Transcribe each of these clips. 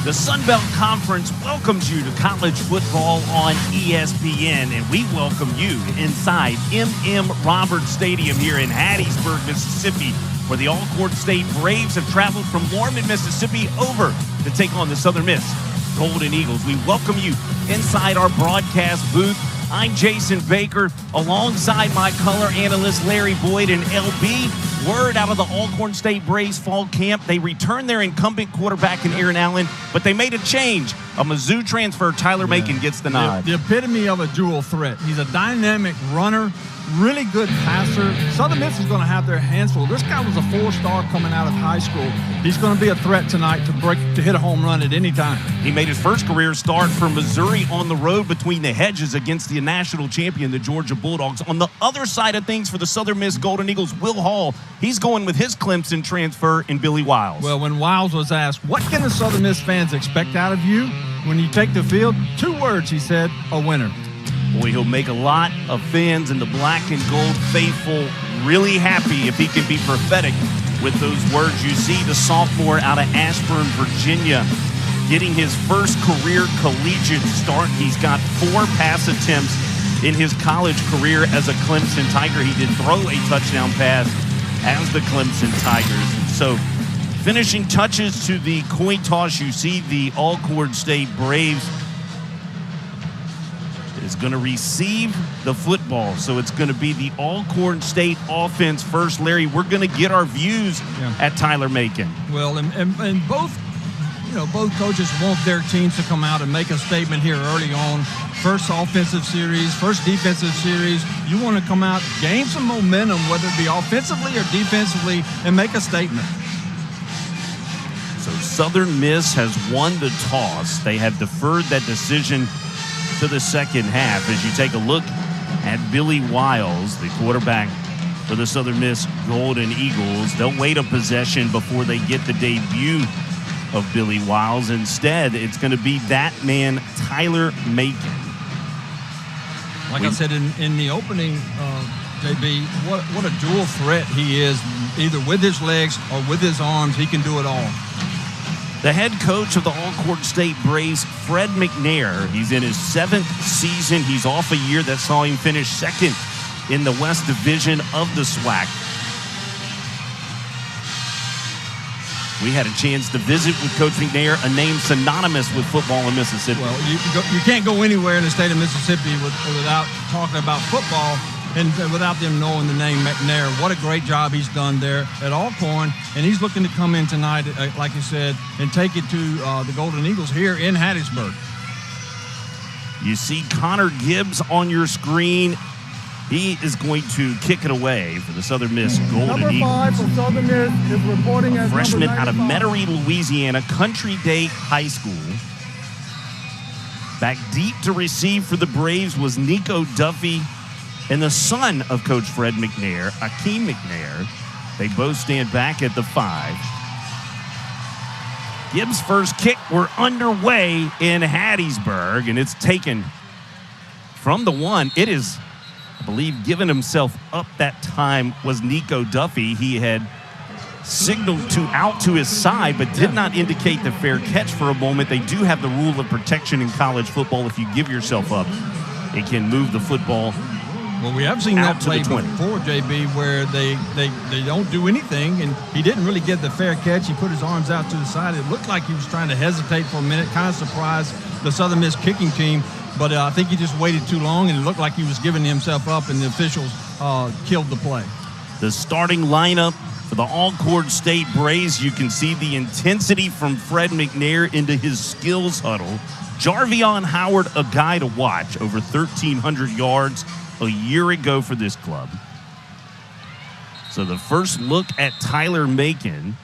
The Sun Belt Conference welcomes you to college football on ESPN, and we welcome you inside M.M. Roberts Stadium here in Hattiesburg, Mississippi, where the Alcorn State Braves have traveled from Norman, Mississippi over to take on the Southern Miss Golden Eagles. We welcome you inside our broadcast booth. I'm Jason Baker, alongside my color analyst Larry Boyd and LB. Word out of the Alcorn State Braves fall camp. They returned their incumbent quarterback in Aaron Allen, but they made a change. A Mizzou transfer, Tyler Macon, gets the nod. The epitome of a dual threat. He's a dynamic runner, really good passer. Southern Miss is going to have their hands full. This guy was a four-star coming out of high school. He's going to be a threat tonight to hit a home run at any time. He made his first career start for Missouri on the road between the hedges against the national champion, the Georgia Bulldogs. On the other side of things for the Southern Miss Golden Eagles, Will Hall, he's going with his Clemson transfer in Billy Wiles. Well, when Wiles was asked, what can the Southern Miss fans expect out of you when you take the field? 2 words, he said, a winner. Boy, he'll make a lot of fans in the black and gold faithful really happy if he can be prophetic with those words. You see the sophomore out of Ashburn, Virginia, getting his first career collegiate start. He's got 4 pass attempts in his college career as a Clemson Tiger. He did throw a touchdown pass as the Clemson Tigers. So finishing touches to the coin toss, you see the Alcorn State Braves is going to receive the football. So it's going to be the Alcorn State offense first. Larry, we're going to get our views at Tyler Macon. Well, and both coaches want their teams to come out and make a statement here early on. First offensive series, first defensive series. You want to come out, gain some momentum, whether it be offensively or defensively, and make a statement. So Southern Miss has won the toss. They have deferred that decision to the second half. As you take a look at Billy Wiles, the quarterback for the Southern Miss Golden Eagles, they'll wait a possession before they get the debut of Billy Wiles. Instead, it's going to be that man, Tyler Macon. Like I said in the opening, JB, what a dual threat he is. Either with his legs or with his arms, he can do it all. The head coach of the Alcorn State Braves, Fred McNair, he's in his 7th season. He's off a year that saw him finish 2nd in the West Division of the SWAC. We had a chance to visit with Coach McNair, a name synonymous with football in Mississippi. Well, you can't go anywhere in the state of Mississippi without talking about football and without them knowing the name McNair. What a great job he's done there at Alcorn, and he's looking to come in tonight, like you said, and take it to the Golden Eagles here in Hattiesburg. You see Connor Gibbs on your screen. He is going to kick it away for the Southern Miss Golden Eagles. Number 5 for Southern Miss is reporting as freshman number out of 95. Metairie, Louisiana, Country Day High School. Back deep to receive for the Braves was Nico Duffy, and the son of Coach Fred McNair, Akeem McNair. They both stand back at the 5. Gibbs' first kick. We're underway in Hattiesburg, and it's taken from the 1. It is, I believe, given himself up that time was Nico Duffy. He had signaled out to his side, but did not indicate the fair catch for a moment. They do have the rule of protection in college football. If you give yourself up, it can move the football. Well, we have seen that play before, JB, where they don't do anything, and he didn't really get the fair catch. He put his arms out to the side. It looked like he was trying to hesitate for a minute, kind of surprised the Southern Miss kicking team, but I think he just waited too long, and it looked like he was giving himself up, and the officials killed the play. The starting lineup for the Alcorn State Braves, you can see the intensity from Fred McNair into his skills huddle. Jarvion Howard, a guy to watch, over 1,300 yards a year ago for this club. So the first look at Tyler Macon.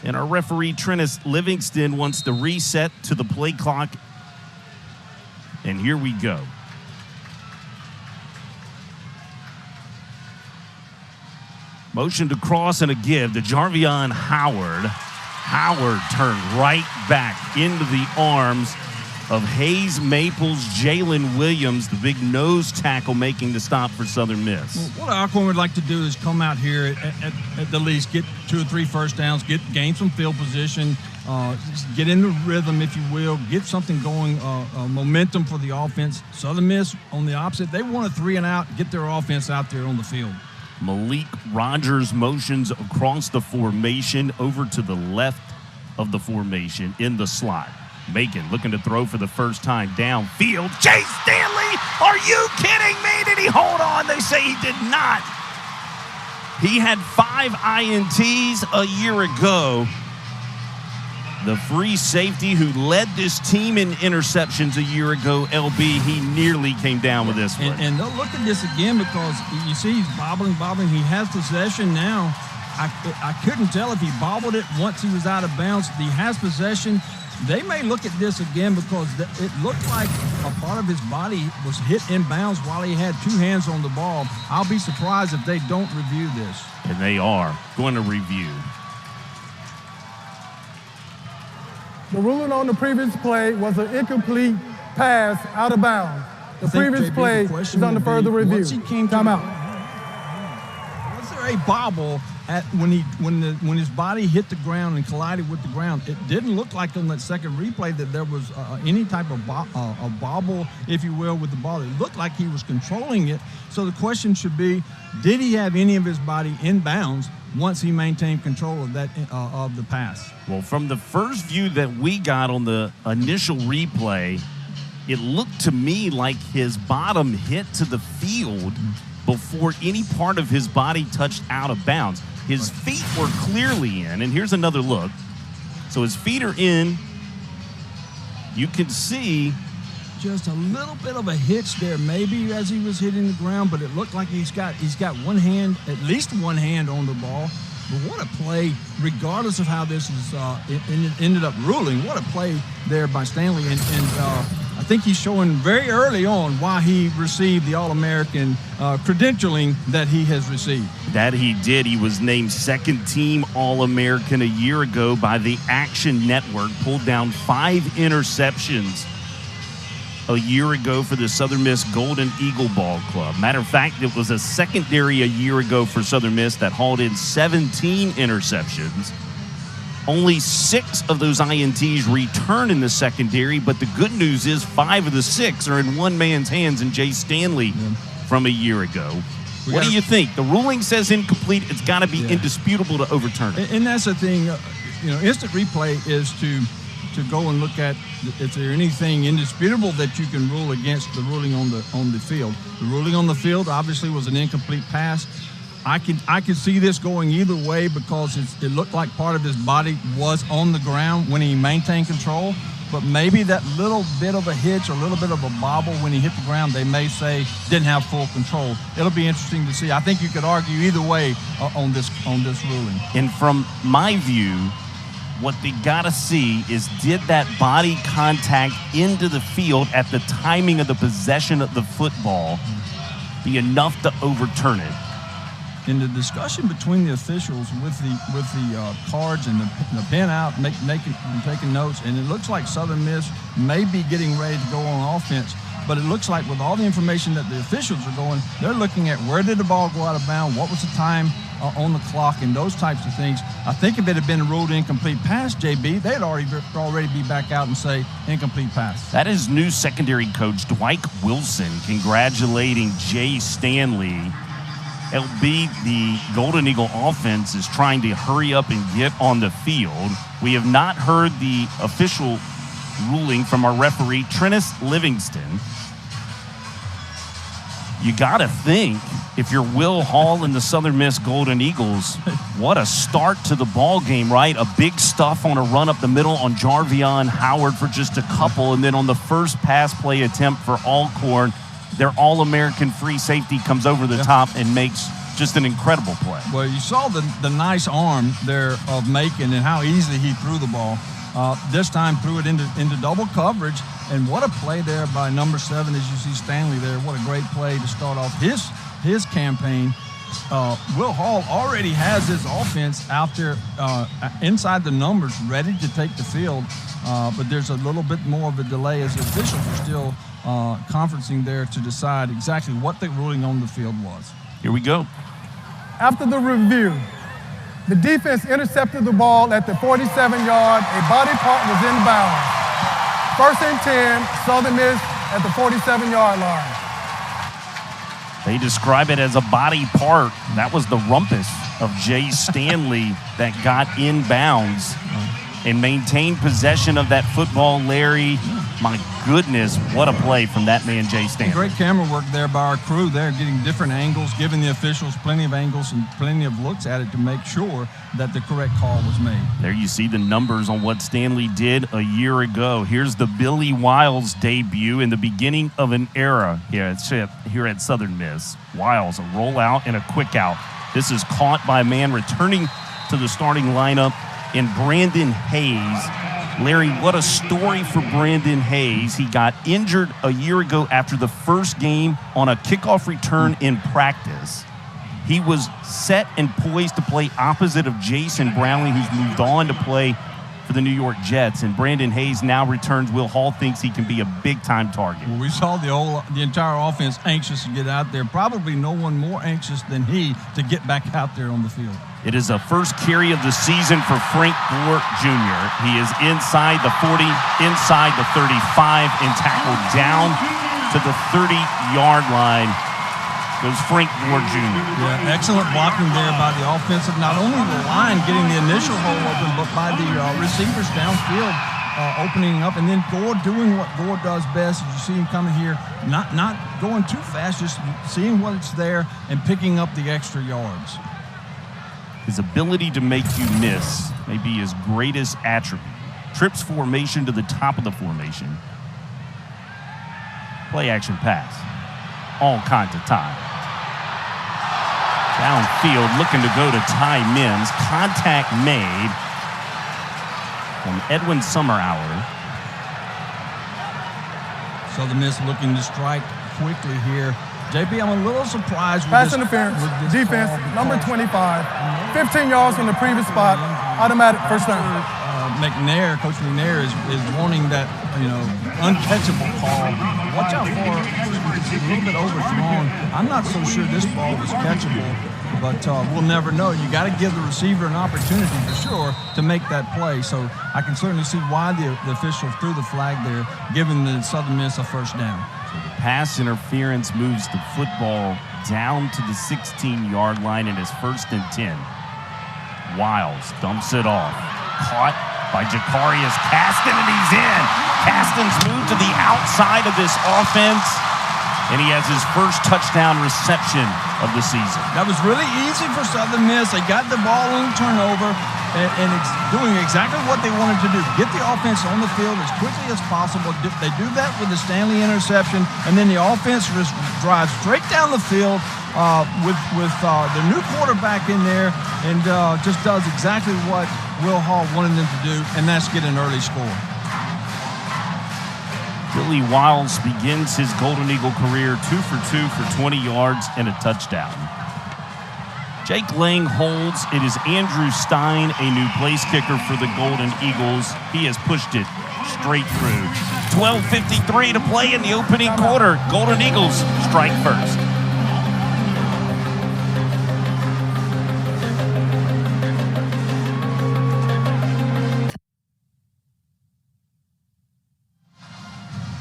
And our referee, Trennis Livingston, wants to reset to the play clock. And here we go. Motion to cross and a give to Jarvion Howard. Howard turned right back into the arms of Hayes Maples, Jalen Williams, the big nose tackle making the stop for Southern Miss. Well, what Alcorn would like to do is come out here at the least, get 2 or 3 first downs, gain some field position, get in the rhythm, if you will, get something going, momentum for the offense. Southern Miss, on the opposite, they want a 3 and out, get their offense out there on the field. Malik Rogers motions across the formation over to the left of the formation in the slot. Macon looking to throw for the first time downfield. Jay Stanley, are you kidding me? Did he hold on? They say he did not. He had 5 INTs a year ago. The free safety who led this team in interceptions a year ago, LB, he nearly came down with this one. And they'll look at this again because you see he's bobbling. He has possession now. I couldn't tell if he bobbled it once he was out of bounds. He has possession. They may look at this again because it looked like a part of his body was hit in bounds while he had 2 hands on the ball. I'll be surprised if they don't review this. And they are going to review. The ruling on the previous play was an incomplete pass out of bounds. The previous play is under further review. Once he came to Time out. Was there a bobble when his body hit the ground and collided with the ground? It didn't look like on that second replay that there was any type of a bobble, if you will, with the ball. It looked like he was controlling it. So the question should be, did he have any of his body in bounds once he maintained control of that of the pass? Well, from the first view that we got on the initial replay, it looked to me like his bottom hit to the field before any part of his body touched out of bounds. His feet were clearly in, and here's another look. So his feet are in. You can see just a little bit of a hitch there, maybe as he was hitting the ground, but it looked like he's got one hand, at least one hand on the ball. But what a play, regardless of how this is ended up ruling. What a play there by Stanley, and I think he's showing very early on why he received the All-American credentialing that he has received. That he did. He was named second-team All-American a year ago by the Action Network, pulled down 5 interceptions a year ago for the Southern Miss Golden Eagle Ball Club. Matter of fact, it was a secondary a year ago for Southern Miss that hauled in 17 interceptions. Only 6 of those INTs return in the secondary, but the good news is 5 of the 6 are in one man's hands, in Jay Stanley from a year ago. What do you think? The ruling says incomplete. It's got to be indisputable to overturn it. And that's the thing. Instant replay is to go and look at, is there anything indisputable that you can rule against the ruling on the field. The ruling on the field obviously was an incomplete pass. I can see this going either way because it looked like part of his body was on the ground when he maintained control, but maybe that little bit of a hitch or a little bit of a bobble when he hit the ground, they may say didn't have full control. It'll be interesting to see. I think you could argue either way on this ruling. And from my view, what they got to see is, did that body contact into the field at the timing of the possession of the football be enough to overturn it? In the discussion between the officials with the cards and the pen out, taking notes, and it looks like Southern Miss may be getting ready to go on offense, but it looks like with all the information that the officials are going, they're looking at where did the ball go out of bounds, what was the time on the clock, and those types of things. I think if it had been ruled incomplete pass, JB, they'd already be back out and say incomplete pass. That is new secondary coach Dwight Wilson congratulating Jay Stanley. LB, the Golden Eagle offense is trying to hurry up and get on the field. We have not heard the official ruling from our referee, Trennis Livingston. You got to think, if you're Will Hall and the Southern Miss Golden Eagles, what a start to the ball game, right? A big stuff on a run up the middle on Jarvion Howard for just a couple, and then on the first pass play attempt for Alcorn, their All-American free safety comes over the top and makes just an incredible play. Well, you saw the nice arm there of Macon and how easily he threw the ball. This time threw it into double coverage, and what a play there by number 7, as you see Stanley there. What a great play to start off his campaign. Will Hall already has his offense out there inside the numbers, ready to take the field. but there's a little bit more of a delay as the officials are still conferencing there to decide exactly what the ruling on the field was. Here we go. After the review, the defense intercepted the ball at the 47-yard. A body part was inbounds. 1st and 10, Southern Miss at the 47-yard line. They describe it as a body part. That was the rumpus of Jay Stanley that got inbounds and maintained possession of that football, Larry. My goodness, what a play from that man, Jay Stanley. Great camera work there by our crew there, getting different angles, giving the officials plenty of angles and plenty of looks at it to make sure that the correct call was made. There you see the numbers on what Stanley did a year ago. Here's the Billy Wiles debut in the beginning of an era here at Southern Miss. Wiles, a rollout and a quick out. This is caught by a man returning to the starting lineup in Brandon Hayes. Larry, what a story for Brandon Hayes. He got injured a year ago after the first game on a kickoff return in practice. He was set and poised to play opposite of Jason Brownlee, who's moved on to play for the New York Jets. And Brandon Hayes now returns. Will Hall thinks he can be a big-time target. Well, we saw the entire offense anxious to get out there. Probably no one more anxious than he to get back out there on the field. It is a first carry of the season for Frank Gore Jr. He is inside the 40, inside the 35, and tackled down to the 30-yard line. Goes Frank Gore Jr. Yeah, excellent blocking there by the offensive, not only the line getting the initial hole open, but by the receivers downfield opening up, and then Gore doing what Gore does best. You see him coming here, not going too fast, just seeing what's there and picking up the extra yards. His ability to make you miss may be his greatest attribute. Trips formation to the top of the formation. Play action pass. All kinds of time. Downfield looking to go to Ty Mims. Contact made from Edwin Summerhour. Southern Miss looking to strike quickly here. JB, I'm a little surprised with pass interference, defense, number 25, 15 yards from the previous spot, automatic first down. Coach McNair is wanting that, uncatchable call. Watch out for it's a little bit overthrown. I'm not so sure this ball was catchable, but we'll never know. You got to give the receiver an opportunity for sure to make that play. So I can certainly see why the official threw the flag there, giving the Southern Miss a first down. Pass interference moves the football down to the 16-yard line and is 1st and 10. Wiles dumps it off. Caught by Jacarius Caston, and he's in. Caston's moved to the outside of this offense, and he has his first touchdown reception of the season. That was really easy for Southern Miss. They got the ball on turnover and it's doing exactly what they wanted to do. Get the offense on the field as quickly as possible. They do that with the Stanley interception, and then the offense just drives straight down the field with the new quarterback in there and just does exactly what Will Hall wanted them to do, and that's get an early score. Billy Wiles begins his Golden Eagle career 2 for 2 for 20 yards and a touchdown. Jake Lang holds. It is Andrew Stein, a new place kicker for the Golden Eagles. He has pushed it straight through. 12:53 to play in the opening quarter. Golden Eagles strike first.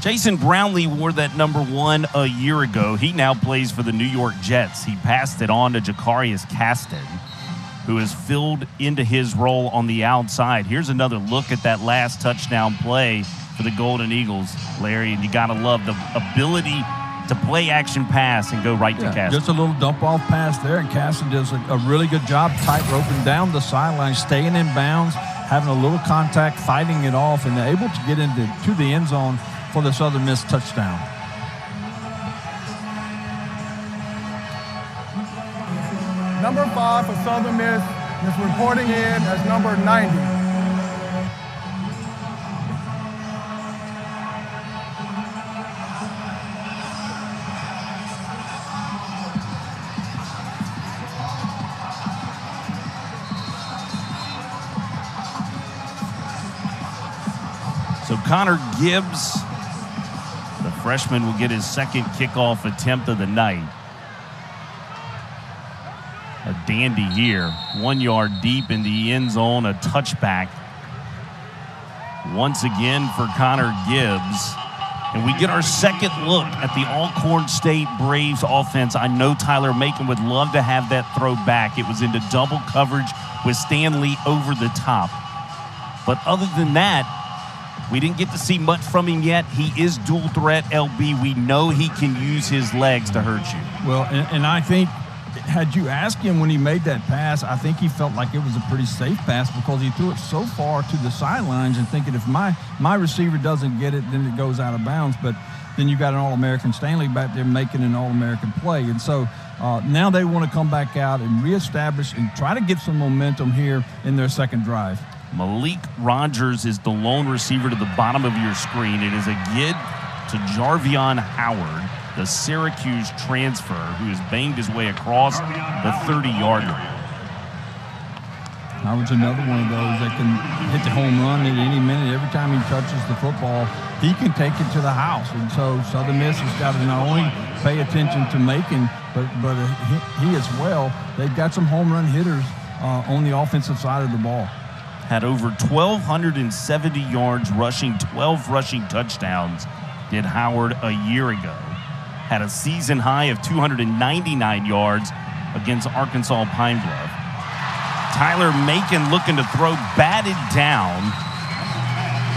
Jason Brownlee wore that number 1 a year ago. He now plays for the New York Jets. He passed it on to Jacarius Caston, who has filled into his role on the outside. Here's another look at that last touchdown play for the Golden Eagles, Larry, and you got to love the ability to play action pass and go right to Caston. Just a little dump-off pass there, and Caston does a really good job tight-roping down the sideline, staying in bounds, having a little contact, fighting it off, and they're able to get to the end zone for the Southern Miss touchdown. Number 5 for Southern Miss is reporting in as number 90. Connor Gibbs, the freshman, will get his second kickoff attempt of the night. A dandy here. 1 yard deep in the end zone, a touchback. Once again for Connor Gibbs. And we get our second look at the Alcorn State Braves offense. I know Tyler Macon would love to have that throw back. It was into double coverage with Stanley over the top. But other than that, we didn't get to see much from him yet. He is dual threat, LB. We know he can use his legs to hurt you. Well, and I think had you asked him when he made that pass, I think he felt like it was a pretty safe pass because he threw it so far to the sidelines and thinking if my receiver doesn't get it, then it goes out of bounds. But then you got an All-American Stanley back there making an All-American play. And so now they want to come back out and reestablish and try to get some momentum here in their second drive. Malik Rogers is the lone receiver to the bottom of your screen. It is a gid to Jarvion Howard, the Syracuse transfer, who has banged his way across the 30-yard line. Howard's another one of those that can hit the home run at any minute. Every time he touches the football, he can take it to the house. And so Southern Miss has got to not only pay attention to Macon, but he as well. They've got some home run hitters on the offensive side of the ball. Had over 1,270 yards rushing, 12 rushing touchdowns did Howard a year ago. Had a season high of 299 yards against Arkansas Pine Bluff. Tyler Macon looking to throw, batted down.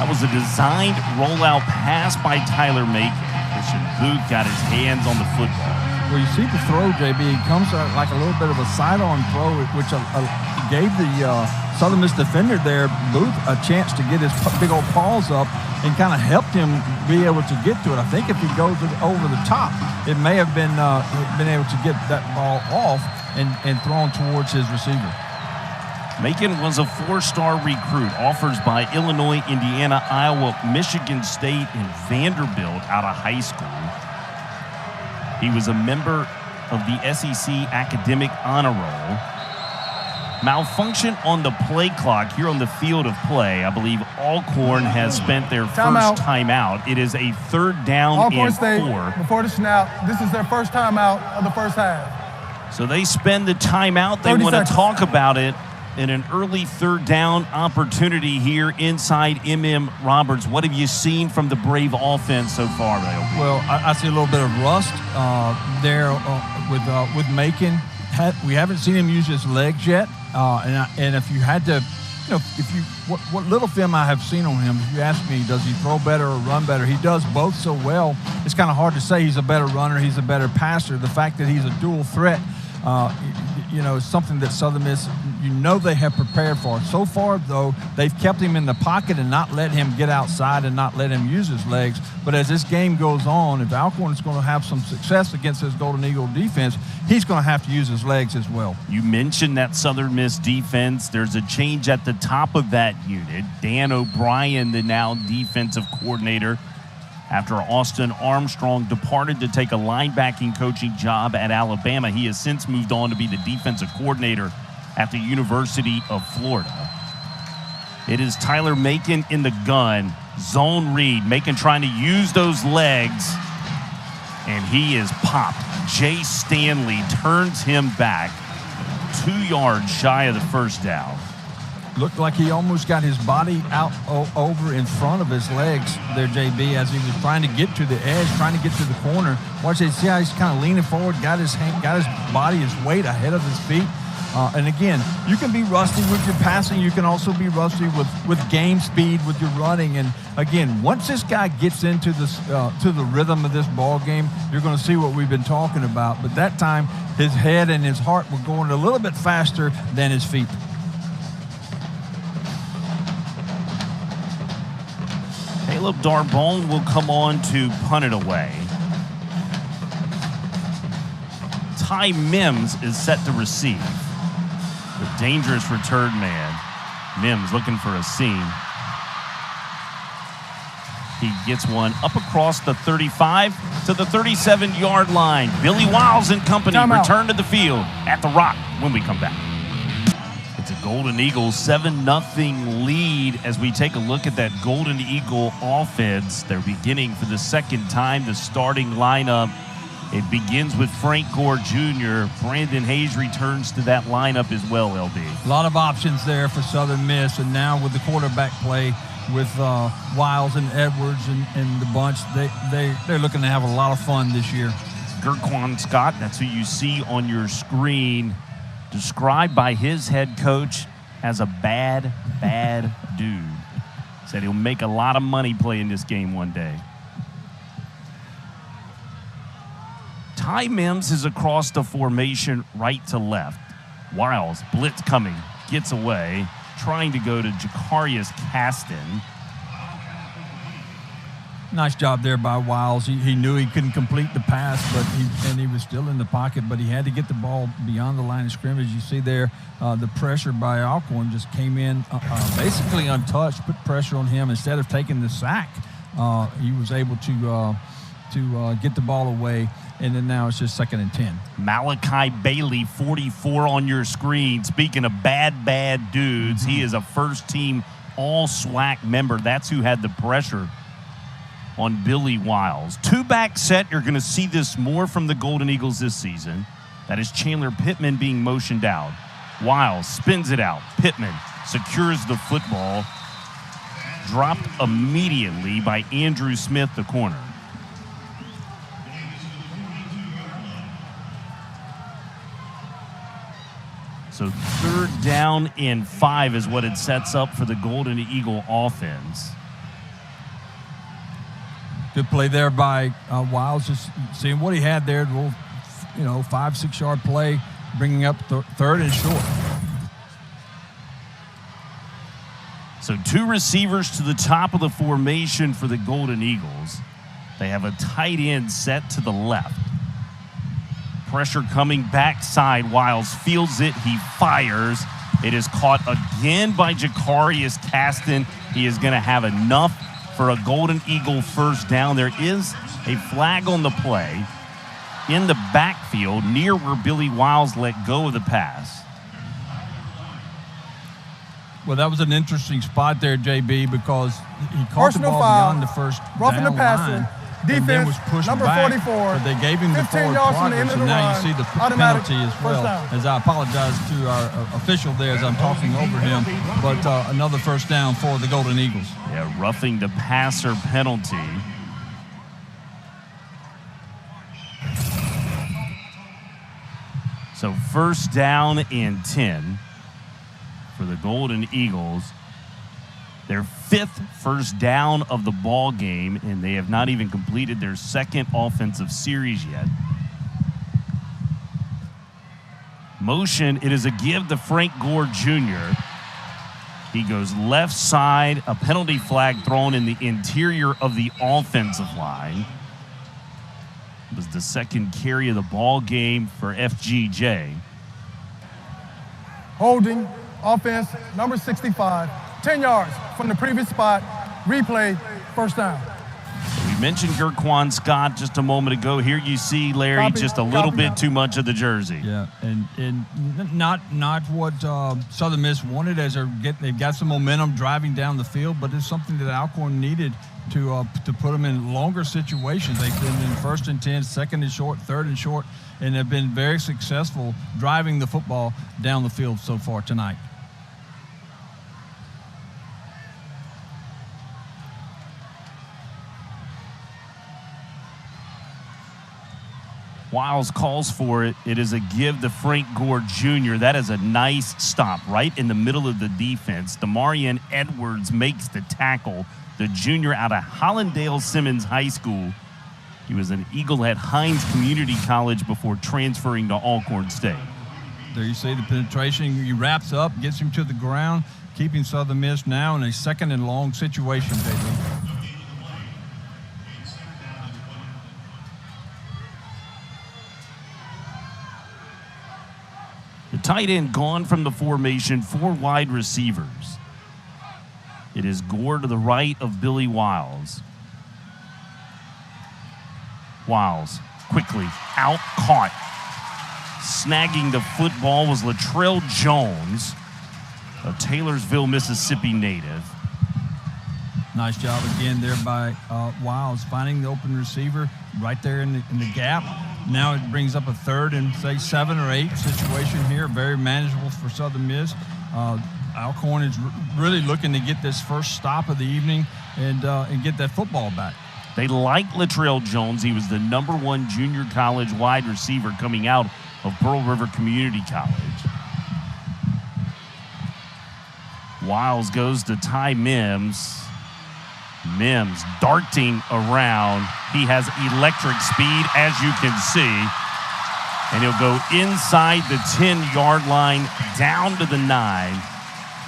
That was a designed rollout pass by Tyler Macon. Christian Booth got his hands on the football. Well, you see the throw, JB. It comes like a little bit of a sidearm throw, which gave the Southern Miss defender there, Booth, a chance to get his big old paws up and kind of helped him be able to get to it. I think if he goes over the top, it may have been able to get that ball off and thrown towards his receiver. Macon was a 4-star recruit, offers by Illinois, Indiana, Iowa, Michigan State, and Vanderbilt out of high school. He was a member of the SEC Academic Honor Roll. Malfunction on the play clock here on the field of play. I believe Alcorn has spent their first timeout. It is a third down Alcorn and State, 4. before the snap, this is their first timeout of the first half. So they spend the timeout. They want to talk about it in an early third down opportunity here inside Roberts. What have you seen from the Brave offense so far, Dale? Well, I see a little bit of rust there with Macon. We haven't seen him use his legs yet. And if you had to, what little film I have seen on him, if you ask me, does he throw better or run better? He does both so well. It's kind of hard to say he's a better runner, he's a better passer. The fact that he's a dual threat, is something that Southern Miss, they have prepared for. So far, though, they've kept him in the pocket and not let him get outside and not let him use his legs. But as this game goes on, if Alcorn is going to have some success against this Golden Eagle defense, he's going to have to use his legs as well. You mentioned that Southern Miss defense. There's a change at the top of that unit. Dan O'Brien, the now defensive coordinator, after Austin Armstrong departed to take a linebacking coaching job at Alabama. He has since moved on to be the defensive coordinator at the University of Florida. It is Tyler Macon in the gun. Zone read. Macon trying to use those legs. And he is popped. Jay Stanley turns him back 2 yards shy of the first down. Looked like he almost got his body out over in front of his legs there, JB, as he was trying to get to the edge, trying to get to the corner. Watch it, see how he's kind of leaning forward, got his body, his weight ahead of his feet. And again, you can be rusty with your passing. You can also be rusty with game speed, with your running. And again, once this guy gets into this to the rhythm of this ball game, you're going to see what we've been talking about. But that time, his head and his heart were going a little bit faster than his feet. Caleb Darbone will come on to punt it away. Ty Mims is set to receive. The dangerous return man. Mims looking for a seam. He gets one up across the 35 to the 37-yard line. Billy Wiles and company return to the field at the Rock when we come back. It's a Golden Eagles 7-0 lead as we take a look at that Golden Eagle offense. They're beginning for the second time the starting lineup. It begins with Frank Gore Jr. Brandon Hayes returns to that lineup as well, LB. A lot of options there for Southern Miss, and now with the quarterback play with Wiles and Edwards and the bunch, they're looking to have a lot of fun this year. Gerquan Scott, that's who you see on your screen, described by his head coach as a bad dude. Said he'll make a lot of money playing this game one day. Ty Mims is across the formation right to left. Wiles, blitz coming, gets away, trying to go to Jacarius Caston. Nice job there by Wiles. He knew he couldn't complete the pass, but he was still in the pocket, but he had to get the ball beyond the line of scrimmage. You see there, the pressure by Alcorn just came in basically untouched, put pressure on him. Instead of taking the sack, he was able to get the ball away, and then now it's just 2nd and 10. Malachi Bailey, 44 on your screen. Speaking of bad dudes, he is a first-team all-SWAC member. That's who had the pressure on Billy Wiles. Two-back set, you're going to see this more from the Golden Eagles this season. That is Chandler Pittman being motioned out. Wiles spins it out. Pittman secures the football. Dropped immediately by Andrew Smith, the corner. So 3rd down and 5 is what it sets up for the Golden Eagle offense. Good play there by Wiles, just seeing what he had there. A little, 5-6 yard play, bringing up 3rd and short. So 2 receivers to the top of the formation for the Golden Eagles. They have a tight end set to the left. Pressure coming backside. Wiles fields it. He fires. It is caught again by Jacarius Caston. He is going to have enough for a Golden Eagle first down. There is a flag on the play in the backfield near where Billy Wiles let go of the pass. Well, that was an interesting spot there, JB, because he caught the ball beyond the first roughing down the passer. line. Defense, and then was pushed number back, 44. But they gave him the 15 forward yards from the end progress, of and the now run. you see the Automatic penalty as well. first down. As I apologize to our official there as I'm talking over him, but another first down for the Golden Eagles. Yeah, roughing the passer penalty. So 1st down and 10 for the Golden Eagles. Their 5th first down of the ball game, and they have not even completed their 2nd offensive series yet. Motion, it is a give to Frank Gore Jr. He goes left side, a penalty flag thrown in the interior of the offensive line. It was the 2nd carry of the ball game for FGJ. Holding, offense, number 65. 10 yards from the previous spot. Replay, first down. We mentioned Gerquan Scott just a moment ago. Here you see, Larry, just a little bit too much of the jersey. Yeah, and not what Southern Miss wanted as they've got some momentum driving down the field, but it's something that Alcorn needed to put them in longer situations. They've been in 1st and 10, 2nd and short, 3rd and short, and have been very successful driving the football down the field so far tonight. Wiles calls for it. It is a give to Frank Gore Jr. That is a nice stop right in the middle of the defense. Demarion Edwards makes the tackle. The junior out of Hollandale Simmons High School. He was an Eagle at Hines Community College before transferring to Alcorn State. There you see the penetration. He wraps up, gets him to the ground, keeping Southern Miss now in a 2nd and long situation, JB. The tight end gone from the formation, 4 wide receivers. It is Gore to the right of Billy Wiles. Wiles quickly out, caught. Snagging the football was Latrell Jones. a Taylorsville, Mississippi native. Nice job again there by Wiles, finding the open receiver right there in the gap. Now it brings up a 3rd and, say, 7 or 8 situation here. Very manageable for Southern Miss. Alcorn is really looking to get this first stop of the evening and get that football back. They like Latrell Jones. He was the #1 junior college wide receiver coming out of Pearl River Community College. Wiles goes to Ty Mims. Mims darting around. He has electric speed, as you can see. And he'll go inside the 10-yard line, down to the 9.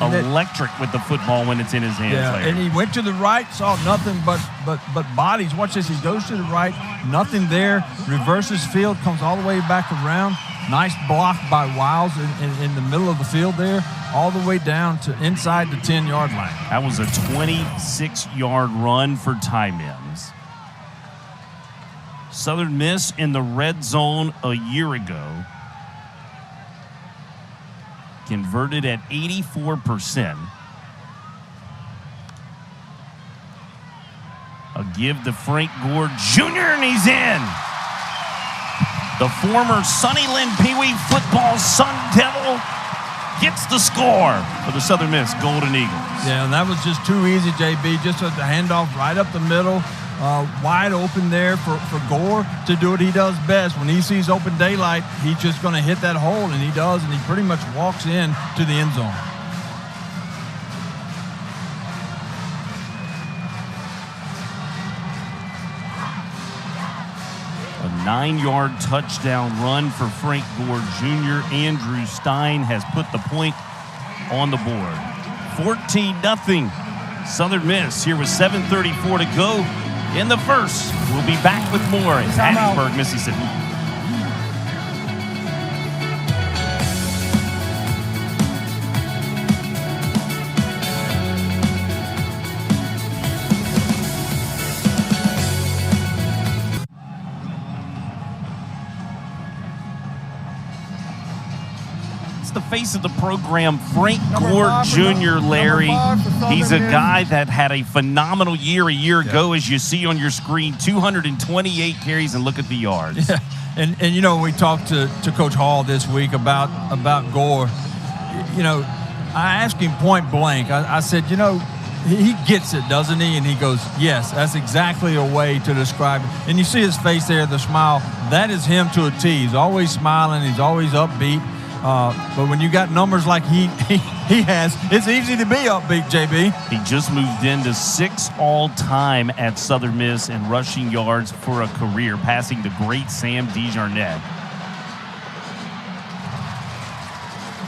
Electric with the football when it's in his hands. Yeah, Larry. and he went to the right, saw nothing but bodies. Watch this. He goes to the right, nothing there. Reverses field, comes all the way back around. Nice block by Wiles in the middle of the field there, all the way down to inside the 10-yard line. That was a 26-yard run for Ty Mims. Southern Miss in the red zone a year ago. Converted at 84%. A give to Frank Gore Jr., and he's in. The former Sunnyland Pee Wee football Sun Devil gets the score for the Southern Miss Golden Eagles. Yeah, and that was just too easy, JB. Just a handoff right up the middle. Wide open there for Gore to do what he does best. When he sees open daylight, he's just going to hit that hole, and he does, and he pretty much walks in to the end zone. A 9-yard touchdown run for Frank Gore Jr. Andrew Stein has put the point on the board. 14-0 Southern Miss here with 7:34 to go in the first. We'll be back with more in Hattiesburg, Mississippi. The face of the program, Frank Gore Jr., Larry. He's a guy that had a phenomenal year a year ago, as you see on your screen, 228 carries, and look at the yards. Yeah. And you know, we talked to Coach Hall this week about Gore. You know, I asked him point blank. I said, you know, he gets it, doesn't he? And he goes, yes, that's exactly a way to describe it. And you see his face there, the smile. That is him to a T. He's always smiling. He's always upbeat. But when you got numbers like he has, it's easy to be upbeat, JB. He just moved into 6th all-time at Southern Miss in rushing yards for a career, passing the great Sam DeJarnette.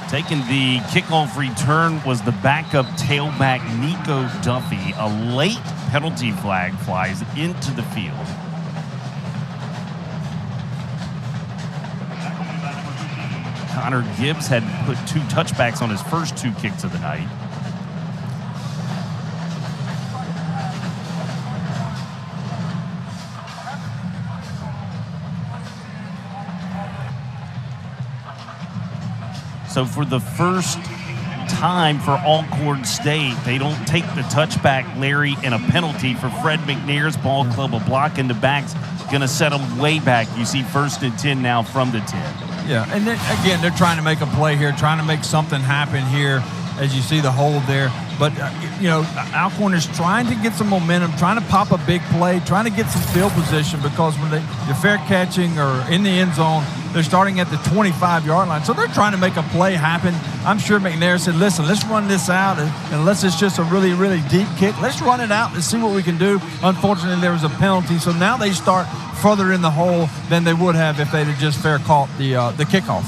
Taking the kickoff return was the backup tailback Nico Duffy. A late penalty flag flies into the field. Connor Gibbs had put 2 touchbacks on his first 2 kicks of the night. So for the first time for Alcorn State, they don't take the touchback, Larry, and a penalty for Fred McNair's ball club. A block in the back's going to set them way back. You see 1st and 10 now from the 10. Yeah, and then, again, they're trying to make a play here, trying to make something happen here as you see the hold there. But, you know, Alcorn is trying to get some momentum, trying to pop a big play, trying to get some field position, because when they're fair catching or in the end zone, they're starting at the 25-yard line. So they're trying to make a play happen. I'm sure McNair said, listen, let's run this out, and unless it's just a really, really deep kick, let's run it out and see what we can do. Unfortunately, there was a penalty, so now they start further in the hole than they would have if they'd have just fair caught the kickoff.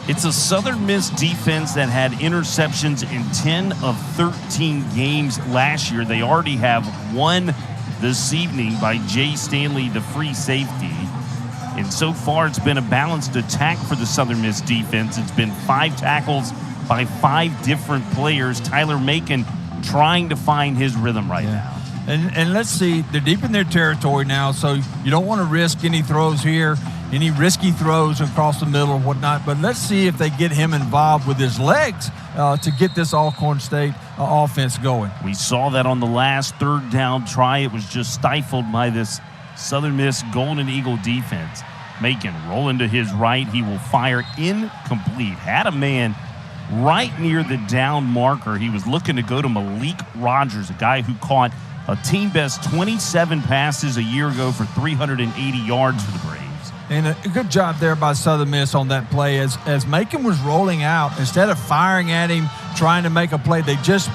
It's a Southern Miss defense that had interceptions in 10 of 13 games last year. They already have one this evening by Jay Stanley, the free safety. And so far, it's been a balanced attack for the Southern Miss defense. It's been 5 tackles by 5 different players. Tyler Macon trying to find his rhythm right now. And let's see, they're deep in their territory now, so you don't want to risk any throws here. any risky throws across the middle or whatnot. But let's see if they get him involved with his legs to get this Alcorn State offense going. We saw that on the last third down try. It was just stifled by this Southern Miss Golden Eagle defense. Macon rolling to his right. He will fire incomplete. Had a man right near the down marker. He was looking to go to Malik Rogers, a guy who caught a team best 27 passes a year ago for 380 yards for the Braves. And a good job there by Southern Miss on that play. As Macon was rolling out, instead of firing at him, trying to make a play, they just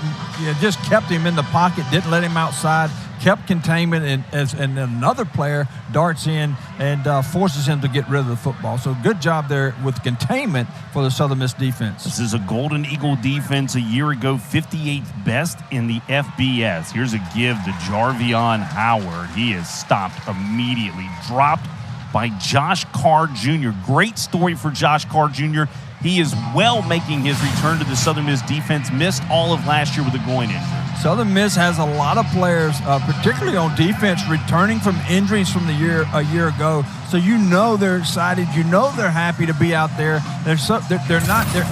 kept him in the pocket, didn't let him outside, kept containment, and another player darts in and forces him to get rid of the football. So good job there with containment for the Southern Miss defense. This is a Golden Eagle defense a year ago, 58th best in the FBS. Here's a give to Jarvion Howard. He is stopped immediately, dropped by Josh Carr Jr. Great story for Josh Carr Jr. He is well making his return to the Southern Miss defense. Missed all of last year with a groin injury. Southern Miss has a lot of players, particularly on defense, returning from injuries from a year ago. So you know they're excited. You know they're happy to be out there. They're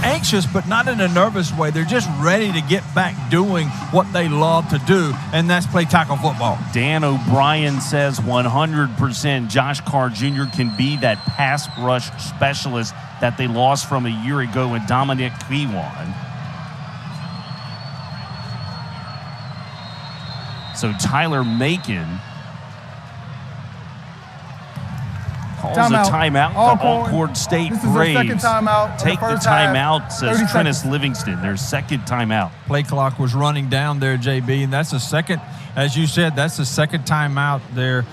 anxious, but not in a nervous way. They're just ready to get back doing what they love to do, and that's play tackle football. Dan O'Brien says 100% Josh Carr Jr. can be that pass rush specialist that they lost from a year ago in Dominic Kiwan. So Tyler Macon calls a timeout. The Alcorn State Braves take the timeout, says Trennis Livingston, their second timeout. Play clock was running down there, JB, and that's the second, as you said, that's the second timeout there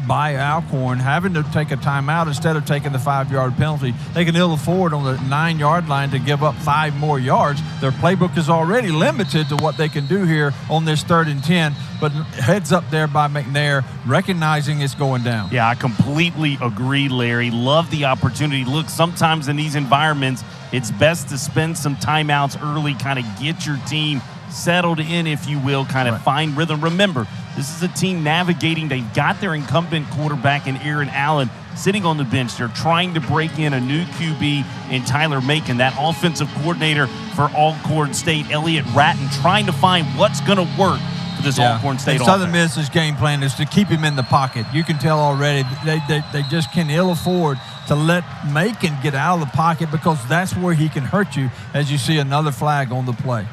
by Alcorn, having to take a timeout instead of taking the 5-yard penalty. They can ill afford on the 9-yard line to give up 5 more yards. Their playbook is already limited to what they can do here on this 3rd and 10, but heads up there by McNair, recognizing it's going down. Yeah, I completely agree, Larry. Love the opportunity. Look, sometimes in these environments, it's best to spend some timeouts early, kind of get your team settled in, if you will, kind of find rhythm. Remember, this is a team navigating. They've got their incumbent quarterback in Aaron Allen sitting on the bench. They're trying to break in a new QB in Tyler Macon, that offensive coordinator for Alcorn State, Elliott Ratton, trying to find what's going to work for this Alcorn State offense. Southern Miss's game plan is to keep him in the pocket. You can tell already they just can ill afford to let Macon get out of the pocket, because that's where he can hurt you, as you see another flag on the play.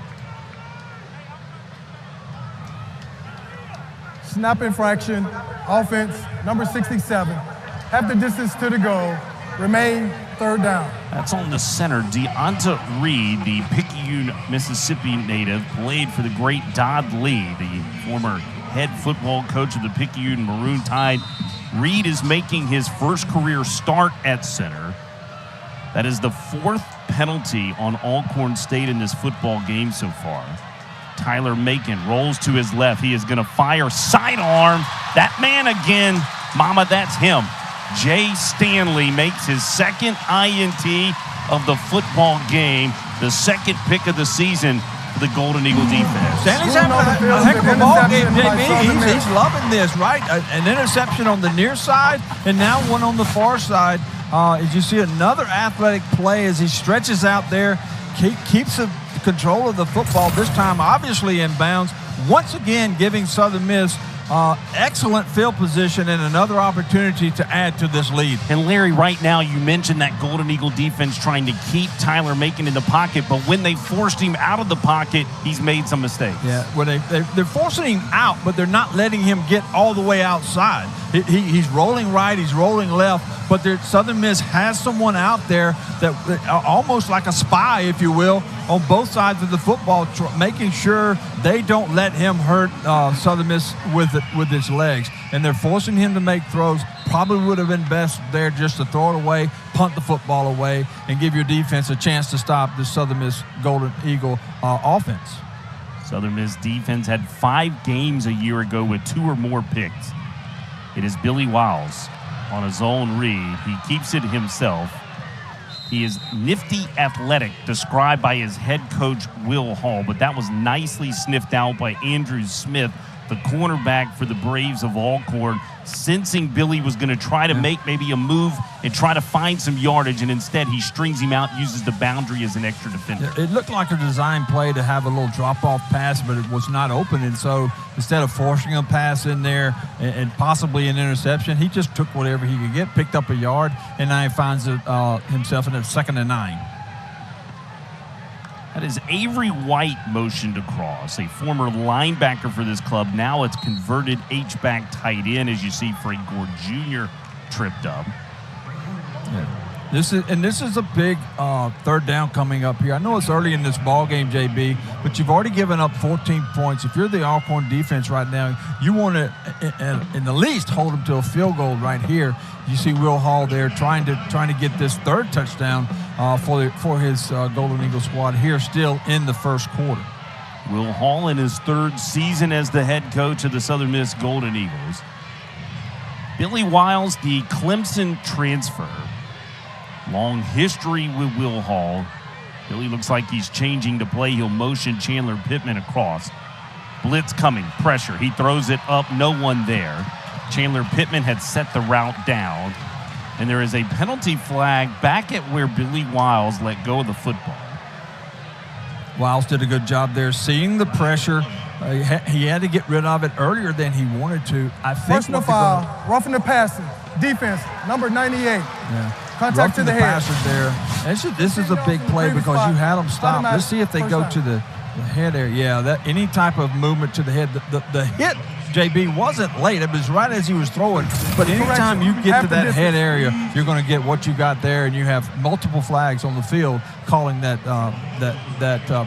Snap infraction, offense, number 67. Half the distance to the goal, remain 3rd down. That's on the center. Deonta Reed, the Picayune, Mississippi native, played for the great Dodd Lee, the former head football coach of the Picayune Maroon Tide. Reed is making his first career start at center. That is the 4th penalty on Alcorn State in this football game so far. Tyler Macon rolls to his left. He is going to fire sidearm. That man again, mama, that's him. Jay Stanley makes his second INT of the football game, the second pick of the season for the Golden Eagle defense. Stanley's having a heck of a ball game, JB. He's loving this, right? An interception on the near side, and now one on the far side. As you see another athletic play as he stretches out there, keeps the control of the football, this time obviously in bounds, once again giving Southern Miss excellent field position and another opportunity to add to this lead. And Larry, right now you mentioned that Golden Eagle defense trying to keep Tyler Macon in the pocket, but when they forced him out of the pocket, he's made some mistakes. Yeah, well, they're forcing him out, but they're not letting him get all the way outside. He's rolling right, he's rolling left, but Southern Miss has someone out there that almost like a spy, if you will, on both sides of the football, making sure they don't let him hurt Southern Miss with his legs. And they're forcing him to make throws. Probably would have been best there just to throw it away, punt the football away, and give your defense a chance to stop the Southern Miss Golden Eagle offense. Southern Miss defense had 5 games a year ago with 2 or more picks. It is Billy Wiles on a zone read. He keeps it himself. He is nifty athletic, described by his head coach, Will Hall, but that was nicely sniffed out by Andrew Smith the cornerback for the Braves of Alcorn, sensing Billy was going to try to make maybe a move and try to find some yardage, and instead he strings him out, uses the boundary as an extra defender. It looked like a design play to have a little drop-off pass, but it was not open, and so instead of forcing a pass in there and possibly an interception, he just took whatever he could get, picked up a yard, and now he finds himself in a 2nd and 9. That is Avery White motioned across, a former linebacker for this club. Now it's converted H-back tight end, as you see Frank Gore Jr. tripped up. Yeah. This is a big 3rd down coming up here. I know it's early in this ball game, JB, but you've already given up 14 points. If you're the Alcorn defense right now, you want to, in the least, hold them to a field goal right here. You see Will Hall there trying to get this 3rd touchdown for his Golden Eagle squad here, still in the 1st quarter. Will Hall in his 3rd season as the head coach of the Southern Miss Golden Eagles. Billy Wiles, the Clemson transfer. Long history with Will Hall. Billy looks like he's changing to play. He'll motion Chandler Pittman across. Blitz coming, pressure. He throws it up, no one there. Chandler Pittman had set the route down. And there is a penalty flag back at where Billy Wiles let go of the football. Wiles did a good job there, seeing the pressure. He had to get rid of it earlier than he wanted to. I think personal foul, roughing the passer, defense, number 98. Yeah. Contact to the head. There. This is a big play because you had them stop. Let's see if they go to the head area. Yeah, that any type of movement to the head. The hit, JB, wasn't late. It was right as he was throwing. But anytime you get to that head area, you're going to get what you got there, and you have multiple flags on the field calling that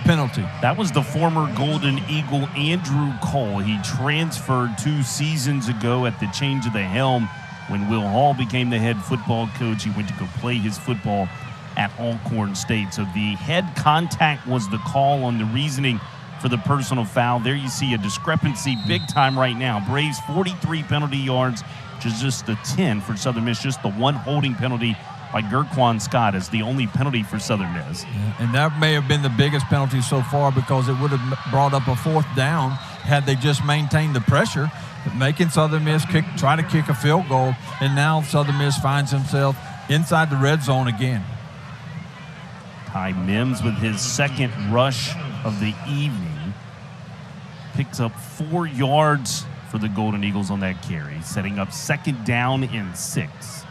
penalty. That was the former Golden Eagle Andrew Cole. He transferred 2 seasons ago at the change of the helm. When Will Hall became the head football coach, he went to go play his football at Alcorn State. So the head contact was the call on the reasoning for the personal foul. There you see a discrepancy big time right now. Braves 43 penalty yards, which is just the 10 for Southern Miss. Just the 1 holding penalty by Gerquan Scott is the only penalty for Southern Miss. Yeah, and that may have been the biggest penalty so far because it would have brought up a 4th down had they just maintained the pressure, making Southern Miss try to kick a field goal, and now Southern Miss finds himself inside the red zone again. Ty Mims with his 2nd rush of the evening picks up 4 yards for the Golden Eagles on that carry, setting up 2nd down and 6.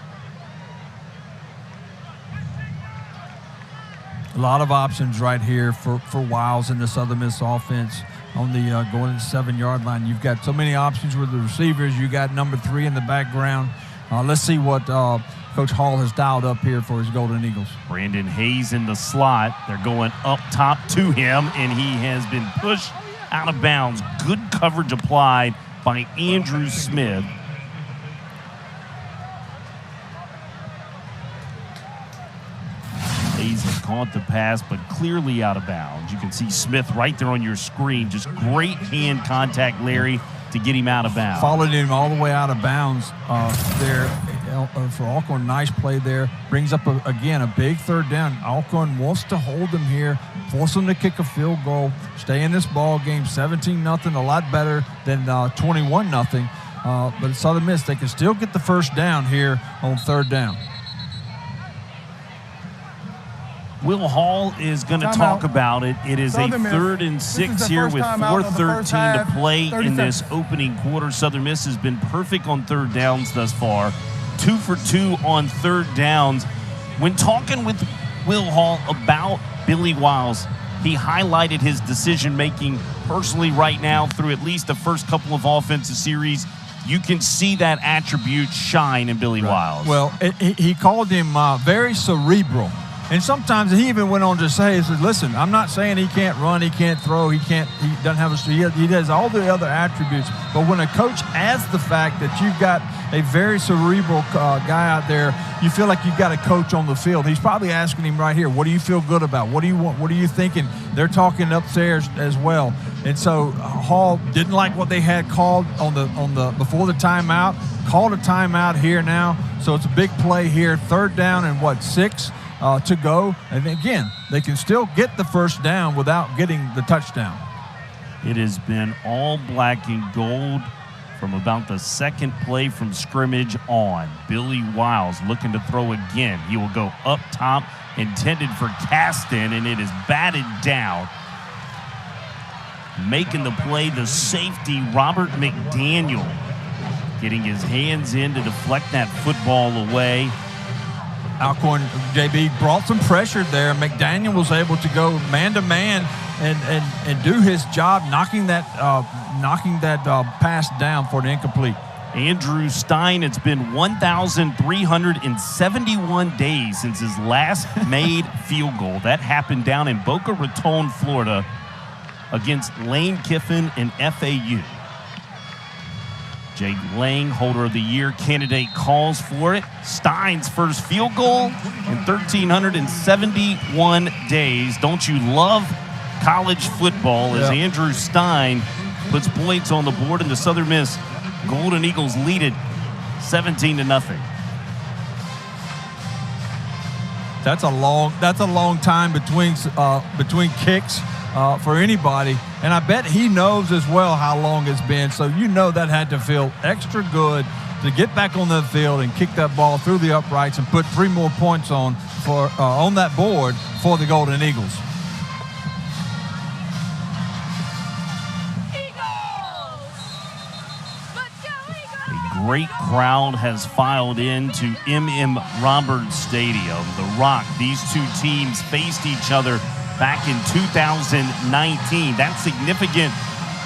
A lot of options right here for Wiles in the Southern Miss offense. On the going to the 7-yard line, you've got so many options with the receivers. You got number 3 in the background. Let's see what Coach Hall has dialed up here for his Golden Eagles. Brandon Hayes in the slot. They're going up top to him, and he has been pushed out of bounds. Good coverage applied by Andrew Smith. Hayes has caught the pass, but clearly out of bounds. You can see Smith right there on your screen. Just great hand contact, Larry, to get him out of bounds. Followed him all the way out of bounds there for Alcorn. Nice play there. Brings up, again, a big 3rd down. Alcorn wants to hold them here, force them to kick a field goal, stay in this ball game. 17-0, a lot better than 21-0. But Southern Miss, they can still get the 1st down here on 3rd down. Will Hall is going to talk about it. It is a 3rd and 6 here with 4:13 to play in this opening quarter. Southern Miss has been perfect on 3rd downs thus far. 2 for 2 on 3rd downs. When talking with Will Hall about Billy Wiles, he highlighted his decision-making personally right now through at least the first couple of offensive series. You can see that attribute shine in Billy Wiles. Well, he called him very cerebral. And sometimes he even went on to say, he said, listen, I'm not saying he can't run, he can't throw, he doesn't have he does all the other attributes. But when a coach adds the fact that you've got a very cerebral guy out there, you feel like you've got a coach on the field. He's probably asking him right here, what do you feel good about? What do you want? What are you thinking? They're talking upstairs as well. And so Hall didn't like what they had called on the before the timeout, called a timeout here now. So it's a big play here, 3rd down and 6 to go. And again, they can still get the 1st down without getting the touchdown. It has been all black and gold from about the second play from scrimmage on. Billy Wiles looking to throw again. He will go up top, intended for Caston, and it is batted down. Making the play, the safety, Robert McDaniel, getting his hands in to deflect that football away. Alcorn, JB, brought some pressure there. McDaniel was able to go man-to-man and do his job, knocking that pass down for the incomplete. Andrew Stein, it's been 1,371 days since his last made field goal. That happened down in Boca Raton, Florida, against Lane Kiffin and FAU. Jake Lang, holder of the year candidate, calls for it. Stein's first field goal in 1,371 days. Don't you love college football as Andrew Stein puts points on the board, and the Southern Miss Golden Eagles lead it 17-0. That's a long time between kicks for anybody, and I bet he knows as well how long it's been. So that had to feel extra good to get back on the field and kick that ball through the uprights and put 3 more points on that board for the Golden Eagles. Great crowd has filed into Roberts Stadium. The Rock, these two teams faced each other back in 2019. That's significant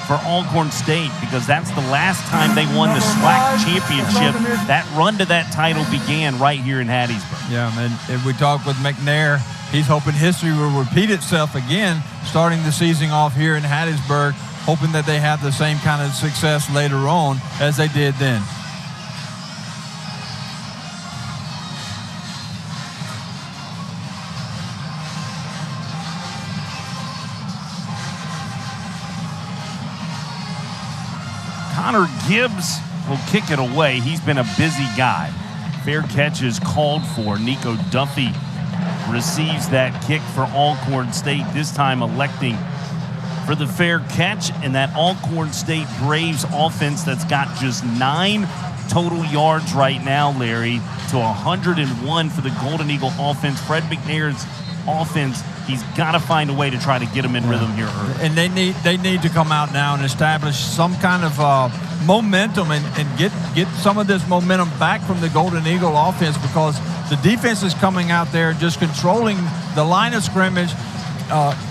for Alcorn State because that's the last time they won the SWAC championship. That run to that title began right here in Hattiesburg. Yeah, and we talked with McNair. He's hoping history will repeat itself again, starting the season off here in Hattiesburg, hoping that they have the same kind of success later on as they did then. Connor Gibbs will kick it away. He's been a busy guy. Fair catch is called for. Nico Duffy receives that kick for Alcorn State, this time electing for the fair catch. And that Alcorn State Braves offense that's got just 9 total yards right now, Larry, to 101 for the Golden Eagle offense. Fred McNair's offense, he's got to find a way to try to get them in rhythm here early. And they need to come out now and establish some kind of momentum and get some of this momentum back from the Golden Eagle offense, because the defense is coming out there just controlling the line of scrimmage,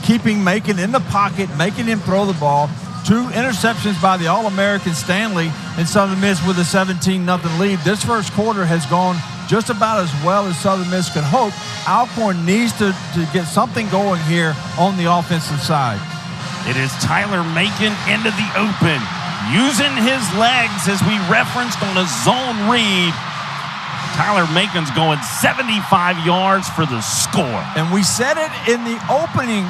keeping Macon in the pocket, making him throw the ball. 2 interceptions by the All-American Stanley, and Southern Miss with a 17-0 lead. This first quarter has gone just about as well as Southern Miss could hope. Alcorn needs to get something going here on the offensive side. It is Tyler Macon into the open, using his legs as we referenced on a zone read. Tyler Macon's going 75 yards for the score. And we said it in the opening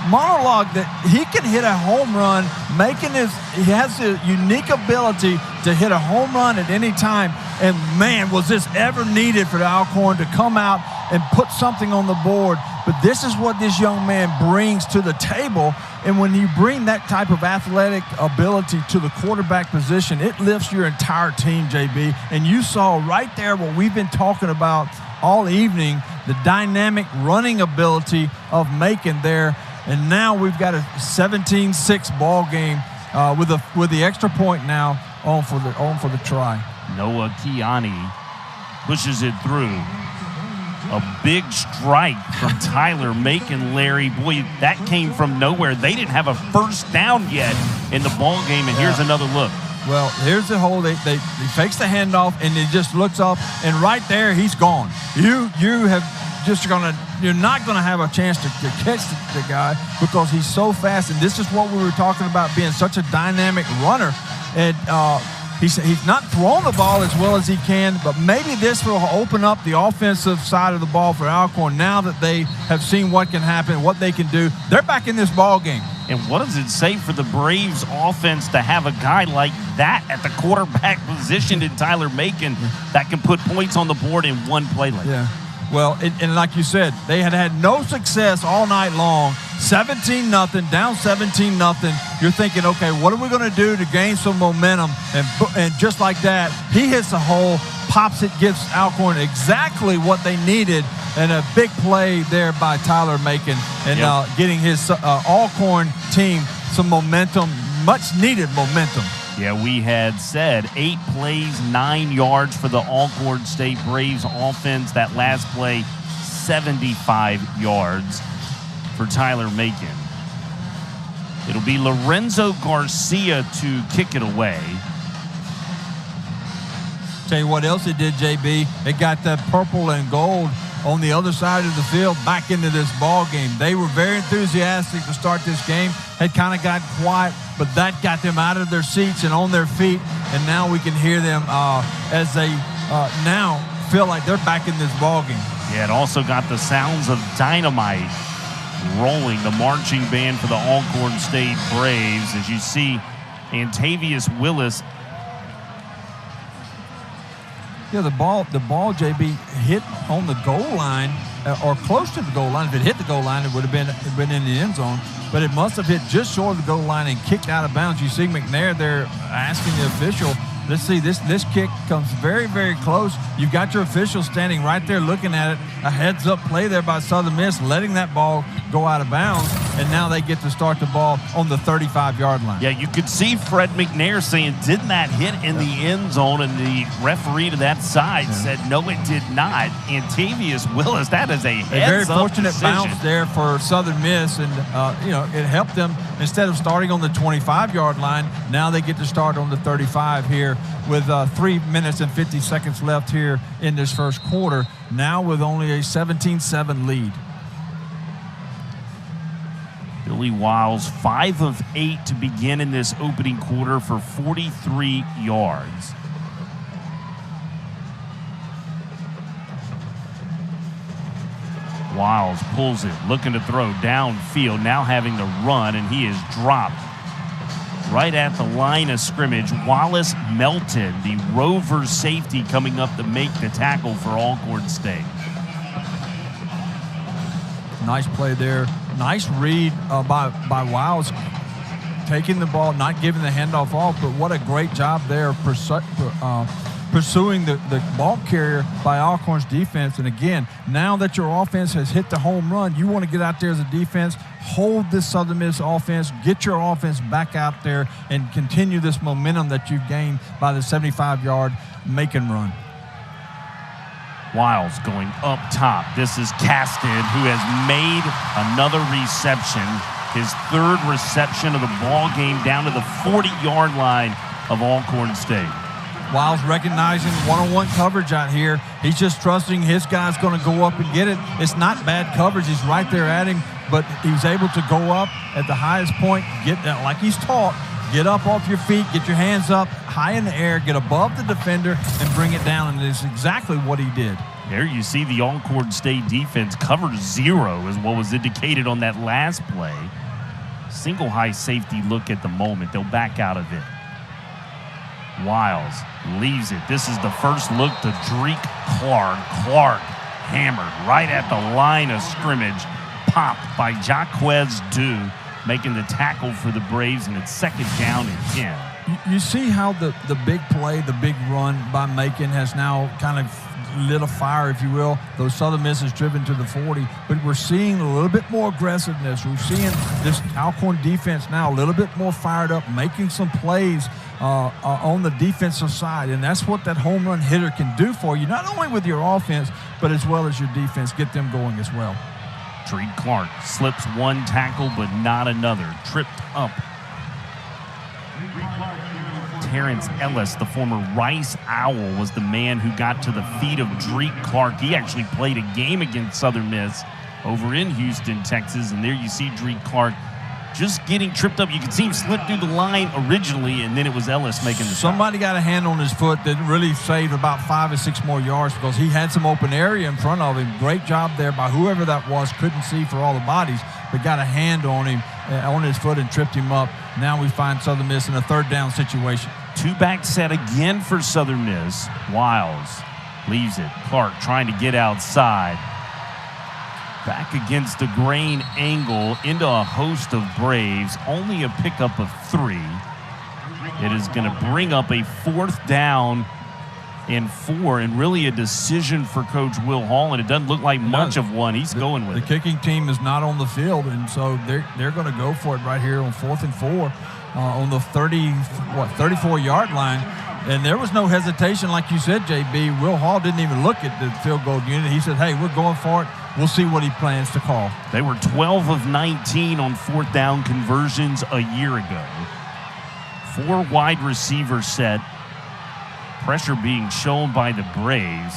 monologue that he can hit a home run. He has the unique ability to hit a home run at any time. And man, was this ever needed for the Alcorn to come out and put something on the board. But this is what this young man brings to the table. And when you bring that type of athletic ability to the quarterback position, it lifts your entire team, JB. And you saw right there what we've been talking about all evening, the dynamic running ability of Macon there. And now we've got a 17-6 ball game with the extra point now on for the try. Noah Kiani pushes it through. A big strike from Tyler Macon, Larry. Boy, that came from nowhere. They didn't have a first down yet in the ball game, and here's another look. Well, here's the hole. He fakes the handoff, and he just looks up, and right there, he's gone. You're not gonna have a chance to catch the guy because he's so fast. And this is what we were talking about, being such a dynamic runner. And he's not throwing the ball as well as he can, but maybe this will open up the offensive side of the ball for Alcorn now that they have seen what can happen, what they can do. They're back in this ball game. And what does it say for the Braves offense to have a guy like that at the quarterback position in Tyler Macon that can put points on the board in one play like that? Well, and like you said, they had no success all night long 17-0, down 17-0. You're thinking, okay, what are we going to do to gain some momentum? And just like that, he hits the hole, pops it, gives Alcorn exactly what they needed, and a big play there by Tyler Macon, and getting his Alcorn team some momentum, much-needed momentum. Yeah, we had said 8 plays, 9 yards for the Alcorn State Braves offense. That last play, 75 yards for Tyler Macon. It'll be Lorenzo Garcia to kick it away. Tell you what else it did, JB. It got that purple and gold on the other side of the field back into this ball game. They were very enthusiastic to start this game. Had kind of got quiet, but that got them out of their seats and on their feet. And now we can hear them as they now feel like they're back in this ball game. Yeah, it also got the sounds of dynamite rolling, the marching band for the Alcorn State Braves. As you see, Antavius Willis. Yeah, the ball, JB, hit on the goal line or close to the goal line. If it hit the goal line, it would have been in the end zone. But it must have hit just short of the goal line and kicked out of bounds. You see McNair there asking the official. Let's see, this kick comes very, very close. You've got your official standing right there looking at it. A heads-up play there by Southern Miss, letting that ball go out of bounds, and now they get to start the ball on the 35-yard line. Yeah, you could see Fred McNair saying, didn't that hit in the end zone? And the referee to that side said, no, it did not. Antavius Willis, that is a heads-up very fortunate decision. Bounce there for Southern Miss, and it helped them. Instead of starting on the 25-yard line, now they get to start on the 35 here with 3 minutes and 50 seconds left here in this first quarter, now with only a 17-7 lead. Billy Wiles, 5 of 8 to begin in this opening quarter for 43 yards. Wiles pulls it, looking to throw downfield, now having to run, and he is dropped right at the line of scrimmage. Wallace Melton, the Rover safety, coming up to make the tackle for Alcorn State. Nice play there. Nice read by Wiles, taking the ball, not giving the handoff off, but what a great job there pursuing the ball carrier by Alcorn's defense. And again, now that your offense has hit the home run, you want to get out there as a defense, hold this Southern Miss offense, get your offense back out there, and continue this momentum that you've gained by the 75-yard make and run. Wiles going up top. This is Caston, who has made another reception, his 3rd reception of the ball game, down to the 40-yard line of Alcorn State. Wiles recognizing one-on-one coverage out here. He's just trusting his guy's going to go up and get it. It's not bad coverage. He's right there at him, but he's able to go up at the highest point, get that like he's taught. Get up off your feet, get your hands up high in the air, get above the defender, and bring it down, and it's exactly what he did. There you see the Alcorn State defense cover 0 is what was indicated on that last play. Single high safety look at the moment. They'll back out of it. Wiles leaves it. This is the first look to Drake Clark. Clark hammered right at the line of scrimmage. Popped by Jaquez Dew, making the tackle for the Braves, and it's 2nd down and 10. You see how the big play, the big run by Macon has now kind of lit a fire, if you will. Those Southern Miss is driven to the 40, but we're seeing a little bit more aggressiveness. We're seeing this Alcorn defense now a little bit more fired up, making some plays on the defensive side, and that's what that home run hitter can do for you, not only with your offense, but as well as your defense, get them going as well. Drake Clark slips one tackle, but not another. Tripped up. Terrence Ellis, the former Rice Owl, was the man who got to the feet of Drake Clark. He actually played a game against Southern Miss over in Houston, Texas, and there you see Drake Clark just getting tripped up. You can see him slip through the line originally, and then it was Ellis making the Somebody got a hand on his foot that really saved about 5 or 6 more yards because he had some open area in front of him. Great job there by whoever that was. Couldn't see for all the bodies, but got a hand on him, on his foot, and tripped him up. Now we find Southern Miss in a 3rd down situation. 2-back set again for Southern Miss. Wiles leaves it. Clark trying to get outside. Back against the grain angle into a host of Braves. Only a pickup of 3. It is going to bring up a 4th down and 4, and really a decision for Coach Will Hall, and it doesn't look like much of one. He's going with it. The kicking team is not on the field, and so they're going to go for it right here on 4th and 4 on the 34-yard line. And there was no hesitation, like you said, JB. Will Hall didn't even look at the field goal unit. He said, hey, we're going for it. We'll see what he plans to call. They were 12 of 19 on 4th down conversions a year ago. 4 wide receiver set. Pressure being shown by the Braves.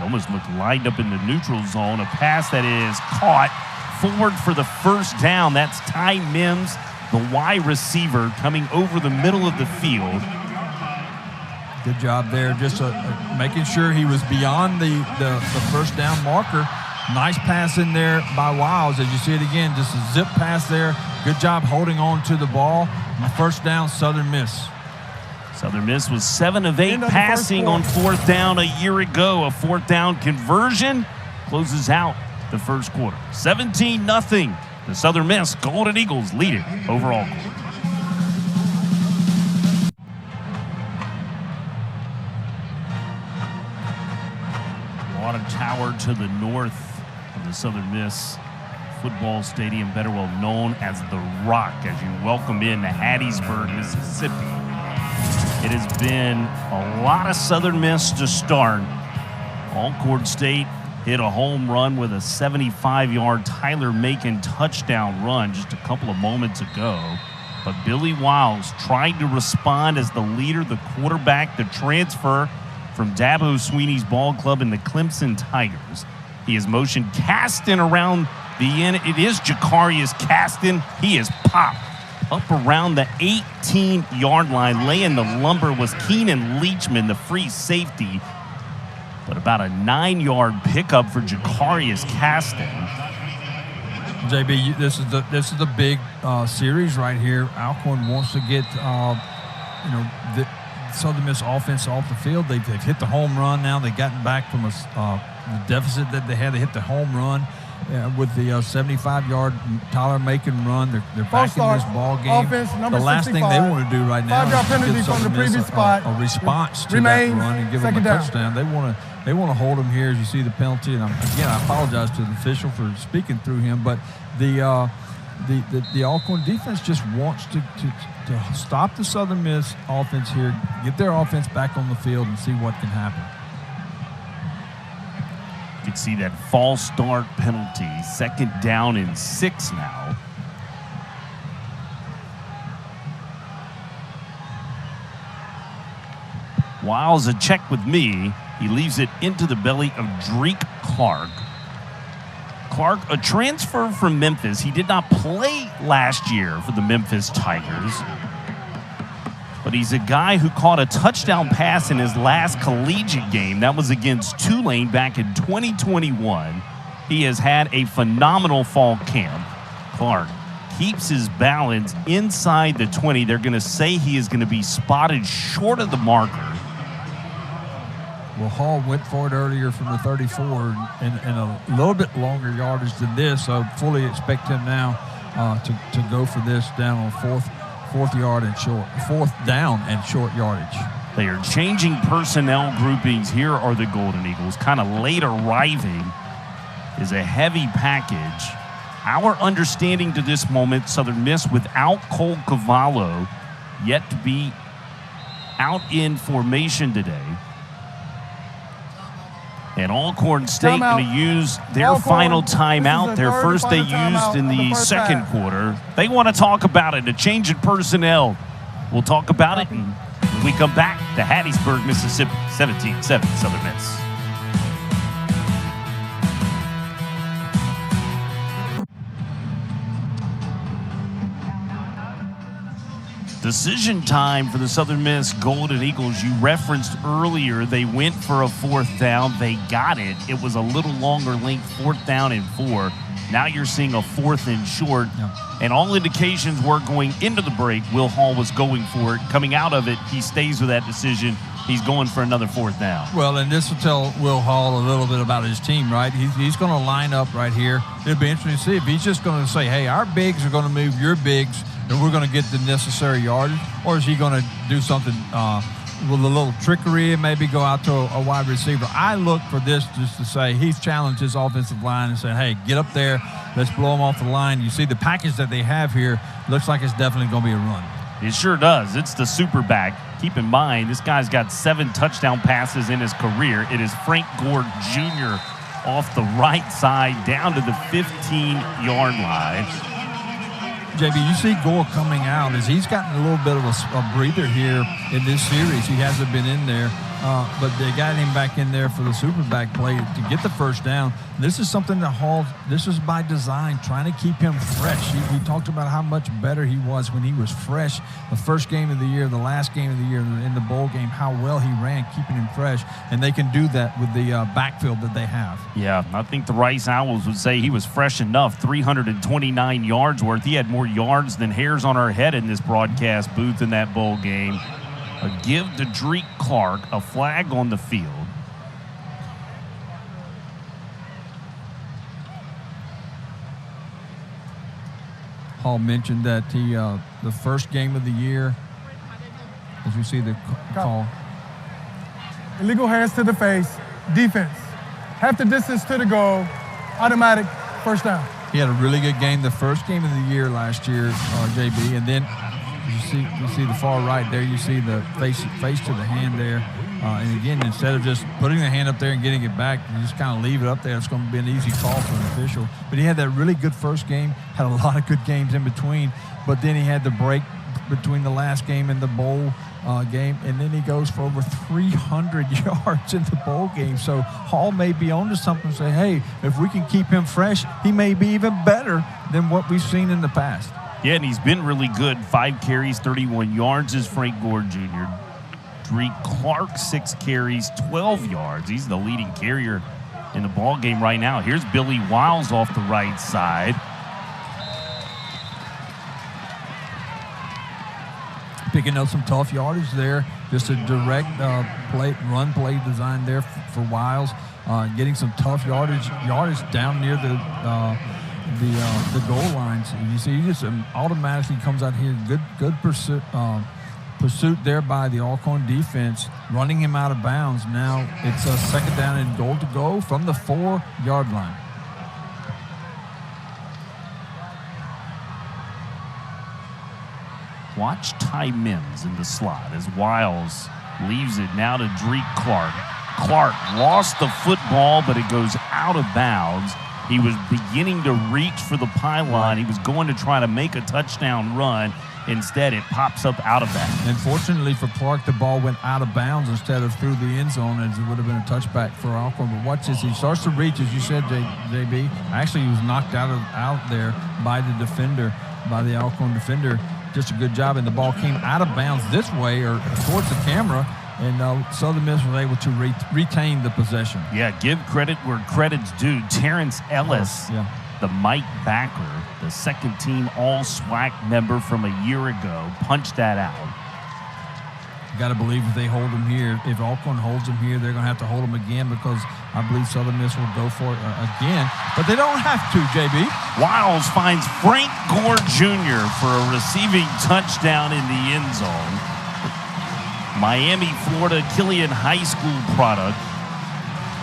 Almost looked lined up in the neutral zone. A pass that is caught forward for the 1st down. That's Ty Mims, the wide receiver, coming over the middle of the field. Good job there, just making sure he was beyond the 1st down marker. Nice pass in there by Wiles. As you see it again, just a zip pass there. Good job holding on to the ball. And 1st down, Southern Miss. Southern Miss was 7 of 8 passing on 4th down a year ago. A 4th down conversion closes out the first quarter. 17-0. The Southern Miss Golden Eagles lead it overall. Water tower to the north of the Southern Miss football stadium, better well known as The Rock, as you welcome in to Hattiesburg, Mississippi. It has been a lot of Southern Miss to start. Alcorn State hit a home run with a 75-yard Tyler Macon touchdown run just a couple of moments ago. But Billy Wiles trying to respond as the leader, the quarterback, the transfer from Dabo Sweeney's ball club and the Clemson Tigers. He has motioned Caston around the end. It is Jacarius Caston. He is popped up around the 18-yard line. Laying the lumber was Keenan Leachman, the free safety. But about a 9-yard pickup for Jacarius Caston. JB, this is the big series right here. Alcorn wants to get the Southern Miss offense off the field. They've hit the home run now. They've gotten back from the deficit that they had. They hit the home run with the 75-yard Tyler Macon run. They're back in this ball game. Offense, the last thing they want to do right now is give Southern Miss a response to that run and give them a touchdown. They want to hold them here, as you see the penalty. And again, I apologize to the official for speaking through him, but the Alcorn defense just wants to stop the Southern Miss offense here, get their offense back on the field, and see what can happen. You can see that false start penalty. 2nd down and 6 now. Wiles a check with me. He leaves it into the belly of Drake Clark. Clark, a transfer from Memphis. He did not play last year for the Memphis Tigers, but he's a guy who caught a touchdown pass in his last collegiate game. That was against Tulane back in 2021. He has had a phenomenal fall camp. Clark keeps his balance inside the 20. They're going to say he is going to be spotted short of the marker. Well, Hall went for it earlier from the 34 and a little bit longer yardage than this, so fully expect him now to go for this down on fourth down and short yardage. They are changing personnel groupings. Here are the Golden Eagles. Kind of late arriving is a heavy package. Our understanding to this moment, Southern Miss without Cole Cavallo yet to be out in formation today. And Alcorn State going to use their final timeout, their first they used in the second quarter. They want to talk about it, a change in personnel. We'll talk about it when we come back to Hattiesburg, Mississippi, 17-7 Southern Miss. Decision time for the Southern Miss Golden Eagles. You referenced earlier they went for a 4th down. They got it. It was a little longer length, 4th down and 4. Now you're seeing a 4th and short. Yeah. And all indications were going into the break, Will Hall was going for it. Coming out of it, he stays with that decision he's going for another 4th down. Well, and this will tell Will Hall a little bit about his team, right? He's going to line up right here. It'll be interesting to see if he's just going to say, hey, our bigs are going to move your bigs, and we're going to get the necessary yardage, or is he going to do something with a little trickery and maybe go out to a wide receiver? I look for this just to say he's challenged his offensive line and said, hey, get up there, let's blow him off the line. You see the package that they have here, looks like it's definitely going to be a run. It sure does. It's the super back. Keep in mind, this guy's got 7 touchdown passes in his career. It is Frank Gore Jr. off the right side down to the 15-yard line. JB, you see Gore coming out as he's gotten a little bit of a breather here in this series. He hasn't been in there, but they got him back in there for the super back play to get the 1st down. This is something that Hall, this is by design, trying to keep him fresh. He talked about how much better he was when he was fresh. The first game of the year, the last game of the year in the bowl game, how well he ran, keeping him fresh. And they can do that with the backfield that they have. Yeah, I think the Rice Owls would say he was fresh enough, 329 yards worth. He had more yards than hairs on our head in this broadcast booth in that bowl game. A give to Drake Clark, a flag on the field. Hall mentioned that the first game of the year, as you see the call. Illegal hands to the face, defense. Half the distance to the goal, automatic 1st down. He had a really good game the first game of the year last year, JB, and then you see the far right there. You see the face to the hand there. And again, instead of just putting the hand up there and getting it back, you just kind of leave it up there. It's going to be an easy call for an official. But he had that really good first game, had a lot of good games in between. But then he had the break between the last game and the bowl game, and then he goes for over 300 yards in the bowl game. So Hall may be on to something and say, hey, if we can keep him fresh, he may be even better than what we've seen in the past. Yeah, and he's been really good. 5 carries, 31 yards is Frank Gore Jr. Drake Clark, 6 carries, 12 yards. He's the leading carrier in the ball game right now. Here's Billy Wiles off the right side. Picking up some tough yardage there. Just a direct run play design there for Wiles. Getting some tough yardage down near the goal lines. You see, he just automatically comes out here. Good pursuit there by the Alcorn defense, running him out of bounds. Now it's a 2nd down and goal to go from the 4-yard line. Watch Ty Mims in the slot as Wiles leaves it now to Drake Clark. Clark lost the football, but it goes out of bounds. He was beginning to reach for the pylon. He was going to try to make a touchdown run. Instead, it pops up out of that. And fortunately for Clark, the ball went out of bounds instead of through the end zone, as it would have been a touchback for Alcorn. But watch this. He starts to reach, as you said, JB. Actually, he was knocked out there by the defender, by the Alcorn defender. Just a good job, and the ball came out of bounds this way or towards the camera, and Southern Miss was able to retain the possession. Yeah, give credit where credit's due. Terrence Ellis, the Mike backer, the second-team All-SWAC member from a year ago, punched that out. You got to believe if they hold him here, if Alcorn holds him here, they're going to have to hold him again, because I believe Southern Miss will go for it again. But they don't have to, JB. Wiles finds Frank Gore Jr. for a receiving touchdown in the end zone. Miami, Florida, Killian High School product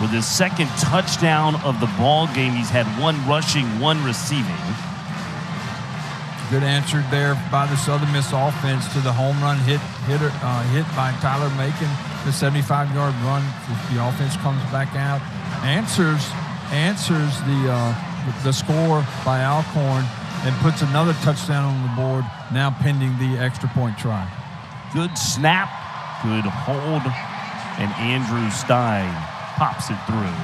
with his 2nd touchdown of the ball game. He's had 1 rushing, 1 receiving. Good answer there by the Southern Miss offense to the home run hit by Tyler Macon, the 75-yard run. The offense comes back out, answers the score by Alcorn, and puts another touchdown on the board, now pending the extra point try. Good snap, good hold, and Andrew Stein pops it through.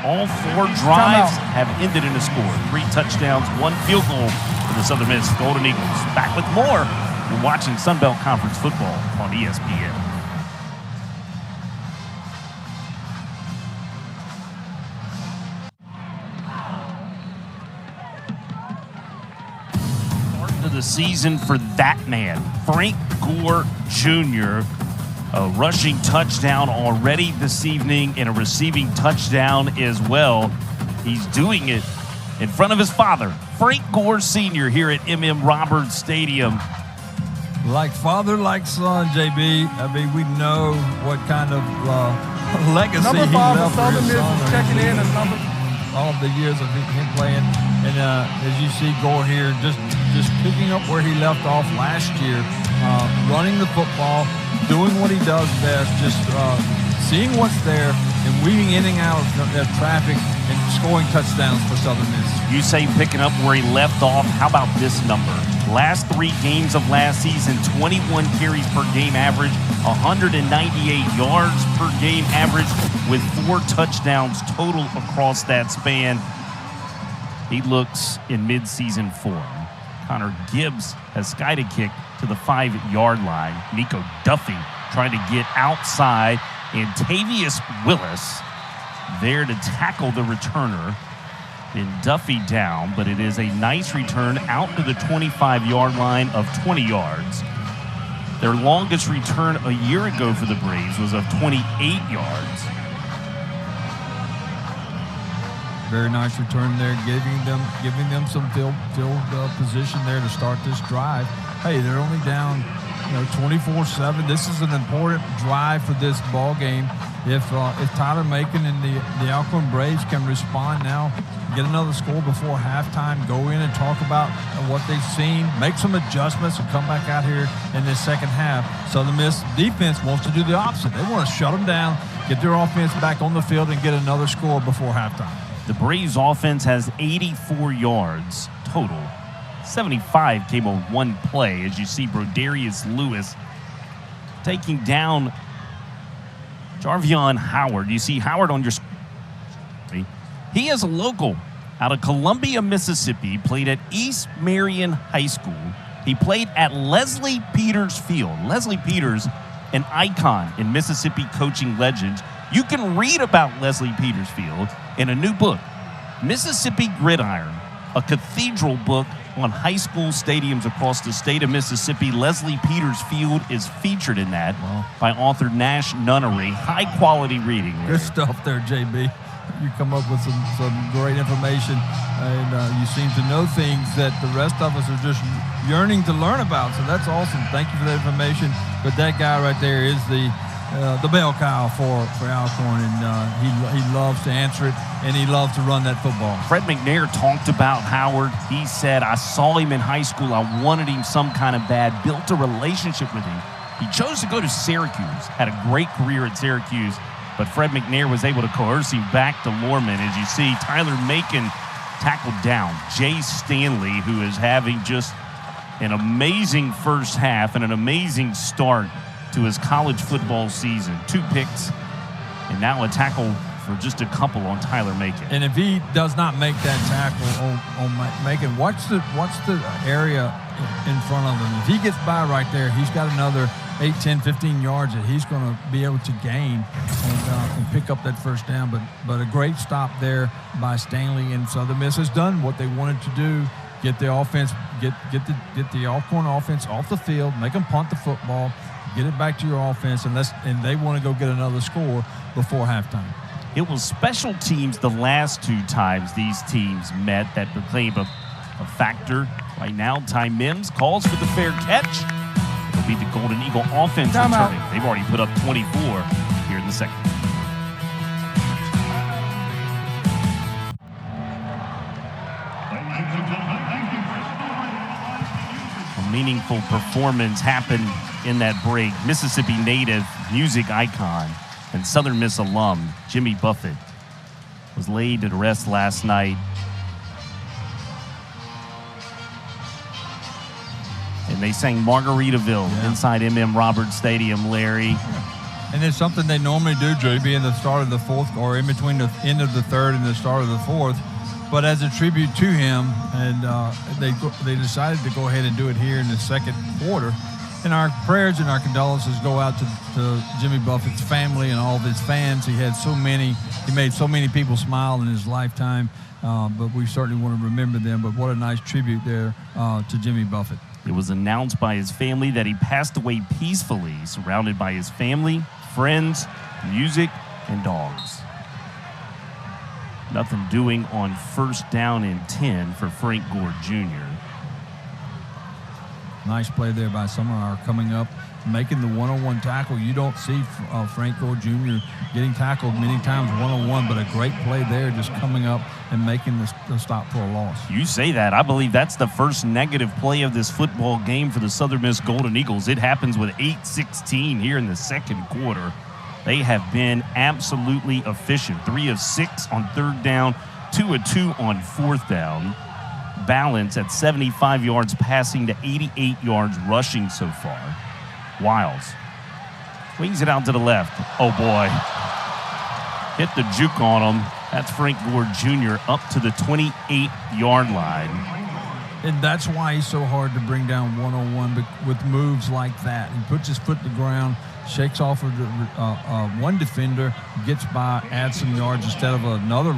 All 4 drives have ended in a score. 3 touchdowns, 1 field goal for the Southern Miss Golden Eagles. Back with more. You're watching Sun Belt Conference football on ESPN. Start to the season for that man, Frank Gore Jr., A rushing touchdown already this evening and a receiving touchdown as well. He's doing it in front of his father, Frank Gore Sr., here at M.M. Roberts Stadium. Like father, like son, JB. I mean, we know what kind of legacy number he 5 left for for his Southern Miss son. is checking in, and number all of the years of him playing. And as you see Gore here, just picking up where he left off last year, running the football, doing what he does best, just seeing what's there and weaving in and out of traffic and scoring touchdowns for Southern Miss. You say picking up where he left off. How about this number? Last 3 games of last season, 21 carries per game average, 198 yards per game average, with 4 touchdowns total across that span. He looks in midseason form. Connor Gibbs has skied a kick to the 5-yard line. Nico Duffy trying to get outside, and Tavius Willis there to tackle the returner. And Duffy down, but it is a nice return out to the 25-yard line of 20 yards. Their longest return a year ago for the Braves was of 28 yards. Very nice return there, giving them some field position there to start this drive. Hey, they're only down 24-7. This is an important drive for this ball game. If Tyler Macon and the Alcorn Braves can respond now, get another score before halftime, go in and talk about what they've seen, make some adjustments, and come back out here in this second half. Southern Miss defense wants to do the opposite. They want to shut them down, get their offense back on the field, and get another score before halftime. The Braves offense has 84 yards total. 75 came on one play, as you see Brodarius Lewis taking down Jarvion Howard. You see Howard on your screen. He is a local out of Columbia, Mississippi. He played at East Marion High School. He played at Leslie Peters Field. Leslie Peters, an icon in Mississippi coaching legends. You can read about Leslie Peters Field in a new book, Mississippi Gridiron, a cathedral book on high school stadiums across the state of Mississippi. Leslie Peters Field is featured in that by author Nash Nunnery. High-quality reading. Good stuff there, JB. You come up with some great information, and you seem to know things that the rest of us are just yearning to learn about. So that's awesome. Thank you for that information. But that guy right there is the bell cow for Alcorn, and he loves to answer it, and he loves to run that football. Fred McNair talked about Howard. He said, I saw him in high school. I wanted him some kind of bad, built a relationship with him. He chose to go to Syracuse, had a great career at Syracuse, but Fred McNair was able to coerce him back to Lorman. As you see, Tyler Macon tackled down. Jay Stanley, who is having just an amazing first half and an amazing start to his college football season. 2 picks, and now a tackle for just a couple on Tyler Macon. And if he does not make that tackle on Macon, watch the area in front of him. If he gets by right there, he's got another 8, 10, 15 yards that he's going to be able to gain and pick up that first down. But a great stop there by Stanley, and Southern Miss has done what they wanted to do. Get the offense, get the Alcorn offense off the field, make them punt the football, get it back to your offense, and they want to go get another score before halftime. It was special teams the last 2 times these teams met that became a factor. Right now, Ty Mims calls for the fair catch. It'll be the Golden Eagle offense returning. They've already put up 24 here in the second. A meaningful performance happened in that break. Mississippi native, music icon, and Southern Miss alum Jimmy Buffett was laid to rest last night. And they sang Margaritaville inside M.M. Roberts Stadium, Larry. And it's something they normally do, JB, in the start of the fourth, or in between the end of the third and the start of the fourth. But as a tribute to him, and they decided to go ahead and do it here in the second quarter. And our prayers and our condolences go out to Jimmy Buffett's family and all of his fans. He had so many. He made so many people smile in his lifetime, but we certainly want to remember them. But what a nice tribute there to Jimmy Buffett. It was announced by his family that he passed away peacefully, surrounded by his family, friends, music, and dogs. Nothing doing on 1st down and 10 for Frank Gore Jr. Nice play there by Summerhour coming up, making the one-on-one tackle. You don't see Frank Gore Jr. getting tackled many times one-on-one, but a great play there just coming up and making the stop for a loss. You say that. I believe that's the first negative play of this football game for the Southern Miss Golden Eagles. It happens with 8:16 here in the second quarter. They have been absolutely efficient. 3 of 6 on 3rd down, 2 of 2 on 4th down. Balance at 75 yards passing to 88 yards rushing so far. Wiles swings it out to the left. Oh, boy. Hit the juke on him. That's Frank Gore Jr. up to the 28-yard line. And that's why he's so hard to bring down one-on-one with moves like that. He puts his foot to the ground, shakes off of the, one defender, gets by, adds some yards instead of another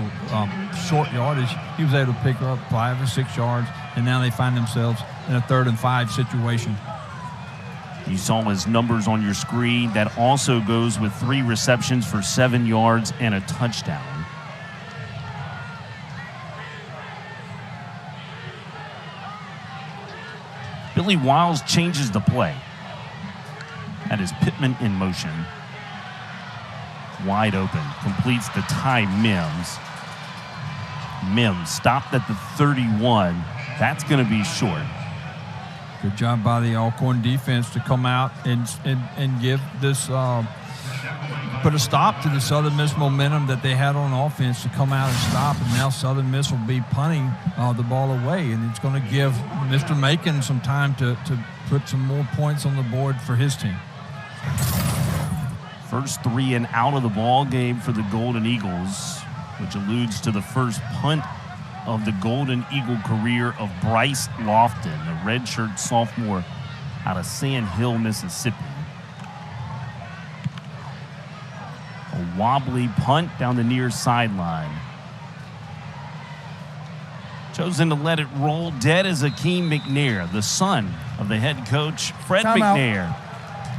short yardage. He was able to pick up 5 or 6 yards, and now they find themselves in a 3rd and 5 situation. You saw his numbers on your screen. That also goes with 3 receptions for 7 yards and a touchdown. Billy Wiles changes the play. That is Pittman in motion. Wide open. Completes to Ty Mims. Mims stopped at the 31. That's going to be short. Good job by the Alcorn defense to come out and give this, put a stop to the Southern Miss momentum that they had on offense to come out and stop. And now Southern Miss will be punting the ball away. And it's going to give Mr. Macon some time to put some more points on the board for his team. First 3 and out of the ball game for the Golden Eagles, which alludes to the first punt of the Golden Eagle career of Bryce Lofton, a redshirt sophomore out of Sand Hill, Mississippi. A wobbly punt down the near sideline. Chosen to let it roll dead is Akeem McNair, the son of the head coach, Fred McNair.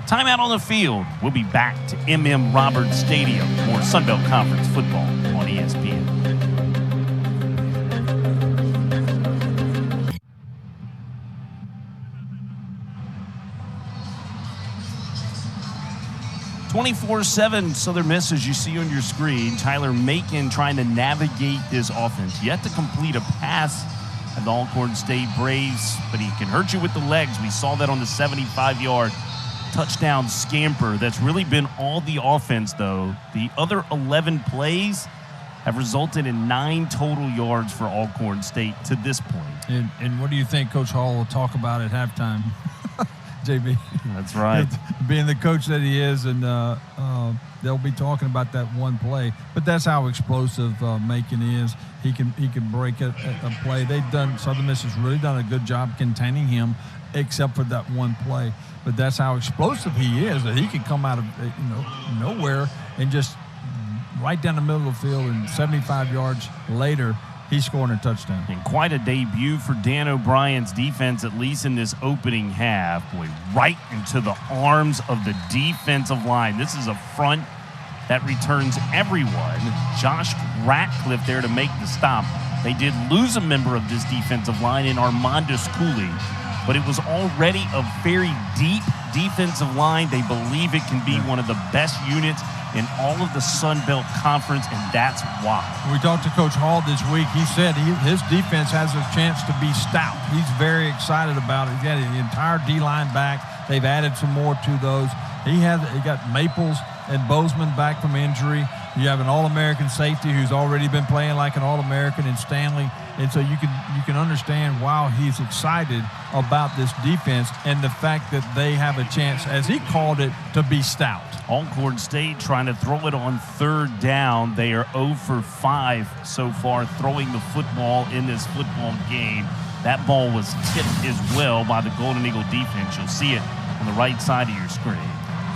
Timeout on the field. We'll be back to M.M. Roberts Stadium for Sunbelt Conference football on ESPN. "24-7 Southern Miss," as you see on your screen. Tyler Macon trying to navigate this offense. Yet to complete a pass at the Alcorn State Braves, but he can hurt you with the legs. We saw that on the 75-yard touchdown scamper. That's really been all the offense, though. The other 11 plays have resulted in 9 total yards for Alcorn State to this point. And what do you think Coach Hall will talk about at halftime, JB? That's right. Being the coach that he is, and they'll be talking about that one play. But that's how explosive Macon is. He can break a play. Southern Miss has really done a good job containing him, except for that one play. But that's how explosive he is, that he can come out of nowhere and just right down the middle of the field, and 75 yards later, he's scoring a touchdown. And quite a debut for Dan O'Brien's defense, at least in this opening half. Boy, right into the arms of the defensive line. This is a front that returns everyone. Josh Ratcliffe there to make the stop. They did lose a member of this defensive line in Armandus Cooley, but it was already a very deep defensive line. They believe it can be one of the best units in all of the Sun Belt Conference, and that's why. We talked to Coach Hall this week. He said his defense has a chance to be stout. He's very excited about it. He got the entire D-line back. They've added some more to those. He got Maples and Bozeman back from injury. You have an All-American safety who's already been playing like an All-American in Stanley. And so you can understand why he's excited about this defense and the fact that they have a chance, as he called it, to be stout. Alcorn State trying to throw it on 3rd down. They are 0 for 5 so far throwing the football in this football game. That ball was tipped as well by the Golden Eagle defense. You'll see it on the right side of your screen.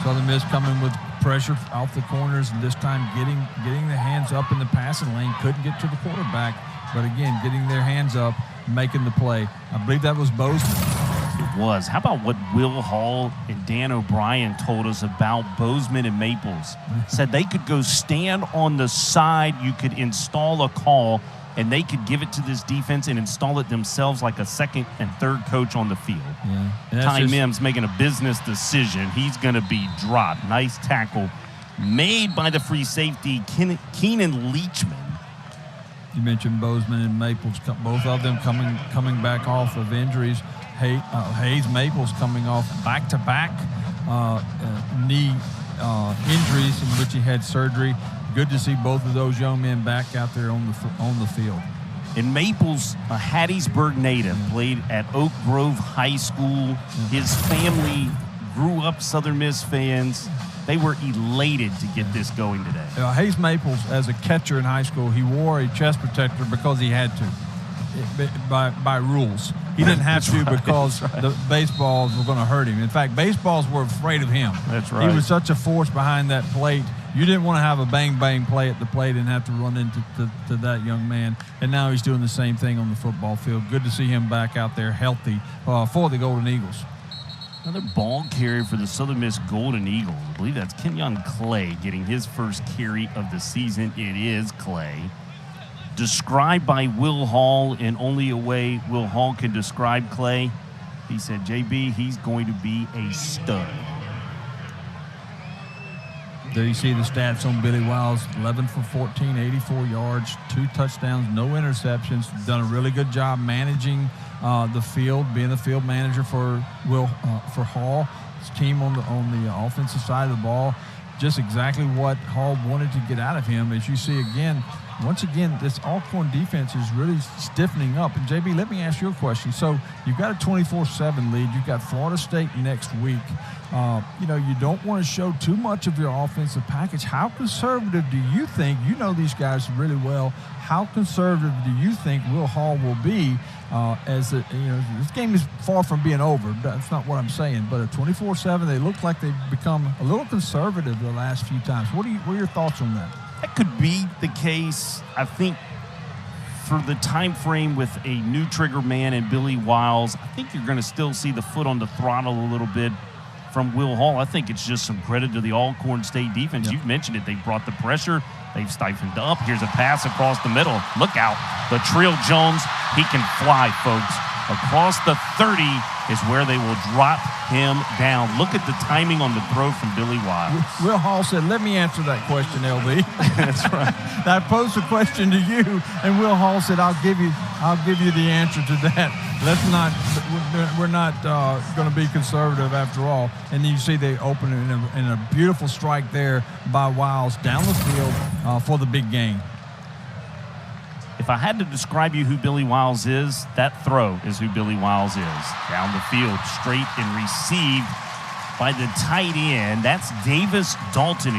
Southern Miss coming with pressure off the corners, and this time getting the hands up in the passing lane. Couldn't get to the quarterback, but again, getting their hands up, making the play. I believe that was Bozeman. It was. How about what Will Hall and Dan O'Brien told us about Bozeman and Maples? Said they could go stand on the side, you could install a call, and they could give it to this defense and install it themselves like a second and third coach on the field. Yeah. Ty Mims making a business decision. He's going to be dropped. Nice tackle made by the free safety, Keenan Leachman. You mentioned Bozeman and Maples, both of them coming back off of injuries. Hayes Maples coming off back-to-back knee injuries in which he had surgery. Good to see both of those young men back out there on the field. In Maples, a Hattiesburg native, played at Oak Grove High School. His family grew up Southern Miss fans. They were elated to get this going today. Hayes Maples, as a catcher in high school, he wore a chest protector because he had to, by rules. He didn't have to because the baseballs were going to hurt him. In fact, baseballs were afraid of him. That's right. He was such a force behind that plate. You didn't want to have a bang-bang play at the plate and have to run into to that young man. And now he's doing the same thing on the football field. Good to see him back out there healthy for the Golden Eagles. Another ball carrier for the Southern Miss Golden Eagles. I believe that's Kenyon Clay getting his first carry of the season. It is Clay. Described by Will Hall in only a way Will Hall can describe Clay. He said, JB, he's going to be a stud. There you see the stats on Billy Wiles, 11 for 14, 84 yards, 2 touchdowns, no interceptions. Done a really good job managing the field, being the field manager for Hall, his team on the offensive side of the ball. Just exactly what Hall wanted to get out of him. As you see again, once again, this Alcorn defense is really stiffening up. And, JB, let me ask you a question. So you've got a 24-7 lead. You've got Florida State next week. You don't want to show too much of your offensive package. How conservative do you think, you know these guys really well, how conservative do you think Will Hall will be this game is far from being over. That's not what I'm saying. But at 24-7, they look like they've become a little conservative the last few times. What are your thoughts on that? That could be the case. I think for the time frame with a new trigger man and Billy Wiles, I think you're going to still see the foot on the throttle a little bit from Will Hall. I think it's just some credit to the Alcorn State defense. Yep. You've mentioned it. They brought the pressure. They've stifled up. Here's a pass across the middle. Look out. Latrell Jones, he can fly, folks. Across the 30 is where they will drop him down. Look at the timing on the throw from Billy Wiles. Will Hall said, let me answer that question, LB. That's right. I posed a question to you, and Will Hall said, I'll give you the answer to that. We're not going to be conservative after all. And you see they open it in a beautiful strike there by Wiles down the field for the big game. If I had to describe you who Billy Wiles is, that throw is who Billy Wiles is. Down the field, straight and received by the tight end. That's Davis Dalton,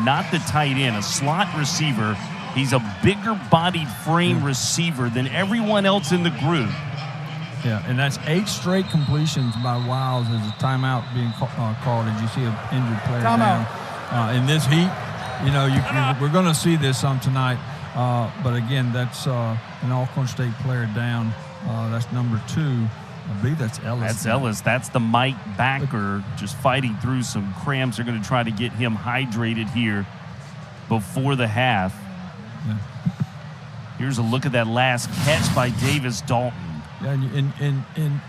not the tight end, a slot receiver. He's a bigger-bodied frame receiver than everyone else in the group. Yeah, and that's 8 straight completions by Wiles as a timeout being called as you see an injured player down. In this heat, we're going to see this some tonight. But again, that's an Alcorn State player down. That's number 2. I believe that's Ellis. That's Ellis. That's the Mike backer just fighting through some cramps. They're going to try to get him hydrated here before the half. Yeah. Here's a look at that last catch by Davis Dalton. Yeah, and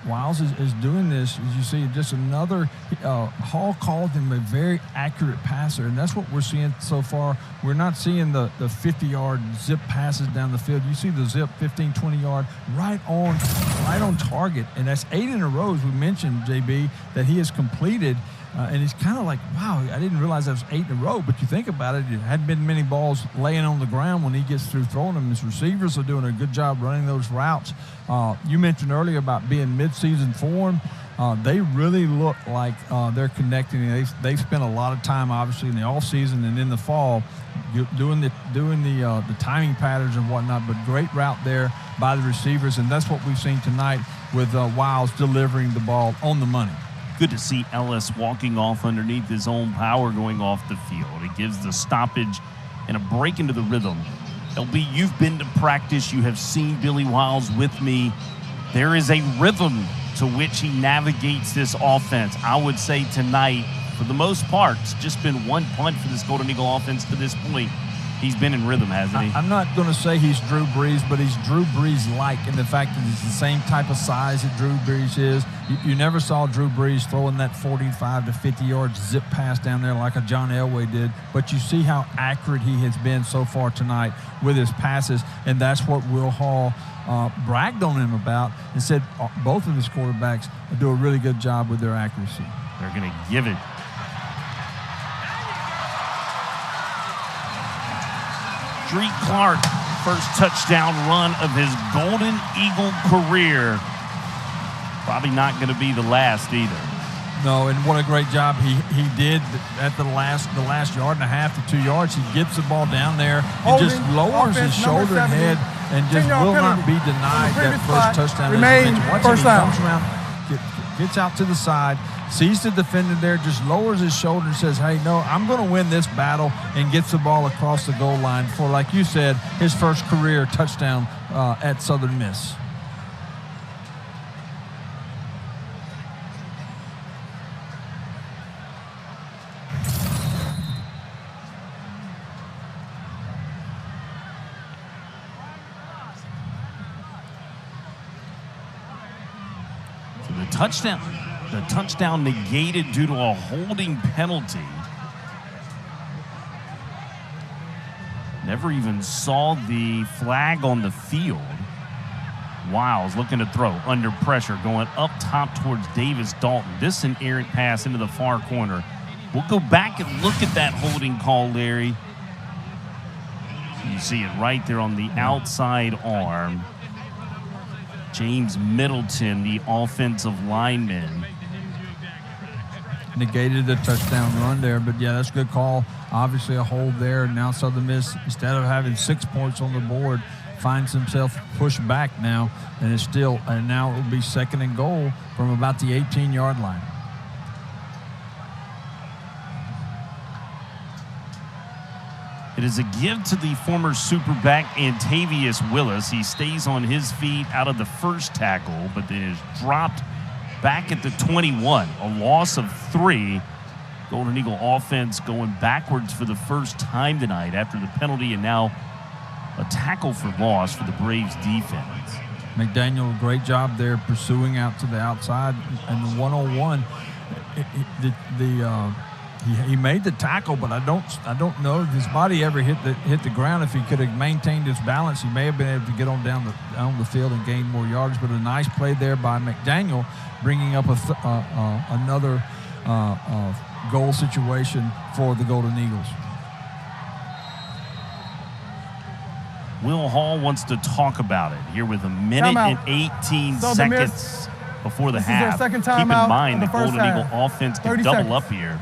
Wiles is doing this, as you see, just another Hall called him a very accurate passer, and that's what we're seeing so far. We're not seeing the 50-yard zip passes down the field. You see the zip 15, 20-yard right on target, and that's 8 in a row, as we mentioned, JB, that he has completed. And he's kind of like, wow, I didn't realize that was 8 in a row. But you think about it, it hadn't been many balls laying on the ground when he gets through throwing them. His receivers are doing a good job running those routes. You mentioned earlier about being mid-season form. They really look like they're connecting. They've spent a lot of time, obviously, in the offseason and in the fall doing the timing patterns and whatnot, but great route there by the receivers, and that's what we've seen tonight with Wiles delivering the ball on the money. Good to see Ellis walking off underneath his own power going off the field. It gives the stoppage and a break into the rhythm. LB, you've been to practice. You have seen Billy Wiles with me. There is a rhythm to which he navigates this offense. I would say tonight, for the most part, it's just been one punt for this Golden Eagle offense to this point. He's been in rhythm, hasn't he? I'm not going to say he's Drew Brees, but he's Drew Brees-like in the fact that he's the same type of size that Drew Brees is. You never saw Drew Brees throwing that 45 to 50 yards zip pass down there like a John Elway did, but you see how accurate he has been so far tonight with his passes, and that's what Will Hall bragged on him about and said both of his quarterbacks do a really good job with their accuracy. They're going to give it. Drake Clark, first touchdown run of his Golden Eagle career. Probably not going to be the last either. No, and what a great job he did at the last yard and a half to 2 yards. He gets the ball down there and just lowers his shoulder and head and just will not be denied that first touchdown. First down. Comes around, gets out to the side, sees the defender there, just lowers his shoulder and says, hey, no, I'm going to win this battle, and gets the ball across the goal line for, like you said, his first career touchdown at Southern Miss. The touchdown negated due to a holding penalty. Never even saw the flag on the field. Wiles looking to throw under pressure, going up top towards Davis Dalton. This is an errant pass into the far corner. We'll go back and look at that holding call, Larry. You see it right there on the outside arm. James Middleton, the offensive lineman. Negated the touchdown run there, but yeah, that's a good call. Obviously a hold there. Now Southern Miss, instead of having 6 points on the board, finds himself pushed back now, and now it will be second and goal from about the 18-yard line. It is a give to the former Superback Antavius Willis. He stays on his feet out of the first tackle, but then is dropped back at the 21. A loss of 3. Golden Eagle offense going backwards for the first time tonight after the penalty, and now a tackle for loss for the Braves defense. McDaniel, great job there pursuing out to the outside, and the 101. He made the tackle, but I don't know if his body ever hit the ground. If he could have maintained his balance, he may have been able to get on down the field and gain more yardage. But a nice play there by McDaniel, bringing up another goal situation for the Golden Eagles. Will Hall wants to talk about it here with a minute and 18 seconds before the half. Keep in mind the Golden Eagle offense can double up here.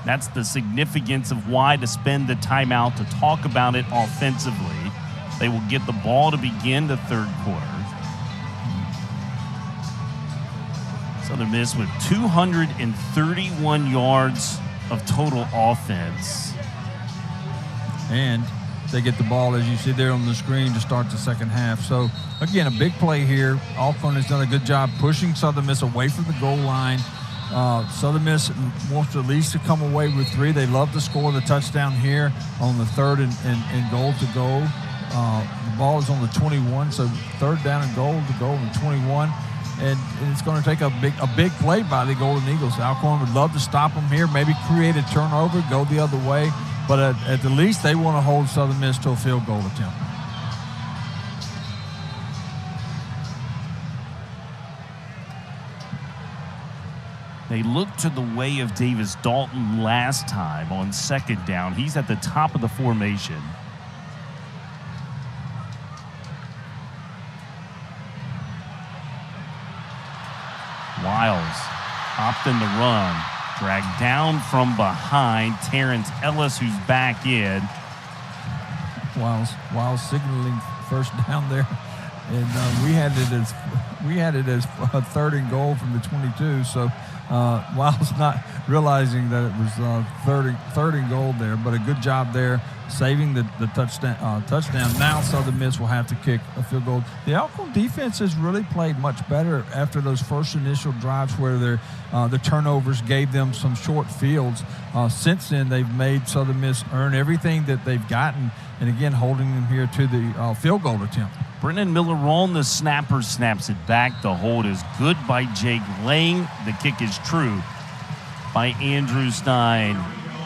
That's the significance of why to spend the timeout to talk about it offensively. They will get the ball to begin the third quarter. Southern Miss with 231 yards of total offense. And they get the ball, as you see there on the screen, to start the second half. So, again, a big play here. Alcorn has done a good job pushing Southern Miss away from the goal line. Southern Miss wants to at least to come away with 3. They love to score the touchdown here on the third and goal to go. The ball is on the 21, so third down and goal to go on the 21. And it's going to take a big play by the Golden Eagles. Alcorn would love to stop them here, maybe create a turnover, go the other way. But at the least, they want to hold Southern Miss to a field goal attempt. They looked to the way of Davis Dalton last time on second down. He's at the top of the formation. Wiles opting the run. Dragged down from behind. Terrence Ellis, who's back in. while signaling first down there, and we had it as third and goal from the 22. So Wiles not realizing that it was third and goal there, but a good job there saving the touchdown. Now Southern Miss will have to kick a field goal. The Alcorn defense has really played much better after those first initial drives where the turnovers gave them some short fields. Since then, they've made Southern Miss earn everything that they've gotten, and again, holding them here to the field goal attempt. Brennan Miller on the snapper, snaps it back. The hold is good by Jake Lang. The kick is true by Andrew Stein.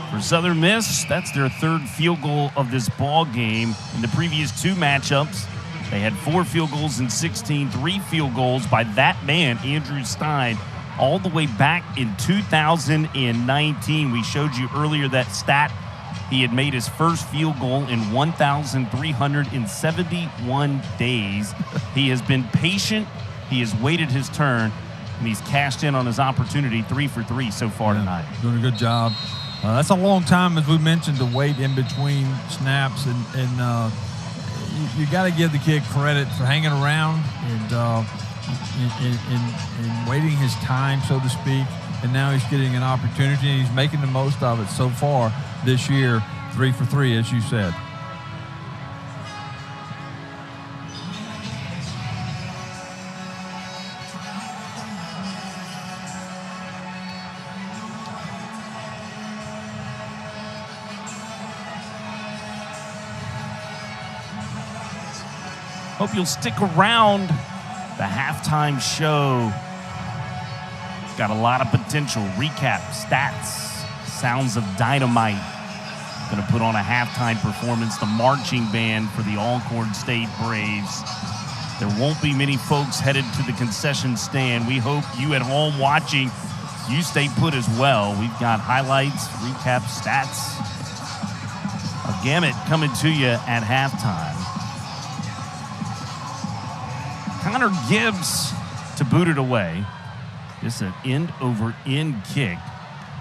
For Southern Miss, that's their third field goal of this ball game. In the previous two matchups, they had 4 field goals in 16, 3 field goals by that man, Andrew Stein, all the way back in 2019. We showed you earlier that stat. He had made his first field goal in 1,371 days. He has been patient. He has waited his turn, and he's cashed in on his opportunity, 3 for 3 so far tonight. Doing a good job. That's a long time, as we mentioned, to wait in between snaps, and you got to give the kid credit for hanging around and waiting his time, so to speak. And now he's getting an opportunity, and he's making the most of it so far this year. 3 for 3, as you said. Hope you'll stick around. The halftime show got a lot of potential. Recap, stats, sounds of dynamite. Going to put on a halftime performance, the marching band for the Alcorn State Braves. There won't be many folks headed to the concession stand. We hope you at home watching, you stay put as well. We've got highlights, recap, stats, a gamut coming to you at halftime. Connor Gibbs to boot it away. Just an end-over-end kick.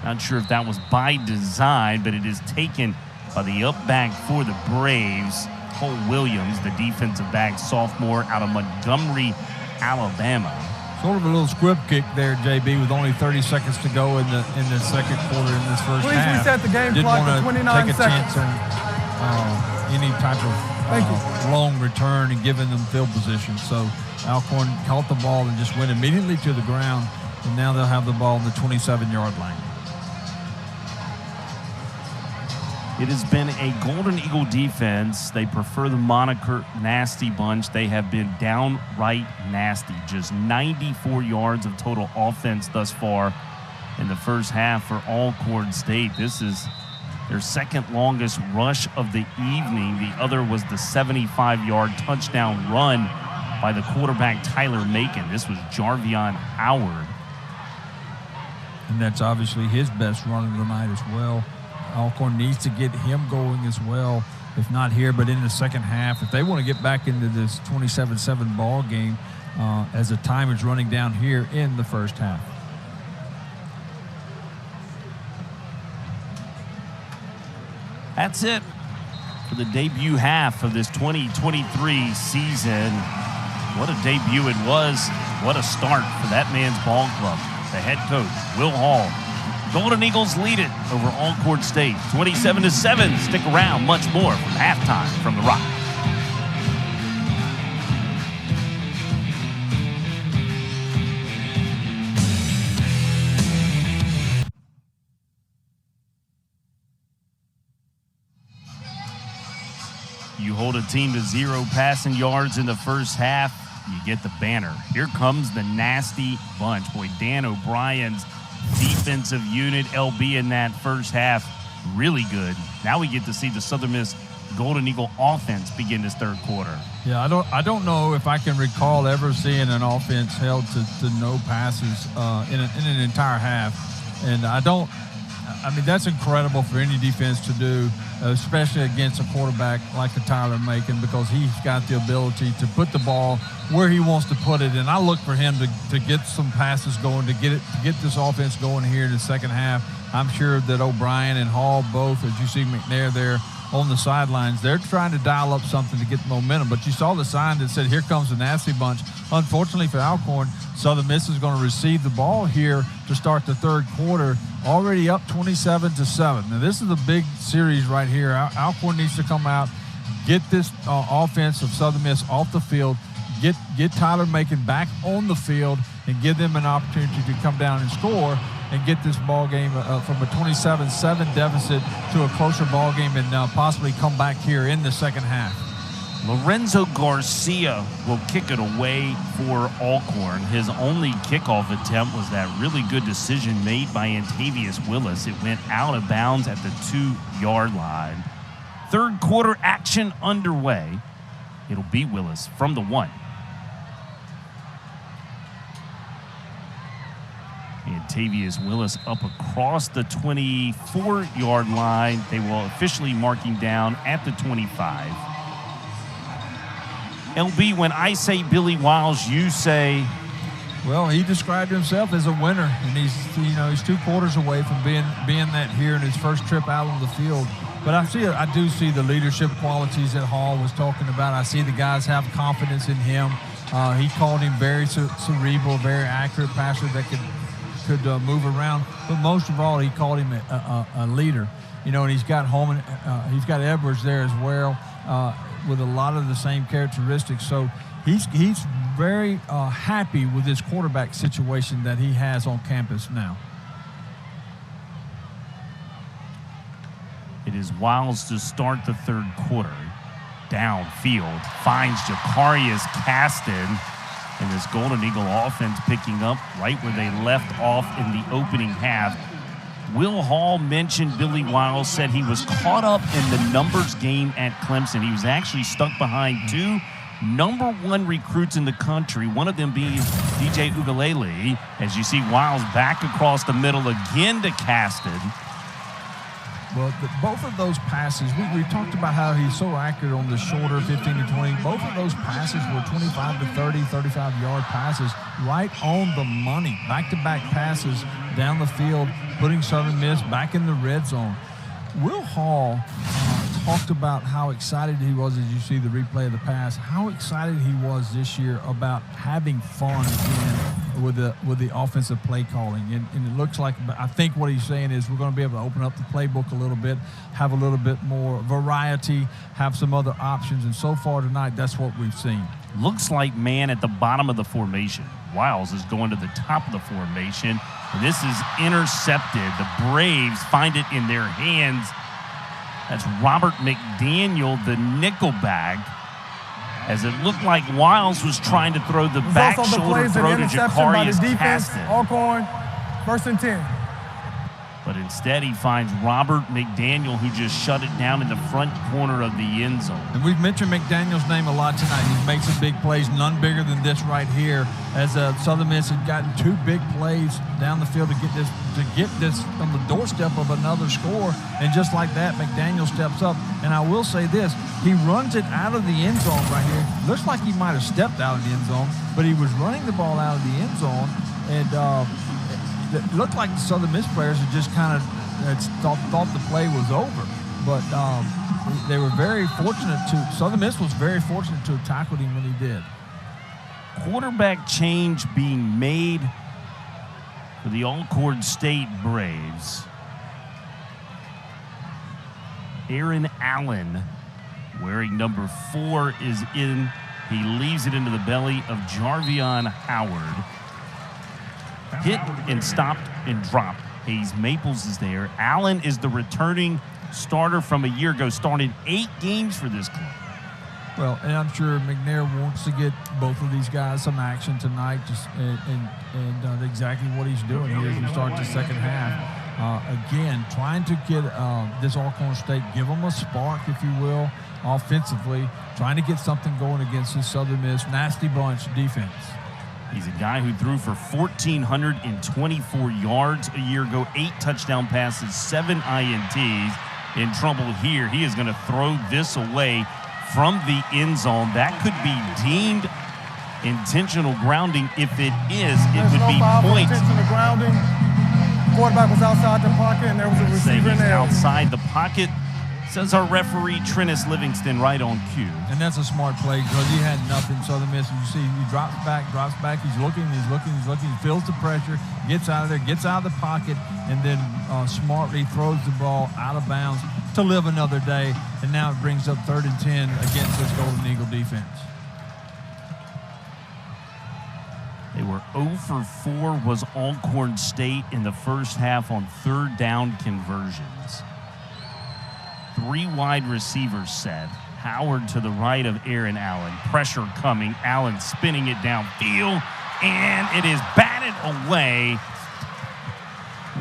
Not sure if that was by design, but it is taken by the up back for the Braves. Cole Williams, the defensive back, sophomore out of Montgomery, Alabama. Sort of a little squib kick there, JB, with only 30 seconds to go in the second quarter in this first half. Please reset the game clock to 29 seconds. Didn't want to take a chance on any type of long return and giving them field position. So Alcorn caught the ball and just went immediately to the ground, and now they'll have the ball in the 27-yard line. It has been a Golden Eagle defense. They prefer the moniker Nasty Bunch. They have been downright nasty. Just 94 yards of total offense thus far in the first half for Alcorn State. This is their second longest rush of the evening. The other was the 75-yard touchdown run by the quarterback Tyler Macon. This was Jarvion Howard. And that's obviously his best run of the night as well. Alcorn needs to get him going as well, if not here, but in the second half. If they want to get back into this 27-7 ball game as the time is running down here in the first half. That's it for the debut half of this 2023 season. What a debut it was. What a start for that man's ball club. The head coach, Will Hall. Golden Eagles lead it over Alcorn State, 27-7. Stick around, much more from halftime from the Rock. You hold a team to 0 passing yards in the first half, you get the banner. Here comes the Nasty Bunch. Boy, Dan O'Brien's defensive unit, LB, in that first half, really good. Now we get to see the Southern Miss Golden Eagle offense begin this third quarter. Yeah, I don't know if I can recall ever seeing an offense held to no passes in an entire half. And that's incredible for any defense to do, especially against a quarterback like a Tyler Macon, because he's got the ability to put the ball where he wants to put it. And I look for him to get some passes going, to get this offense going here in the second half. I'm sure that O'Brien and Hall both, as you see McNair there, on the sidelines. They're trying to dial up something to get the momentum. But you saw the sign that said, here comes the nasty bunch. Unfortunately for Alcorn, Southern Miss is going to receive the ball here to start the third quarter, already up 27-7. Now, this is a big series right here. Alcorn needs to come out, get this offense of Southern Miss off the field, get Tyler Macon back on the field, and give them an opportunity to come down and score and get this ball game from a 27-7 deficit to a closer ball game and possibly come back here in the second half. Lorenzo Garcia will kick it away for Alcorn. His only kickoff attempt was that really good decision made by Antavius Willis. It went out of bounds at the 2-yard line. Third quarter action underway. It'll be Willis from the 1. Antavius Willis up across the 24-yard line. They will officially mark him down at the 25. LB, when I say Billy Wiles, you say? Well, he described himself as a winner, and he's 2 quarters away from being that here in his first trip out on the field. But I do see the leadership qualities that Hall was talking about. I see the guys have confidence in him. He called him very cerebral, very accurate passer that could move around. But most of all, he called him a leader. And he's got he's got Edwards there as well, with a lot of the same characteristics. So he's very happy with his quarterback situation that he has on campus now. It is Wiles to start the third quarter. Downfield finds Jacarius Caston, and this Golden Eagle offense picking up right where they left off in the opening half. Will Hall mentioned Billy Wiles, said he was caught up in the numbers game at Clemson. He was actually stuck behind 2 number 1 recruits in the country, one of them being DJ Ugalele. As you see, Wiles back across the middle again to Caston. Well, both of those passes, we talked about how he's so accurate on the shorter 15 to 20. Both of those passes were 25 to 30, 35-yard passes, right on the money. Back-to-back passes down the field, putting Southern Miss back in the red zone. Will Hall talked about how excited he was, as you see the replay of the pass, how excited he was this year about having fun again with the offensive play calling. And it looks like, I think what he's saying is we're going to be able to open up the playbook a little bit, have a little bit more variety, have some other options. And so far tonight, that's what we've seen. Looks like man at the bottom of the formation. Wiles is going to the top of the formation. And this is intercepted. The Braves find it in their hands. That's Robert McDaniel, the nickelback, as it looked like Wiles was trying to throw the back shoulder throw to Jacarius Caston. Alcorn, 1st and 10. But instead he finds Robert McDaniel, who just shut it down in the front corner of the end zone. And we've mentioned McDaniel's name a lot tonight. He's made some big plays, none bigger than this right here, as Southern Miss had gotten 2 big plays down the field to get this on the doorstep of another score. And just like that, McDaniel steps up. And I will say this, he runs it out of the end zone right here. Looks like he might have stepped out of the end zone, but he was running the ball out of the end zone. And it looked like the Southern Miss players had just kind of thought the play was over. But they were very fortunate Southern Miss was very fortunate to have tackled him when he did. Quarterback change being made for the Alcorn State Braves. Aaron Allen, wearing number 4, is in. He leaves it into the belly of Jarvion Howard. Hit and stopped and dropped. Hayes Maples is there. Allen is the returning starter from a year ago, started 8 games for this club. Well, and I'm sure McNair wants to get both of these guys some action tonight, and exactly what he's doing here as we start the second half. Again, trying to get this Alcorn State, give them a spark, if you will, offensively, trying to get something going against this Southern Miss nasty bunch defense. He's a guy who threw for 1,424 yards a year ago, 8 touchdown passes, 7 INTs. In trouble here. He is going to throw this away from the end zone. That could be deemed intentional grounding. If it is, it would be point. Intentional grounding. Quarterback was outside the pocket, and there was a receiver in there. Outside the pocket. Says our referee, Trennis Livingston, right on cue. And that's a smart play because he had nothing. Southern Miss, you see, he drops back. He's looking. He feels the pressure, gets out of there, gets out of the pocket, and then smartly throws the ball out of bounds to live another day. And now it brings up 3rd and 10 against this Golden Eagle defense. They were 0 for 4 was Alcorn State in the first half on 3rd down conversions. 3 wide receivers set. Howard to the right of Aaron Allen. Pressure coming. Allen spinning it downfield, and it is batted away.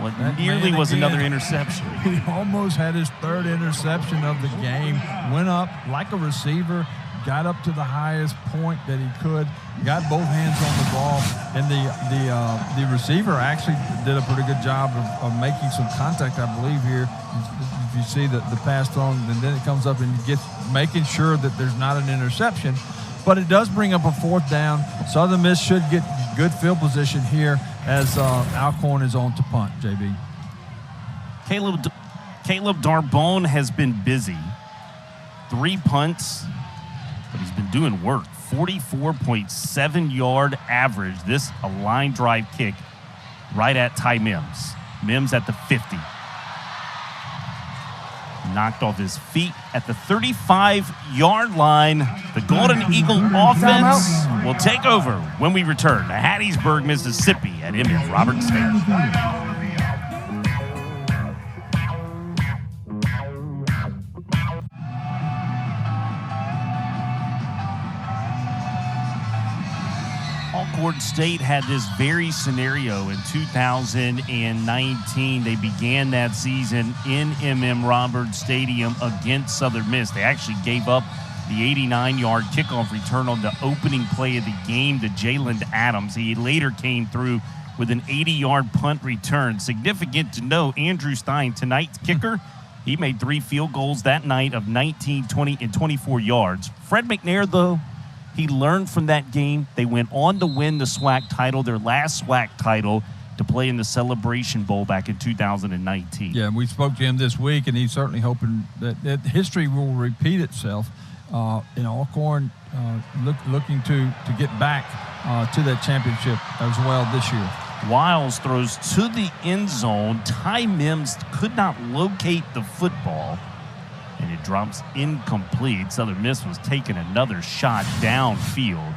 What nearly was another interception. He almost had his 3rd interception of the game. Went up like a receiver, got up to the highest point that he could, got both hands on the ball, and the receiver actually did a pretty good job of making some contact, I believe, here. If you see the pass thrown, and then it comes up and gets making sure that there's not an interception. But it does bring up a 4th down. Southern Miss should get good field position here as Alcorn is on to punt, JB. Caleb Darbone has been busy. 3 punts, but he's been doing work. 44.7-yard average. This a line drive kick right at Ty Mims. Mims at the 50. Knocked off his feet at the 35-yard line. The Golden Eagle offense will take over when we return to Hattiesburg, Mississippi at M.M. Roberts Stadium. Alcorn State had this very scenario in 2019. They began that season in M.M. Roberts Stadium against Southern Miss. They actually gave up the 89-yard kickoff return on the opening play of the game to Jalen Adams. He later came through with an 80-yard punt return. Significant to know, Andrew Stein, tonight's kicker, he made 3 field goals that night of 19, 20, and 24 yards. Fred McNair, though, he learned from that game. They went on to win the SWAC title, their last SWAC title, to play in the Celebration Bowl back in 2019. Yeah, we spoke to him this week, and he's certainly hoping that history will repeat itself. In Alcorn, looking to get back to that championship as well this year. Wiles throws to the end zone. Ty Mims could not locate the football, and it drops incomplete. Southern Miss was taking another shot downfield.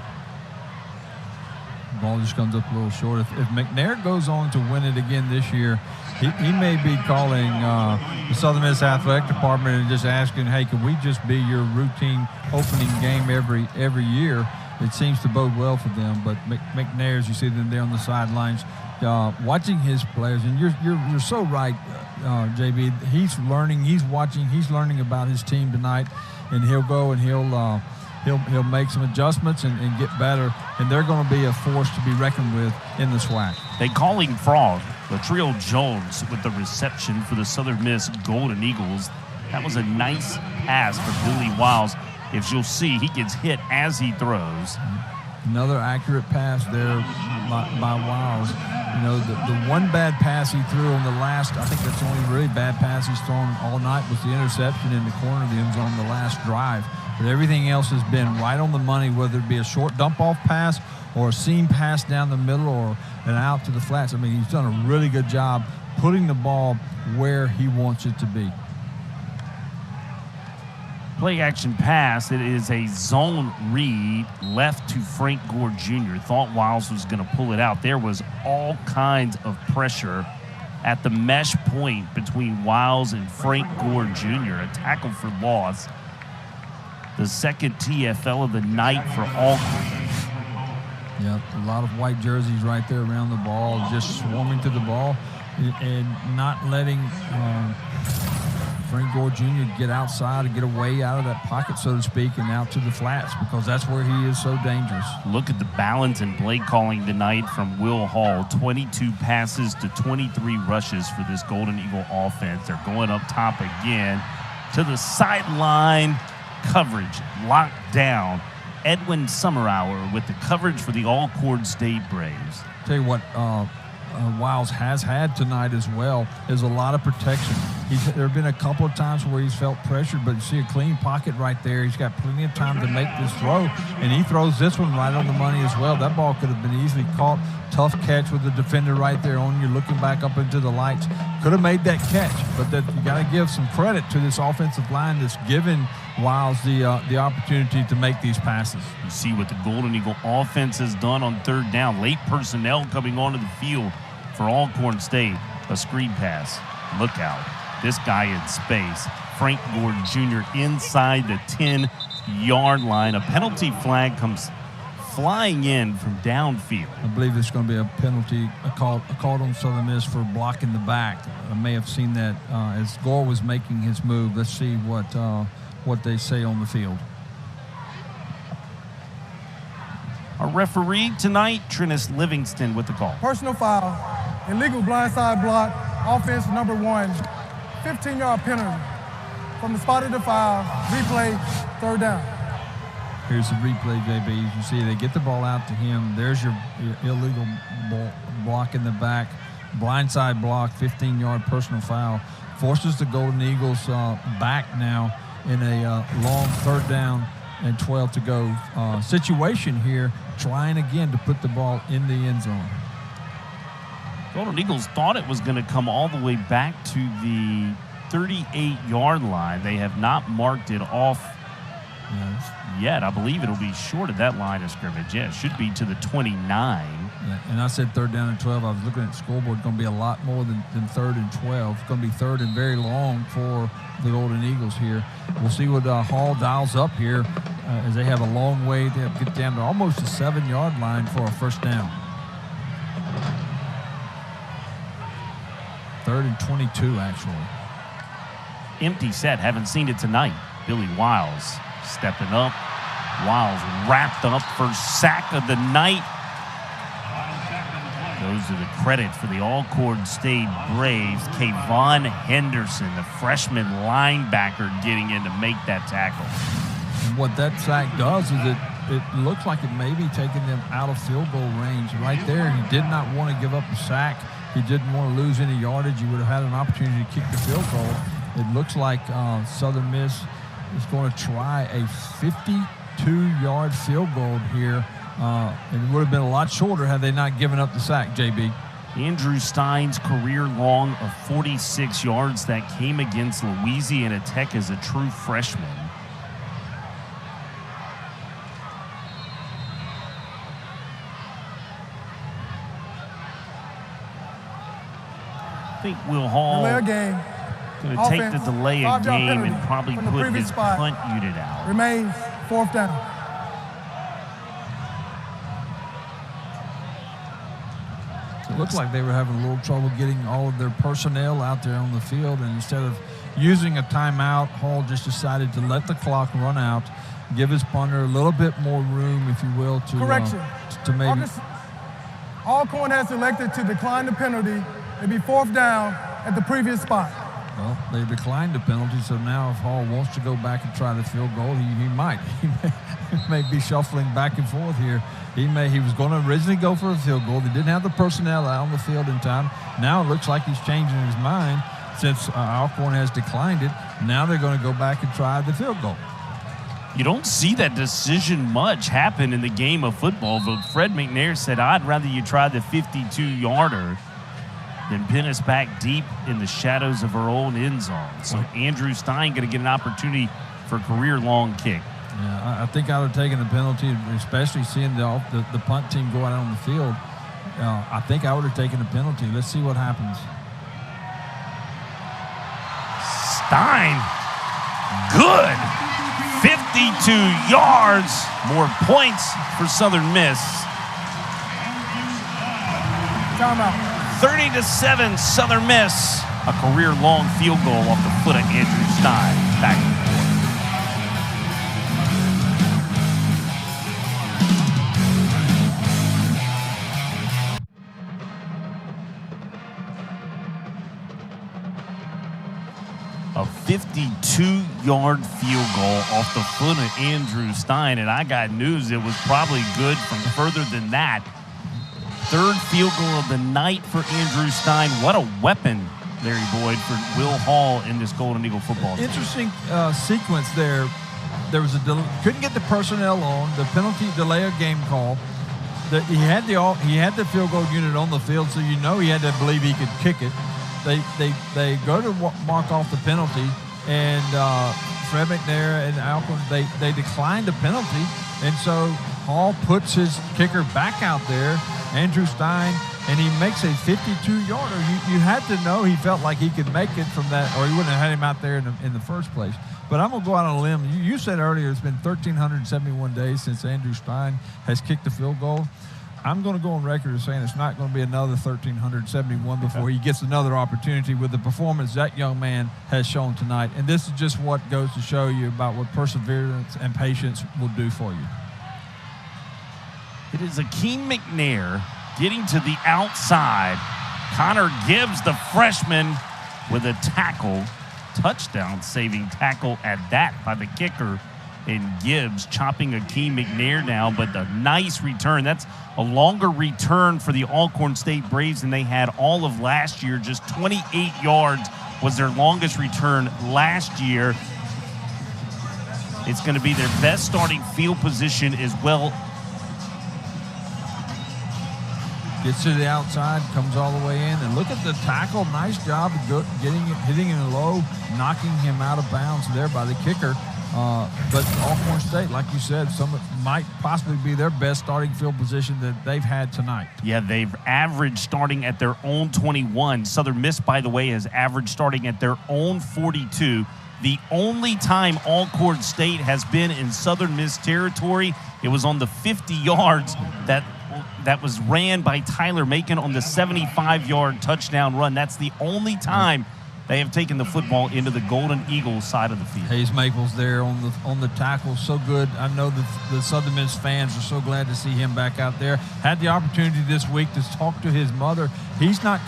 The ball just comes up a little short. If McNair goes on to win it again this year, he may be calling the Southern Miss Athletic Department and just asking, hey, can we just be your routine opening game every year? It seems to bode well for them. But McNair, as you see them there on the sidelines, watching his players, and you're so right, JB. He's learning, he's watching, he's learning about his team tonight, and he'll go and he'll make some adjustments and get better, and they're going to be a force to be reckoned with in the SWAC. They call him Frog. Latrell Jones with the reception for the Southern Miss Golden Eagles. That was a nice pass for Billy Wiles. If you'll see, he gets hit as he throws. Another accurate pass there by Wiles. You know, the one bad pass he threw on the last, I think that's the only really bad pass he's thrown all night, was the interception in the corner of the end zone on the last drive. But everything else has been right on the money, whether it be a short dump-off pass or a seam pass down the middle or an out to the flats. I mean, he's done a really good job putting the ball where he wants it to be. Play action pass. It is a zone read left to Frank Gore Jr. Thought Wiles was going to pull it out. There was all kinds of pressure at the mesh point between Wiles and Frank Gore Jr. A tackle for loss. The second TFL of the night for Alcorn. Yeah, a lot of white jerseys right there around the ball, just swarming to the ball and not letting Frank Gore Jr. get outside and get away out of that pocket, so to speak, and out to the flats, because that's where he is so dangerous. Look at the balance and play calling tonight from Will Hall. 22 passes to 23 rushes for this Golden Eagle offense. They're going up top again to the sideline. Coverage locked down. Edwin Summerhour with the coverage for the Alcorn State Braves. Tell you what, Wiles has had tonight as well is a lot of protection. There have been a couple of times where he's felt pressured, but you see a clean pocket right there. He's got plenty of time to make this throw, and he throws this one right on the money as well. That ball could have been easily caught. Tough catch with the defender right there on you, looking back up into the lights. Could have made that catch, but you got to give some credit to this offensive line that's given Wiles the opportunity to make these passes. You see what the Golden Eagle offense has done on third down. Late personnel coming onto the field for Alcorn State. A screen pass. Look out. This guy in space. Frank Gord Jr. inside the 10-yard line. A penalty flag comes flying in from downfield. I believe it's going to be a penalty, a call on Southern Miss for blocking the back. I may have seen that as Gore was making his move. Let's see what they say on the field. Our referee tonight, Trennis Livingston, with the call. Personal foul, illegal blindside block, offense number 1, 15-yard penalty. From the spot of the foul, replay, third down. Here's the replay, JB. You see they get the ball out to him. There's your illegal block in the back. Blindside block, 15-yard personal foul. Forces the Golden Eagles back now in a long third down and 12 to go situation here, trying again to put the ball in the end zone. Golden Eagles thought it was going to come all the way back to the 38-yard line. They have not marked it off yet. I believe it'll be short of that line of scrimmage. Yeah, it should be to the 29. Yeah, and I said third down and 12. I was looking at the scoreboard. It's going to be a lot more than third and 12. It's going to be third and very long for the Golden Eagles here. We'll see what Hall dials up here as they have a long way to get down to almost the 7-yard line for a first down. Third and 22, actually. Empty set. Haven't seen it tonight. Billy Wiles stepping up. Wiles wrapped up. First sack of the night. Goes to the credit for the Alcorn State Braves. Kayvon Henderson, the freshman linebacker, getting in to make that tackle. And what that sack does is it looks like it may be taking them out of field goal range. Right there, he did not want to give up the sack. He didn't want to lose any yardage. He would have had an opportunity to kick the field goal. It looks like Southern Miss is going to try a 52-yard field goal here. And it would have been a lot shorter had they not given up the sack, JB. Andrew Stein's career long of 46 yards that came against Louisiana Tech as a true freshman. I think Will Hall going to take the delay of game and probably put his punt unit out. Remains fourth down. It looked like they were having a little trouble getting all of their personnel out there on the field, and instead of using a timeout, Hall just decided to let the clock run out, give his punter a little bit more room, if you will, to maybe. Alcorn has elected to decline the penalty. It'd be fourth down at the previous spot. Well, they declined the penalty, so now if Hall wants to go back and try the field goal, he might. He may be shuffling back and forth here. He was going to originally go for a field goal. They didn't have the personnel out on the field in time. Now it looks like he's changing his mind since Alcorn has declined it. Now they're going to go back and try the field goal. You don't see that decision much happen in the game of football, but Fred McNair said, I'd rather you try the 52-yarder than pin us back deep in the shadows of our own end zone. So Andrew Stein going to get an opportunity for a career-long kick. Yeah, I think I would have taken the penalty, especially seeing the punt team go out on the field. I think I would have taken the penalty. Let's see what happens. Stein, good. 52 yards, more points for Southern Miss. Timeout. 30-7, Southern Miss. A career-long field goal off the foot of Andrew Stein. Back to the court. A 52-yard field goal off the foot of Andrew Stein, and I got news it was probably good from further than that. Third field goal of the night for Andrew Stein. What a weapon, Larry Boyd, for Will Hall in this Golden Eagle football team. Interesting sequence there. There was couldn't get the personnel on, the penalty delay of game call. He had the field goal unit on the field, so you know he had to believe he could kick it. They go to mark off the penalty, and Fred McNair and Alcorn, they declined the penalty, and so Hall puts his kicker back out there, Andrew Stein, and he makes a 52-yarder. You had to know he felt like he could make it from that, or he wouldn't have had him out there in the first place. But I'm going to go out on a limb. You said earlier it's been 1,371 days since Andrew Stein has kicked the field goal. I'm going to go on record as saying it's not going to be another 1,371 before he gets another opportunity with the performance that young man has shown tonight. And this is just what goes to show you about what perseverance and patience will do for you. It is Akeem McNair getting to the outside. Connor Gibbs, the freshman, with a tackle. Touchdown-saving tackle at that by the kicker. And Gibbs chopping Akeem McNair down, but a nice return. That's a longer return for the Alcorn State Braves than they had all of last year. Just 28 yards was their longest return last year. It's going to be their best starting field position as well. Gets to the outside, comes all the way in, and look at the tackle. Nice job of hitting him low, knocking him out of bounds there by the kicker. But Alcorn State, like you said, might possibly be their best starting field position that they've had tonight. Yeah, they've averaged starting at their own 21. Southern Miss, by the way, has averaged starting at their own 42. The only time Alcorn State has been in Southern Miss territory, it was on the 50 yards that was ran by Tyler Macon on the 75-yard touchdown run. That's the only time they have taken the football into the Golden Eagles side of the field. Hayes Maples there on the tackle, so good. I know the Southern Miss fans are so glad to see him back out there. Had the opportunity this week to talk to his mother. He's not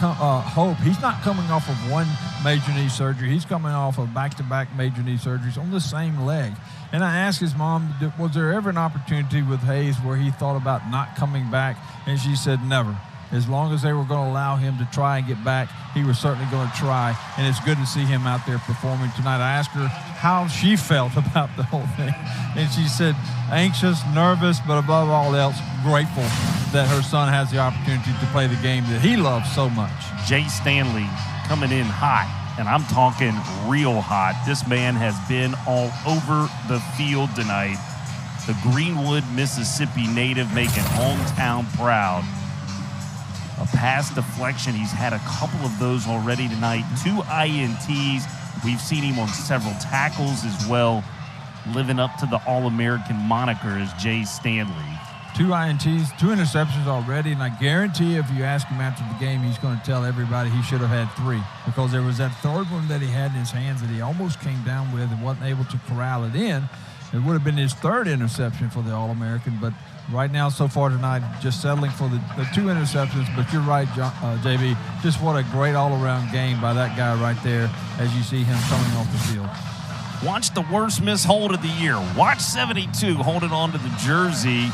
He's not coming off of one major knee surgery. He's coming off of back-to-back major knee surgeries on the same leg. And I asked his mom, was there ever an opportunity with Hayes where he thought about not coming back? And she said never. As long as they were going to allow him to try and get back, he was certainly going to try. And it's good to see him out there performing tonight. I asked her how she felt about the whole thing. And she said anxious, nervous, but above all else, grateful that her son has the opportunity to play the game that he loves so much. Jay Stanley coming in hot, and I'm talking real hot. This man has been all over the field tonight. The Greenwood, Mississippi native making hometown proud. A pass deflection. He's had a couple of those already tonight. 2 INTs. We've seen him on several tackles as well, living up to the All-American moniker as Jay Stanley. 2 INTs, 2 interceptions already, and I guarantee if you ask him after the game, he's going to tell everybody he should have had 3, because there was that third one that he had in his hands that he almost came down with and wasn't able to corral it in. It would have been his 3rd interception for the All-American, but right now, so far tonight, just settling for the 2 interceptions. But you're right, JB, just what a great all-around game by that guy right there as you see him coming off the field. Watch the worst miss hold of the year. Watch 72 holding on to the jersey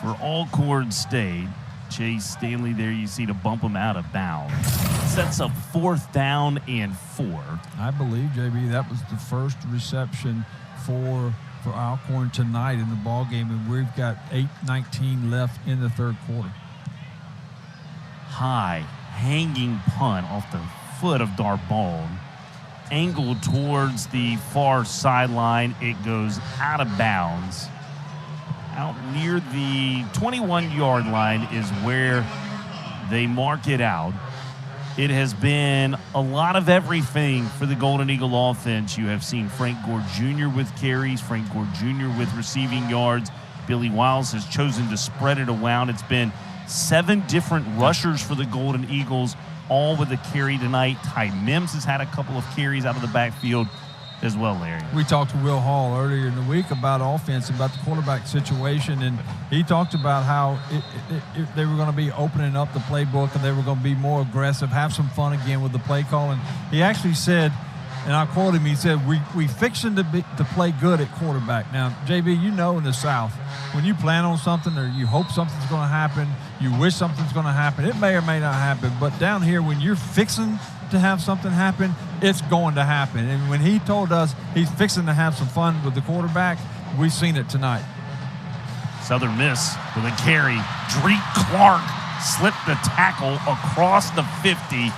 for Alcorn State. Chase Stanley there, you see to bump him out of bounds. Sets up 4th down and 4. I believe, JB, that was the first reception for Alcorn tonight in the ball game, and we've got 8:19 left in the 3rd quarter. High hanging punt off the foot of Darbone, angled towards the far sideline. It goes out of bounds. Out near the 21-yard line is where they mark it out. It has been a lot of everything for the Golden Eagle offense. You have seen Frank Gore Jr. with carries, Frank Gore Jr. with receiving yards. Billy Wiles has chosen to spread it around. It's been 7 different rushers for the Golden Eagles, all with a carry tonight. Ty Mims has had a couple of carries out of the backfield as well, Larry. We talked to Will Hall earlier in the week about offense, about the quarterback situation, and he talked about how they were going to be opening up the playbook and they were going to be more aggressive, have some fun again with the play call. And he actually said, and I quote him, he said, we fixing to play good at quarterback. Now, JB, you know in the South, when you plan on something or you hope something's going to happen, You wish something's going to happen. It may or may not happen. But down here, when you're fixing to have something happen, it's going to happen. And when he told us he's fixing to have some fun with the quarterback, we've seen it tonight. Southern Miss with a carry. Drake Clark slipped the tackle across the 50.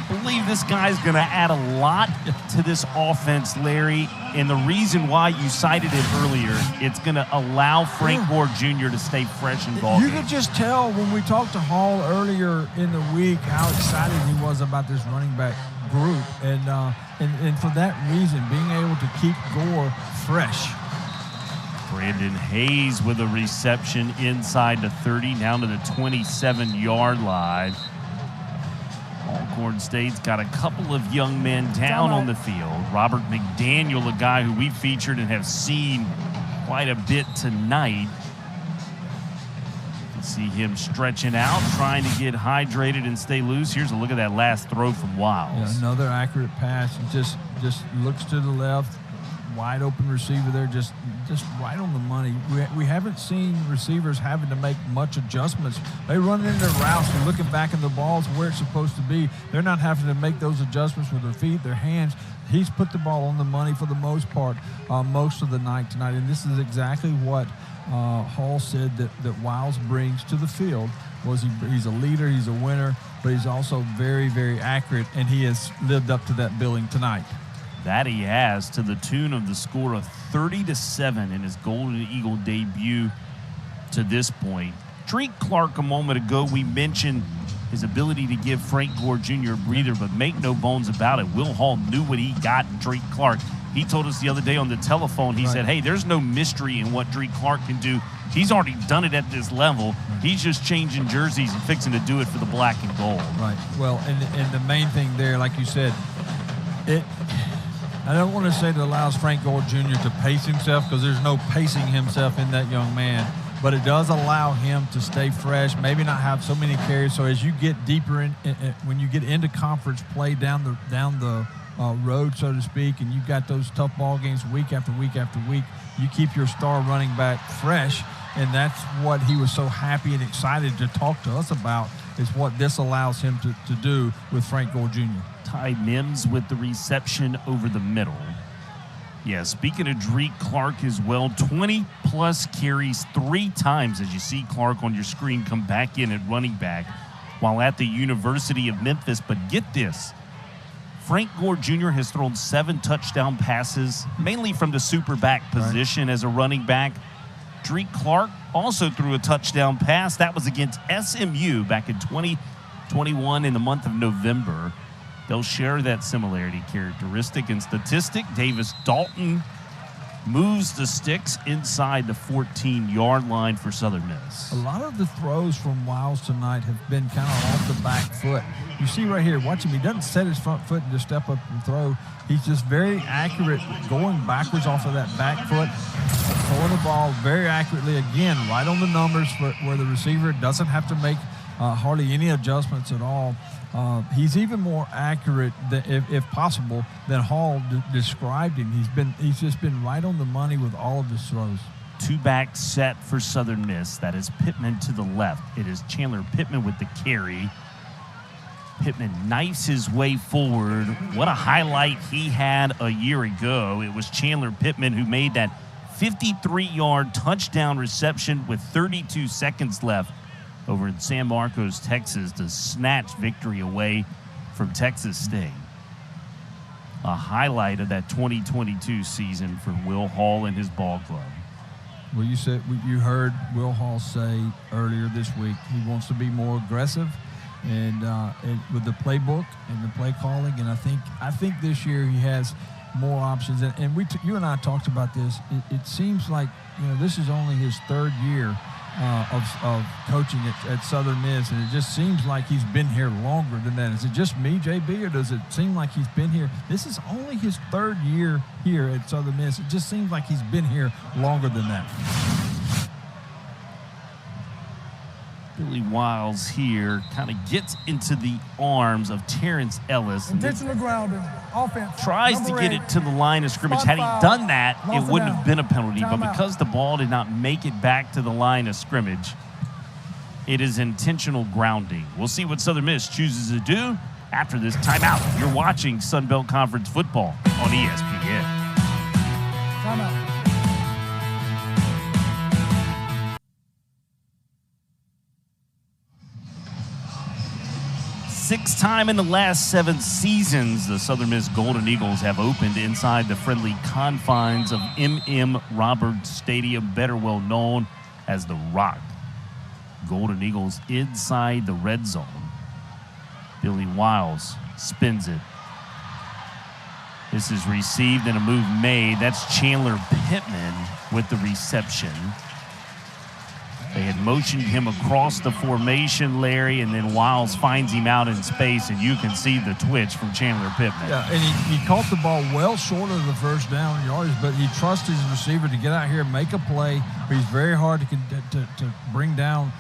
I believe this guy's going to add a lot to this offense, Larry. And the reason why you cited it earlier, it's going to allow Frank Gore Jr. to stay fresh in ball You games. could just tell when we talked to Hall earlier in the week how excited he was about this running back group. And for that reason, being able to keep Gore fresh. Brandon Hayes with a reception inside the 30, down to the 27-yard line. Alcorn State's got a couple of young men down on the field. Robert McDaniel, a guy who we featured and have seen quite a bit tonight. You can see him stretching out, trying to get hydrated and stay loose. Here's a look at that last throw from Wiles. Yeah, another accurate pass. Just looks to the left. Wide open receiver there, just right on the money. We haven't seen receivers having to make much adjustments. They run into their routes and looking back in the balls where it's supposed to be. They're not having to make those adjustments with their feet, their hands. He's put the ball on the money for the most part, most of the night tonight. And this is exactly what Hall said that Wiles brings to the field. He's a leader, he's a winner, but he's also very, very accurate, and he has lived up to that billing tonight. That he has, to the tune of the score of 30-7 in his Golden Eagle debut to this point. Drake Clark, a moment ago, we mentioned his ability to give Frank Gore Jr. a breather, but make no bones about it. Will Hall knew what he got in Drake Clark. He told us the other day on the telephone, he said, hey, there's no mystery in what Drake Clark can do. He's already done it at this level. He's just changing jerseys and fixing to do it for the black and gold. Right. Well, and the main thing there, like you said, I don't want to say it allows Frank Gore Jr. to pace himself, because there's no pacing himself in that young man. But it does allow him to stay fresh, maybe not have so many carries. So as you get deeper in when you get into conference play down the road, so to speak, and you've got those tough ball games week after week after week, you keep your star running back fresh. And that's what he was so happy and excited to talk to us about, is what this allows him to do with Frank Gore Jr. Ty Mims with the reception over the middle. Yeah, speaking of Drake Clark as well, 20-plus carries 3 times, as you see Clark on your screen come back in at running back while at the University of Memphis. But get this, Frank Gore Jr. has thrown 7 touchdown passes, mainly from the super back position as a running back. Drake Clark also threw a touchdown pass. That was against SMU back in 2021 in the month of November. They'll share that similarity characteristic and statistic. Davis Dalton moves the sticks inside the 14-yard line for Southern Miss. A lot of the throws from Wiles tonight have been kind of off the back foot. You see right here, watch him. He doesn't set his front foot and just step up and throw. He's just very accurate going backwards off of that back foot, throwing the ball very accurately, again, right on the numbers where the receiver doesn't have to make hardly any adjustments at all. He's even more accurate, if possible, than Hall described him. He's just been right on the money with all of his throws. 2-back set for Southern Miss. That is Pittman to the left. It is Chandler Pittman with the carry. Pittman knifes his way forward. What a highlight he had a year ago. It was Chandler Pittman who made that 53-yard touchdown reception with 32 seconds left over in San Marcos, Texas, to snatch victory away from Texas State. A highlight of that 2022 season for Will Hall and his ball club. Well, you heard Will Hall say earlier this week he wants to be more aggressive and with the playbook and the play calling, and I think this year he has more options. And you and I talked about this. It seems like this is only his 3rd year of coaching at Southern Miss, and it just seems like he's been here longer than that. Is it just me, JB, or does it seem like he's been here? This is only his 3rd year here at Southern Miss. It just seems like he's been here longer than that. Billy Wiles here kind of gets into the arms of Terrence Ellis. Intentional grounding, offense. Tries to get it to the line of scrimmage. Had he done that, it wouldn't have been a penalty. But because the ball did not make it back to the line of scrimmage, It is intentional grounding. We'll see what Southern Miss chooses to do after this timeout. You're watching Sun Belt Conference football on ESPN. Timeout. 6th time in the last 7 seasons, the Southern Miss Golden Eagles have opened inside the friendly confines of M.M. Roberts Stadium, better well known as The Rock. Golden Eagles inside the red zone. Billy Wiles spins it. This is received and a move made. That's Chandler Pittman with the reception. They had motioned him across the formation, Larry, and then Wiles finds him out in space, and you can see the twitch from Chandler Pittman. Yeah, and he caught the ball well short of the first down yardage, but he trusts his receiver to get out here and make a play. But he's very hard to bring down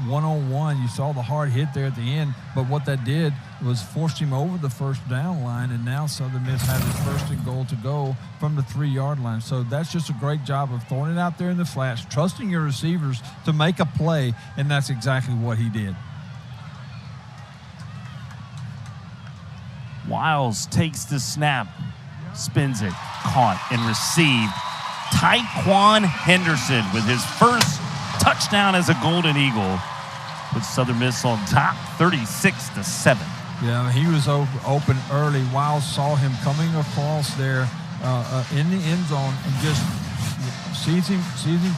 one-on-one. You saw the hard hit there at the end, but what that did was forced him over the first down line, and now Southern Miss has his first and goal to go from the 3-yard line. So that's just a great job of throwing it out there in the flats, trusting your receivers to make a play, and that's exactly what he did. Wiles takes the snap, spins it, caught and received. Tyquan Henderson with his first touchdown as a Golden Eagle, with Southern Miss on top, 36-7. Yeah, he was open early. Wiles saw him coming across there in the end zone and just sees him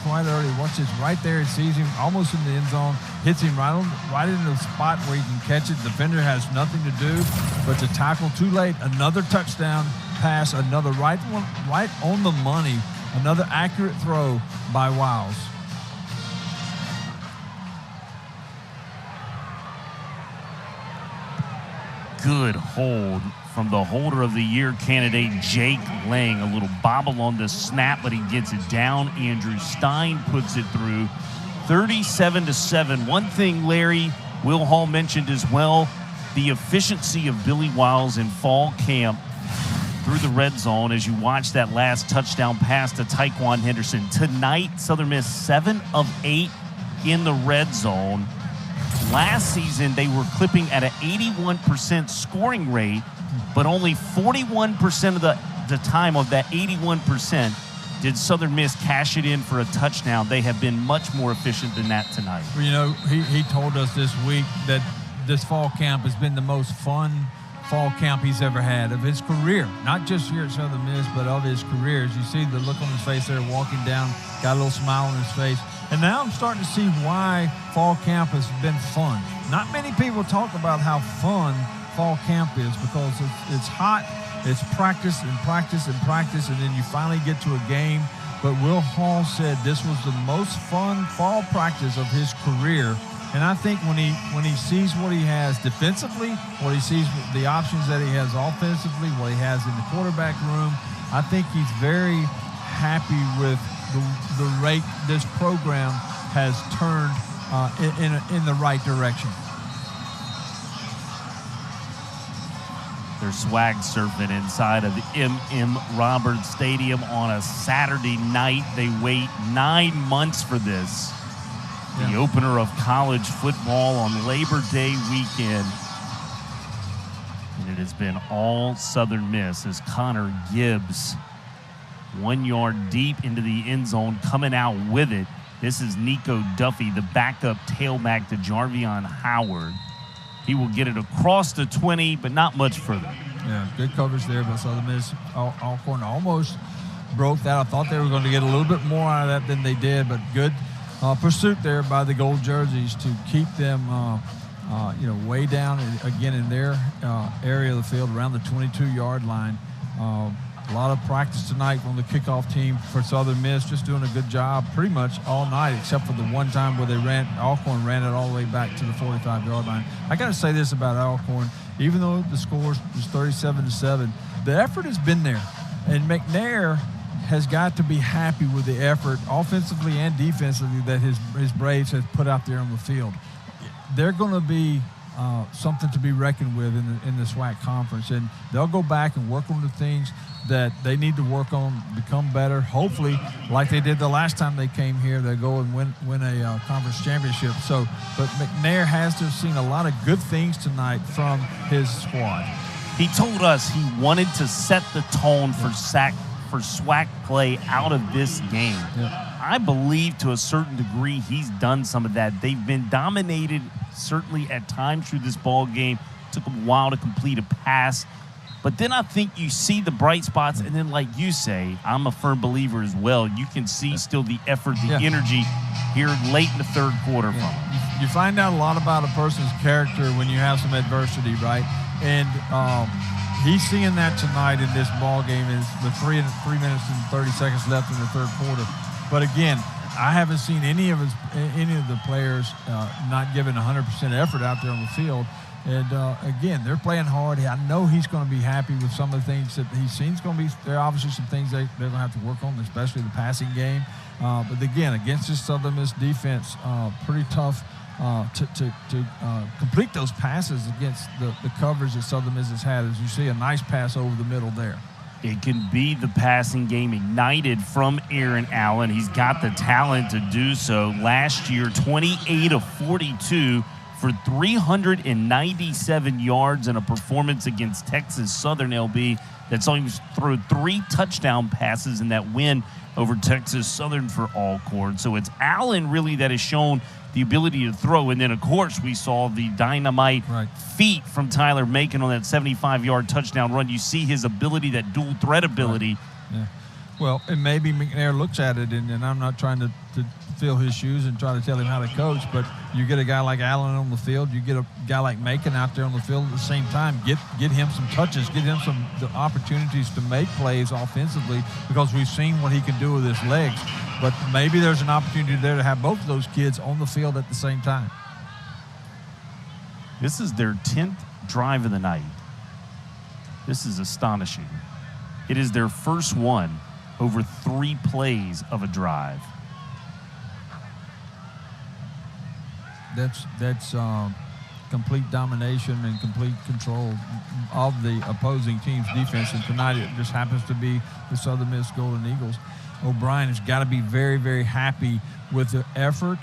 quite early. Watch this right there. He sees him almost in the end zone, hits him right in the spot where he can catch it. Defender has nothing to do but to tackle too late. Another touchdown pass, another right on the money, another accurate throw by Wiles. Good hold from the holder of the year candidate, Jake Lang. A little bobble on the snap, but he gets it down. Andrew Stein puts it through, 37-7. One thing, Larry, Will Hall mentioned as well, the efficiency of Billy Wiles in fall camp through the red zone as you watch that last touchdown pass to Tyquan Henderson. Tonight, Southern Miss 7 of 8 in the red zone. Last season, they were clipping at an 81% scoring rate, but only 41% of the time of that 81% did Southern Miss cash it in for a touchdown. They have been much more efficient than that tonight. Well, you know, he told us this week that this fall camp has been the most fun fall camp he's ever had of his career, not just here at Southern Miss, but of his career. As you see the look on his face there walking down, got a little smile on his face. And now I'm starting to see why fall camp has been fun. Not many people talk about how fun fall camp is because it's hot, it's practice and practice and practice, and then you finally get to a game. But Will Hall said this was the most fun fall practice of his career. And I think when he sees what he has defensively, what he sees the options that he has offensively, what he has in the quarterback room, I think he's very happy with the rate this program has turned in the right direction. They're swag surfing inside of M.M. Roberts Stadium on a Saturday night. They wait 9 months for this. The opener of college football on Labor Day weekend. And it has been all Southern Miss as Connor Gibbs, 1 yard deep into the end zone, coming out with it. This is Nico Duffy, the backup tailback to Jarvion Howard. He will get it across the 20, but not much further. Yeah, good coverage there by Southern Miss. Alcorn almost broke that. I thought they were going to get a little bit more out of that than they did, but good pursuit there by the gold jerseys to keep them, way down again in their area of the field around the 22-yard line. A lot of practice tonight on the kickoff team for Southern Miss, just doing a good job pretty much all night, except for the one time where Alcorn ran it all the way back to the 45-yard line. I got to say this about Alcorn, even though the score is 37-7, the effort has been there, and McNair has got to be happy with the effort, offensively and defensively, that his Braves have put out there on the field. They're going to be something to be reckoned with in the SWAC conference, and they'll go back and work on the things that they need to work on, become better. Hopefully, like they did the last time they came here, they'll go and win a conference championship. So, but McNair has to have seen a lot of good things tonight from his squad. He told us he wanted to set the tone for SWAC play out of this game. Yeah. I believe to a certain degree he's done some of that. They've been dominated certainly at times through this ball game. Took them a while to complete a pass. But then I think you see the bright spots, and then like you say, I'm a firm believer as well. You can see still the effort, the energy here late in the third quarter from him. You find out a lot about a person's character when you have some adversity, right? And he's seeing that tonight in this ball game is with 3 minutes and 30 seconds left in the third quarter. But again, I haven't seen any of the players not giving 100% effort out there on the field. And again, they're playing hard. I know he's going to be happy with some of the things that he's seen. There are obviously some things they're going to have to work on, especially the passing game. But again, against this Southern Miss defense, pretty tough to complete those passes against the coverage that Southern Miss has had. As you see, a nice pass over the middle there. It can be the passing game ignited from Aaron Allen. He's got the talent to do so. Last year, 28 of 42 for 397 yards in a performance against Texas Southern LB. That saw him throw 3 touchdown passes in that win over Texas Southern for Alcorn. So it's Allen really that has shown the ability to throw. And then, of course, we saw the dynamite feat from Tyler Macon on that 75-yard touchdown run. You see his ability, that dual threat ability. Right. Yeah. Well, and maybe McNair looks at it, and I'm not trying to fill his shoes and try to tell him how to coach, but you get a guy like Allen on the field, you get a guy like Macon out there on the field at the same time, get him some touches, get him the opportunities to make plays offensively, because we've seen what he can do with his legs. But maybe there's an opportunity there to have both of those kids on the field at the same time. This is their 10th drive of the night. This is astonishing. It is their first one over 3 plays of a drive. That's complete domination and complete control of the opposing team's defense. And tonight it just happens to be the Southern Miss Golden Eagles. O'Brien has got to be very, very happy with the effort.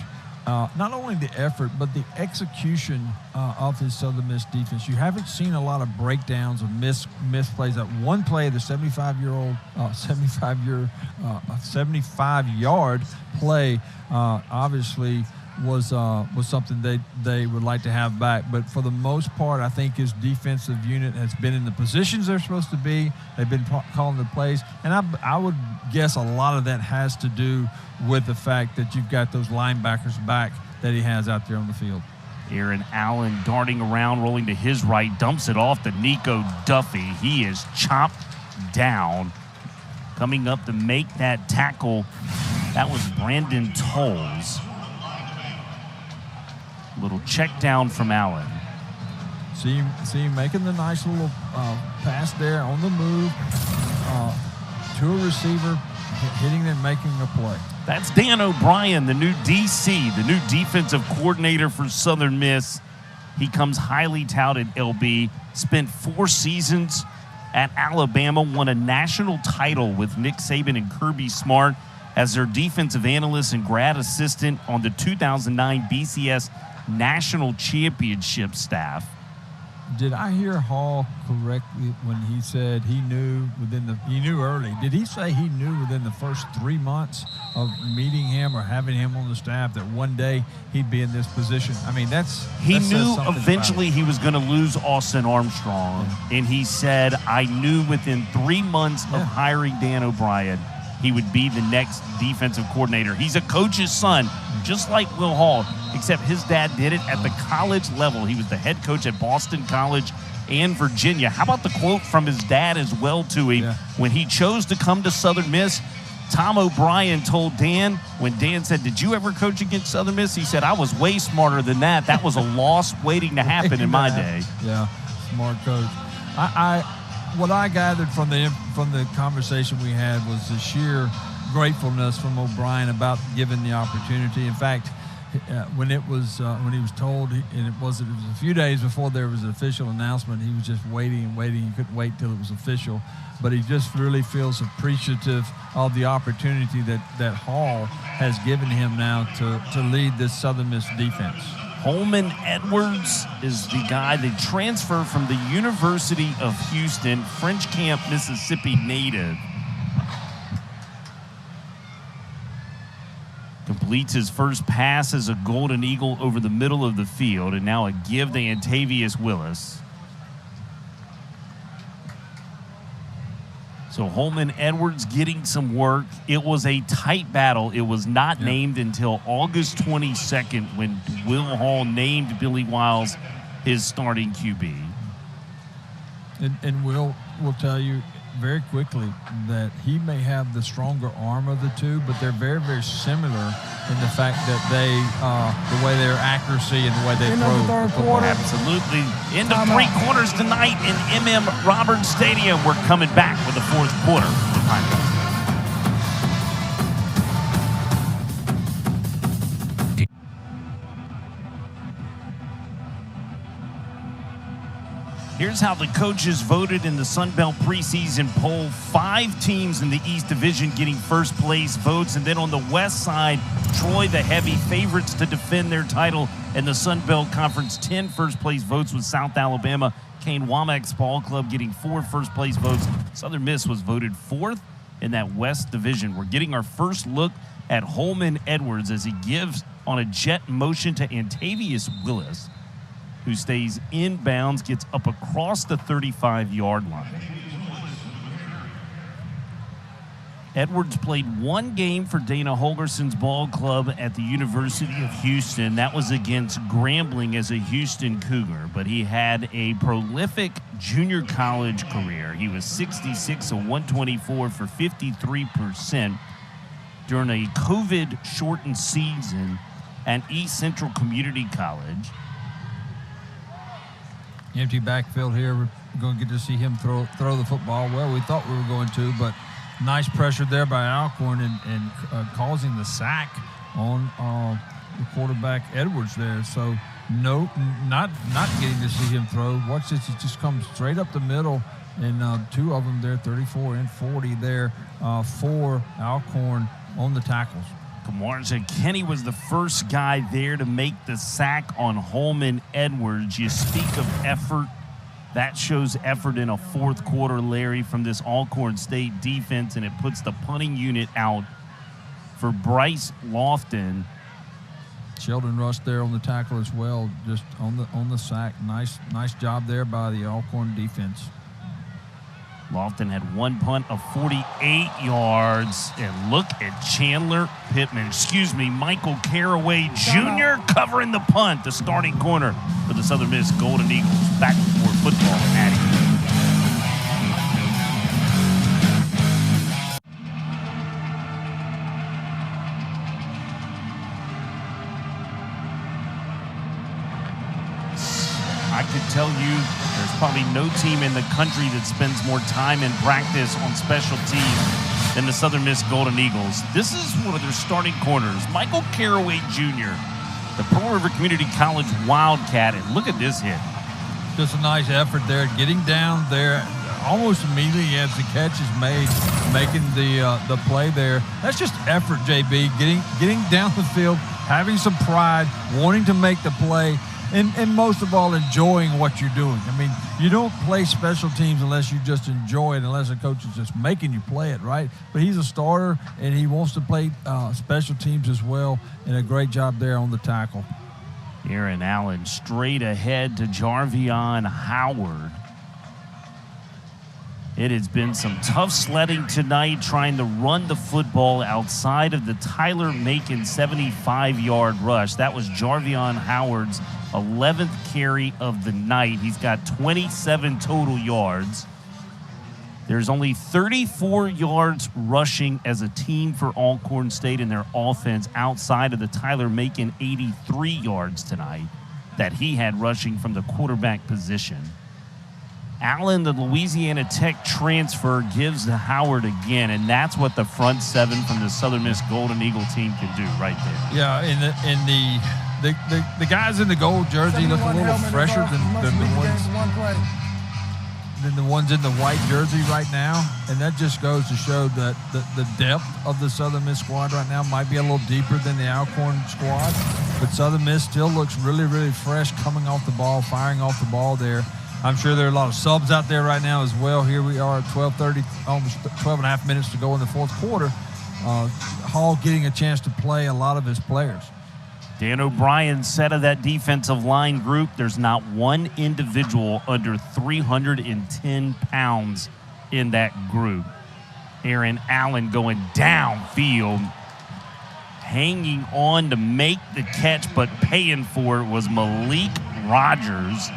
Not only the effort, but the execution of his Southern Miss defense. You haven't seen a lot of breakdowns of missed plays. That one play, the 75-yard play, obviously was something they would like to have back. But for the most part, I think his defensive unit has been in the positions they're supposed to be. They've been calling the plays. And I would guess a lot of that has to do with the fact that you've got those linebackers back that he has out there on the field. Aaron Allen darting around, rolling to his right, dumps it off to Nico Duffy. He is chopped down. Coming up to make that tackle, that was Brandon Tolles. Little check down from Allen. See him making the nice little pass there on the move to a receiver, hitting and making a play. That's Dan O'Brien, the new DC, the new defensive coordinator for Southern Miss. He comes highly touted, LB. Spent 4 seasons at Alabama, won a national title with Nick Saban and Kirby Smart as their defensive analyst and grad assistant on the 2009 BCS National Championship staff. Did I hear Hall correctly when he said he knew early? Did he say he knew within the first 3 months of meeting him or having him on the staff that one day he'd be in this position? I mean, he knew eventually he was going to lose Austin Armstrong, and he said, I knew within 3 months of hiring Dan O'Brien, he would be the next defensive coordinator. He's a coach's son, just like Will Hall, except his dad did it at the college level. He was the head coach at Boston College and Virginia. How about the quote from his dad as well to him? When he chose to come to Southern Miss, Tom O'Brien told Dan, when Dan said, did you ever coach against Southern Miss? He said, I was way smarter than that. That was a loss waiting to happen in my day. Yeah, smart coach. What I gathered from the conversation we had was the sheer gratefulness from O'Brien about giving the opportunity. In fact, when he was told, and it was a few days before there was an official announcement, he was just waiting and waiting. He couldn't wait till it was official. But he just really feels appreciative of the opportunity that Hall has given him now to lead this Southern Miss defense. Holman Edwards is the guy that transferred from the University of Houston, French Camp, Mississippi native. Completes his first pass as a Golden Eagle over the middle of the field, and now a give to Antavius Willis. So Holman Edwards getting some work. It was a tight battle. It was not named until August 22nd when Will Hall named Billy Wiles his starting QB. And Will tell you very quickly that he may have the stronger arm of the two, but they're very, very similar in the fact that they, the way their accuracy and the way they throw the football. Absolutely. Into three quarters tonight in M.M. Roberts Stadium. We're coming back with the fourth quarter. Here's how the coaches voted in the Sun Belt preseason poll. 5 teams in the East Division getting first place votes. And then on the West side, Troy, the heavy favorites to defend their title in the Sun Belt Conference. 10 first place votes with South Alabama. Kane Womack's Ball Club getting 4 first place votes. Southern Miss was voted 4th in that West Division. We're getting our first look at Holman Edwards as he gives on a jet motion to Antavius Willis, who stays inbounds, gets up across the 35-yard line. Edwards played 1 game for Dana Holgerson's Ball Club at the University of Houston. That was against Grambling as a Houston Cougar, but he had a prolific junior college career. He was 66 of 124 for 53% during a COVID-shortened season at East Central Community College. Empty backfield here. We're going to get to see him throw the football. Well, we thought we were going to, but nice pressure there by Alcorn and causing the sack on the quarterback Edwards there. So no, not getting to see him throw. Watch this. It just comes straight up the middle, and 2 of them there, 34 and 40 there for Alcorn on the tackles. Kamarja Kenny was the first guy there to make the sack on Holman Edwards. You speak of effort. That shows effort in a fourth quarter, Larry, from this Alcorn State defense, and it puts the punting unit out for Bryce Lofton. Sheldon Rush there on the tackle as well, just on the sack. Nice job there by the Alcorn defense. Lofton had 1 punt of 48 yards. And look at Chandler Pittman, Michael Caraway Jr. covering the punt, the starting corner for the Southern Miss Golden Eagles. Back for football, Hattie. I could tell you there's probably no team in the country that spends more time in practice on special teams than the Southern Miss Golden Eagles. This is one of their starting corners, Michael Caraway Jr., the Pearl River Community College Wildcat, and look at this hit. Just a nice effort there, getting down there almost immediately as the catch is made, making the play there. That's just effort, JB, getting down the field, having some pride, wanting to make the play, and most of all, enjoying what you're doing. I mean, you don't play special teams unless you just enjoy it, unless the coach is just making you play it, right? But he's a starter, and he wants to play special teams as well, and a great job there on the tackle. Aaron Allen straight ahead to Jarvion Howard. It has been some tough sledding tonight trying to run the football outside of the Tyler Macon 75-yard rush. That was Jarvion Howard's 11th carry of the night. He's got 27 total yards. There's only 34 yards rushing as a team for Alcorn State in their offense outside of the Tyler Macon 83 yards tonight that he had rushing from the quarterback position. Allen, the Louisiana Tech transfer, gives to Howard again, and that's what the front seven from the Southern Miss Golden Eagle team can do right there. Yeah, the guys in the gold jersey look a little fresher than the ones in the white jersey right now, and that just goes to show that the depth of the Southern Miss squad right now might be a little deeper than the Alcorn squad, but Southern Miss still looks really, really fresh coming off the ball, firing off the ball there. I'm sure there are a lot of subs out there right now as well. Here we are at 12:30, almost 12 and a half minutes to go in the fourth quarter. Hall getting a chance to play a lot of his players. Dan O'Brien said of that defensive line group, there's not one individual under 310 pounds in that group. Aaron Allen going downfield, hanging on to make the catch, but paying for it was Malik Rogers.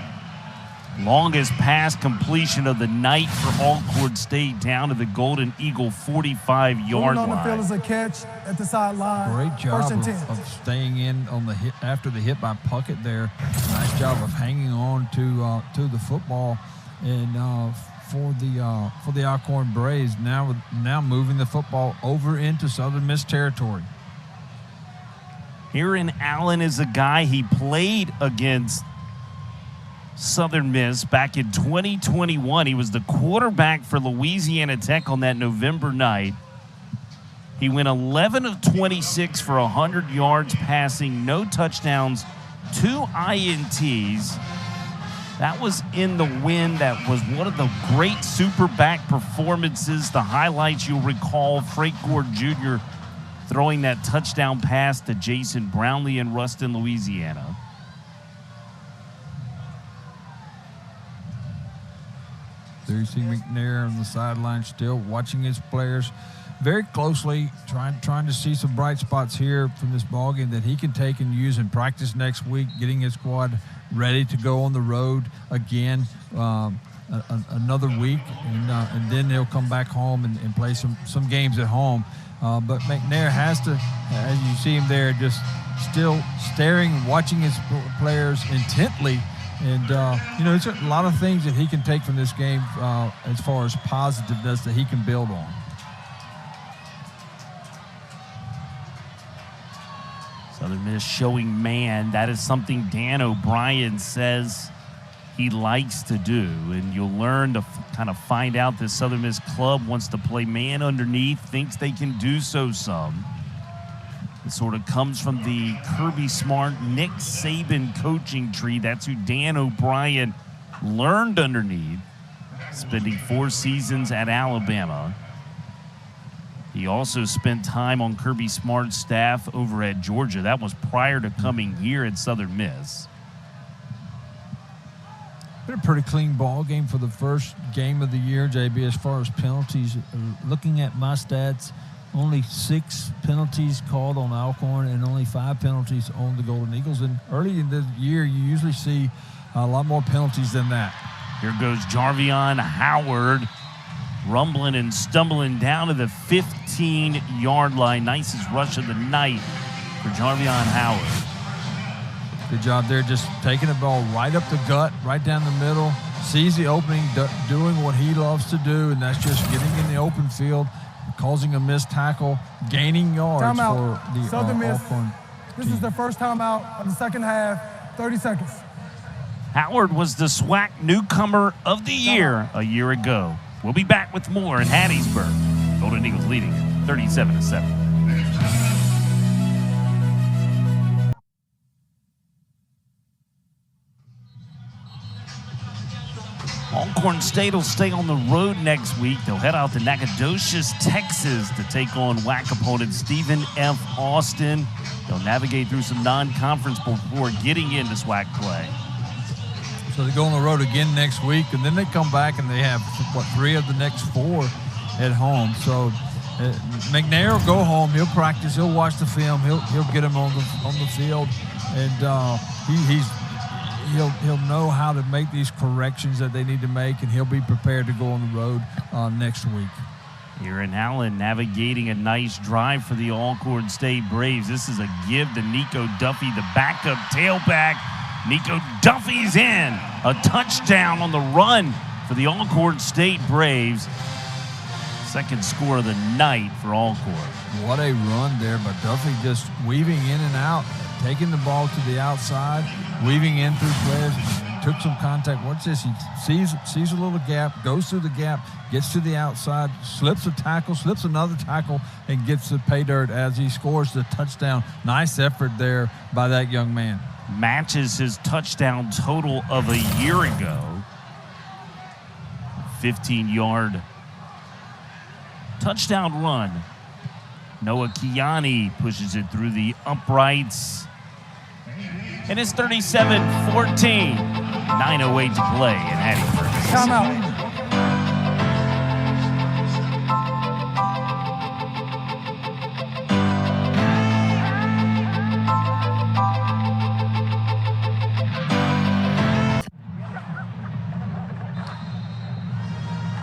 Longest pass completion of the night for Alcorn State down to the Golden Eagle 45-yard line. On the field is a catch at the sideline. Great job of staying in on the hit after the hit by Puckett there. Nice job of hanging on to the football, and for the Alcorn Braves now moving the football over into Southern Miss territory. Aaron Allen is a guy he played against Southern Miss back in 2021. He was the quarterback for Louisiana Tech on that November night. He went 11 of 26 for 100 yards passing, no touchdowns, 2 INTs. That was in the win. That was one of the great super back performances. The highlights you'll recall, Frank Gore Jr. throwing that touchdown pass to Jason Brownlee in Ruston, Louisiana. There you see McNair on the sideline still watching his players very closely, trying to see some bright spots here from this ballgame that he can take and use in practice next week, getting his squad ready to go on the road again another week, and then he'll come back home and play some games at home. But McNair has to, as you see him there, just still staring, watching his players intently. And, there's a lot of things that he can take from this game as far as positiveness that he can build on. Southern Miss showing man. That is something Dan O'Brien says he likes to do. And you'll learn to kind of find out this Southern Miss club wants to play man underneath, thinks they can do so some. It sort of comes from the Kirby Smart, Nick Saban coaching tree. That's who Dan O'Brien learned underneath, spending 4 seasons at Alabama. He also spent time on Kirby Smart's staff over at Georgia. That was prior to coming here at Southern Miss. Been a pretty clean ball game for the first game of the year, JB, as far as penalties. Looking at my stats, only 6 penalties called on Alcorn and only 5 penalties on the Golden Eagles. And early in the year, you usually see a lot more penalties than that. Here goes Jarvion Howard, rumbling and stumbling down to the 15-yard line. Nicest rush of the night for Jarvion Howard. Good job there, just taking the ball right up the gut, right down the middle, sees the opening, doing what he loves to do, and that's just getting in the open field, causing a missed tackle, gaining yards for the Southern Miss. Alcorn This team. is their first time out of the second half, 30 seconds. Howard was the SWAC newcomer of the year a year ago. We'll be back with more in Hattiesburg. Golden Eagles leading 37-7. Alcorn State will stay on the road next week. They'll head out to Nacogdoches, Texas to take on WAC opponent Stephen F. Austin. They'll navigate through some non-conference before getting into SWAC play. So they go on the road again next week, and then they come back and they have, 3 of the next 4 at home. So McNair will go home. He'll practice. He'll watch the film. He'll get him on the field, and he'll know how to make these corrections that they need to make, and he'll be prepared to go on the road next week. Aaron Allen navigating a nice drive for the Alcorn State Braves. This is a give to Nico Duffy, the backup tailback. Nico Duffy's in. A touchdown on the run for the Alcorn State Braves. Second score of the night for Alcorn. What a run there, but Duffy just weaving in and out, taking the ball to the outside, weaving in through players, took some contact. What's this? He sees a little gap, goes through the gap, gets to the outside, slips a tackle, slips another tackle, and gets the pay dirt as he scores the touchdown. Nice effort there by that young man. Matches his touchdown total of a year ago. 15-yard touchdown run. Noah Kiani pushes it through the uprights. And it's 37-14. 9:08 to play in Hattiesburg. Timeout.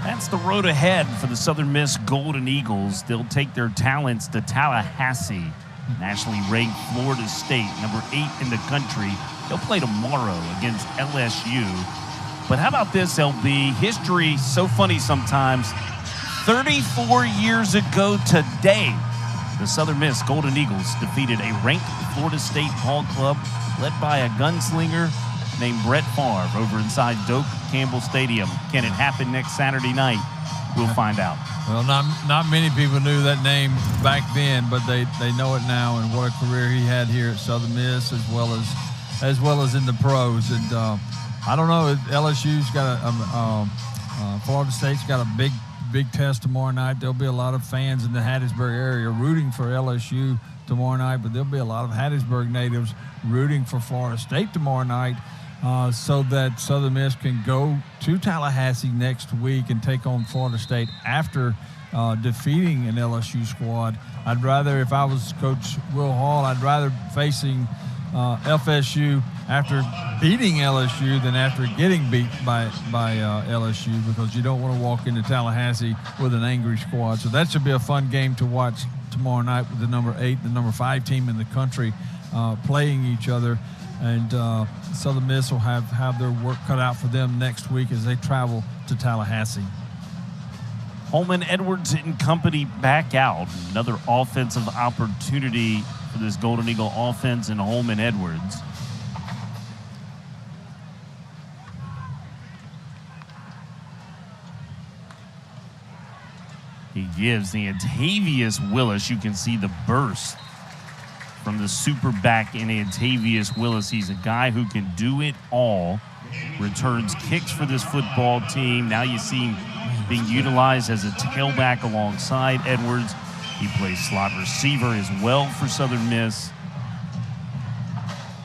That's the road ahead for the Southern Miss Golden Eagles. They'll take their talents to Tallahassee. Nationally ranked Florida State, number 8 in the country. They'll play tomorrow against LSU. But how about this, LB? History, so funny sometimes. 34 years ago today, the Southern Miss Golden Eagles defeated a ranked Florida State ball club led by a gunslinger named Brett Favre over inside Doak Campbell Stadium. Can it happen next Saturday night? We'll find out. Well, not many people knew that name back then, but they know it now, and what a career he had here at Southern Miss as well as in the pros. And I don't know, LSU's got Florida State's got a big test tomorrow night. There'll be a lot of fans in the Hattiesburg area rooting for LSU tomorrow night, but there'll be a lot of Hattiesburg natives rooting for Florida State tomorrow night. So that Southern Miss can go to Tallahassee next week and take on Florida State after defeating an LSU squad. I'd rather, if I was Coach Will Hall, I'd rather facing FSU after beating LSU than after getting beat by LSU, because you don't want to walk into Tallahassee with an angry squad. So that should be a fun game to watch tomorrow night with the number 8, the number 5 team in the country playing each other. And Southern Miss will have their work cut out for them next week as they travel to Tallahassee. Holman Edwards and company back out. Another offensive opportunity for this Golden Eagle offense and Holman Edwards. He gives the Antavius Willis. You can see the burst from the super back in Antavius Willis. He's a guy who can do it all. Returns kicks for this football team. Now you see him being utilized as a tailback alongside Edwards. He plays slot receiver as well for Southern Miss.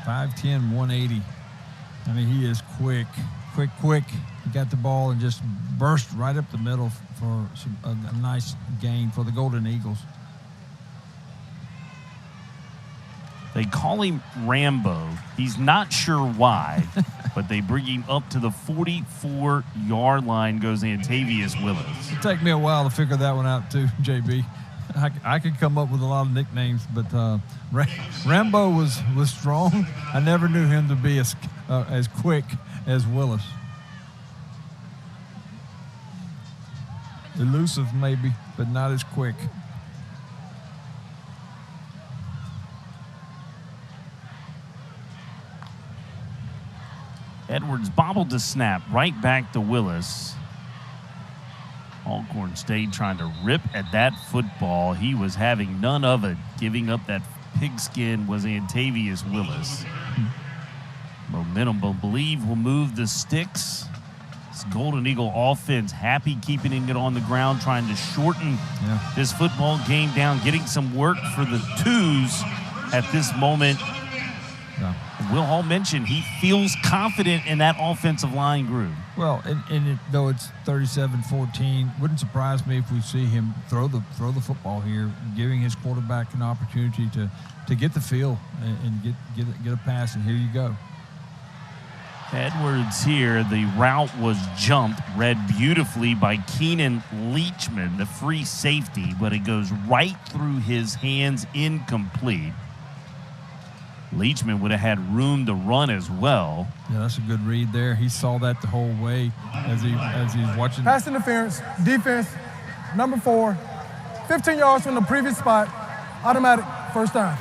5'10", 180. I mean, he is quick. He got the ball and just burst right up the middle for a nice gain for the Golden Eagles. They call him Rambo. He's not sure why, but they bring him up to the 44-yard line, goes Antavius Willis. It'll take me a while to figure that one out too, JB. I could come up with a lot of nicknames, but Rambo was strong. I never knew him to be as quick as Willis. Elusive maybe, but not as quick. Edwards bobbled the snap right back to Willis. Alcorn State trying to rip at that football. He was having none of it. Giving up that pigskin was Antavius Willis. Momentum, I believe, will move the sticks. This Golden Eagle offense happy keeping it on the ground, trying to shorten this football game down, getting some work for the twos at this moment. Yeah. Will Hall mentioned he feels confident in that offensive line group. Well, though it's 37-14, wouldn't surprise me if we see him throw the football here, giving his quarterback an opportunity to get the feel and get a pass, and here you go. Edwards here, the route was jumped, read beautifully by Keenan Leachman, the free safety, but it goes right through his hands, incomplete. Leachman would have had room to run as well. Yeah, that's a good read there. He saw that the whole way as he's watching. Pass interference, defense, number 4, 15 yards from the previous spot, automatic first down.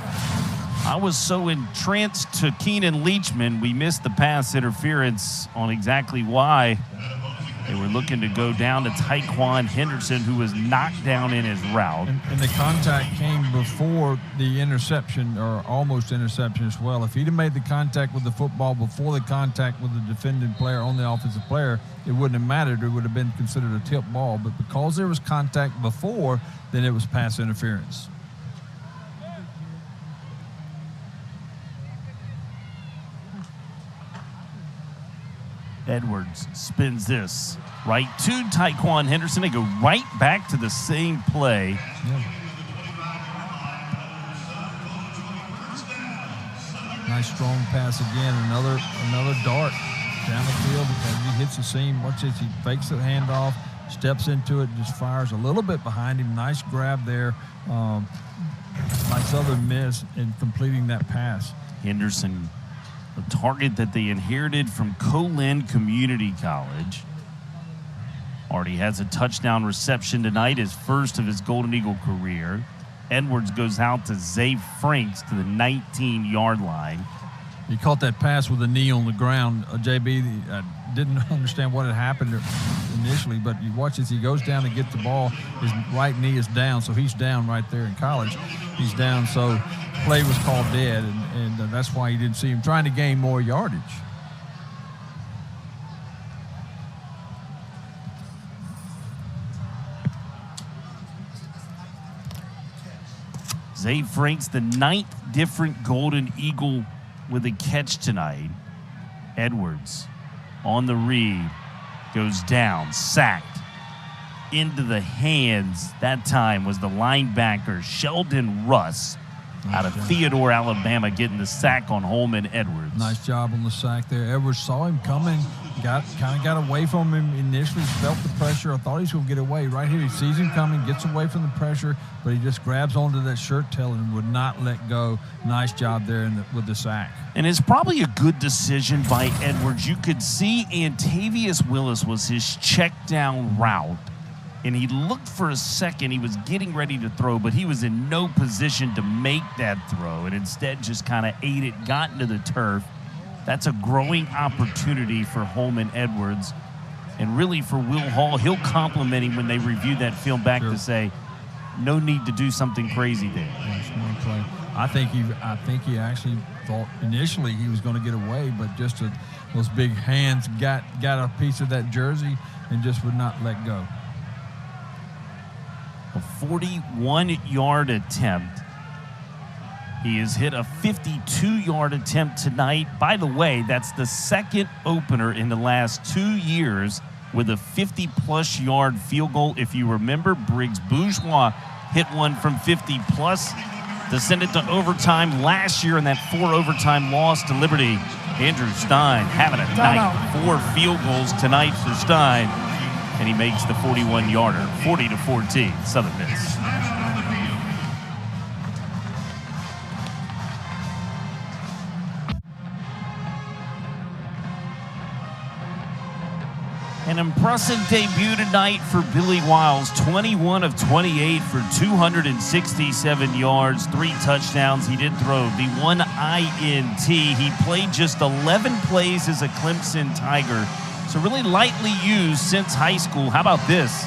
I was so entranced to Keenan Leachman, we missed the pass interference on exactly why. They were looking to go down to Tyquan Henderson, who was knocked down in his route. And the contact came before the interception, or almost interception as well. If he'd have made the contact with the football before the contact with the defending player on the offensive player, it wouldn't have mattered. It would have been considered a tip ball. But because there was contact before, then it was pass interference. Edwards spins this right to Tyquan Henderson. They go right back to the same play. Yeah. Nice strong pass again. Another dart down the field as he hits the seam. Watch this. He fakes the handoff, steps into it, just fires a little bit behind him. Nice grab there. Nice other miss in completing that pass. Henderson, a target that they inherited from Colin Community College. Already has a touchdown reception tonight, his first of his Golden Eagle career. Edwards goes out to Zay Franks to the 19-yard line. He caught that pass with a knee on the ground. JB, I didn't understand what had happened initially, but you watch as he goes down to get the ball, his right knee is down, so he's down right there in college. He's down, so play was called dead, and that's why you didn't see him trying to gain more yardage. Zay Franks, the 9th different Golden Eagle with a catch tonight. Edwards on the read, goes down, sacked, into the hands, that time was the linebacker Sheldon Russ out of Theodore, Alabama, getting the sack on Holman Edwards. Nice job on the sack there. Edwards saw him coming, got away from him initially, felt the pressure. I thought he was going to get away. Right here, he sees him coming, gets away from the pressure, but he just grabs onto that shirt tail and would not let go. Nice job there with the sack. And it's probably a good decision by Edwards. You could see Antavius Willis was his check down route, and he looked for a second. He was getting ready to throw, but he was in no position to make that throw, and instead just kind of ate it, got into the turf. That's a growing opportunity for Holman Edwards. And really for Will Hall, he'll compliment him when they review that film back to say, no need to do something crazy there. Yeah, I think he actually thought initially he was going to get away, but just those big hands got a piece of that jersey and just would not let go. A 41-yard attempt. He has hit a 52-yard attempt tonight. By the way, that's the second opener in the last 2 years with a 50-plus yard field goal. If you remember, Briggs Bourgeois hit one from 50-plus to send it to overtime last year in that 4-overtime loss to Liberty. Andrew Stein having a night. 4 field goals tonight for Stein, and he makes the 41-yarder, 40-14, Southern Miss. An impressive debut tonight for Billy Wiles, 21 of 28 for 267 yards, 3 touchdowns. He did throw the 1 INT. He played just 11 plays as a Clemson Tiger, so really lightly used since high school. How about this?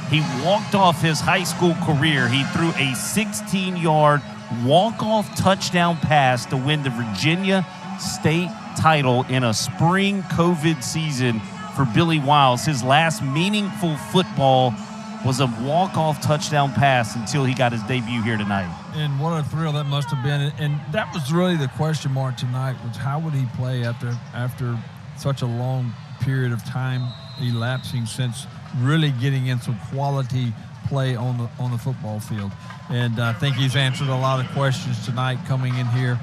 He walked off his high school career. He threw a 16-yard walk-off touchdown pass to win the Virginia State title in a spring COVID season for Billy Wiles. His last meaningful football was a walk-off touchdown pass until he got his debut here tonight. And what a thrill that must have been. And that was really the question mark tonight, was how would he play after such a long period of time elapsing since really getting in some quality play on the football field. And I think he's answered a lot of questions tonight coming in here.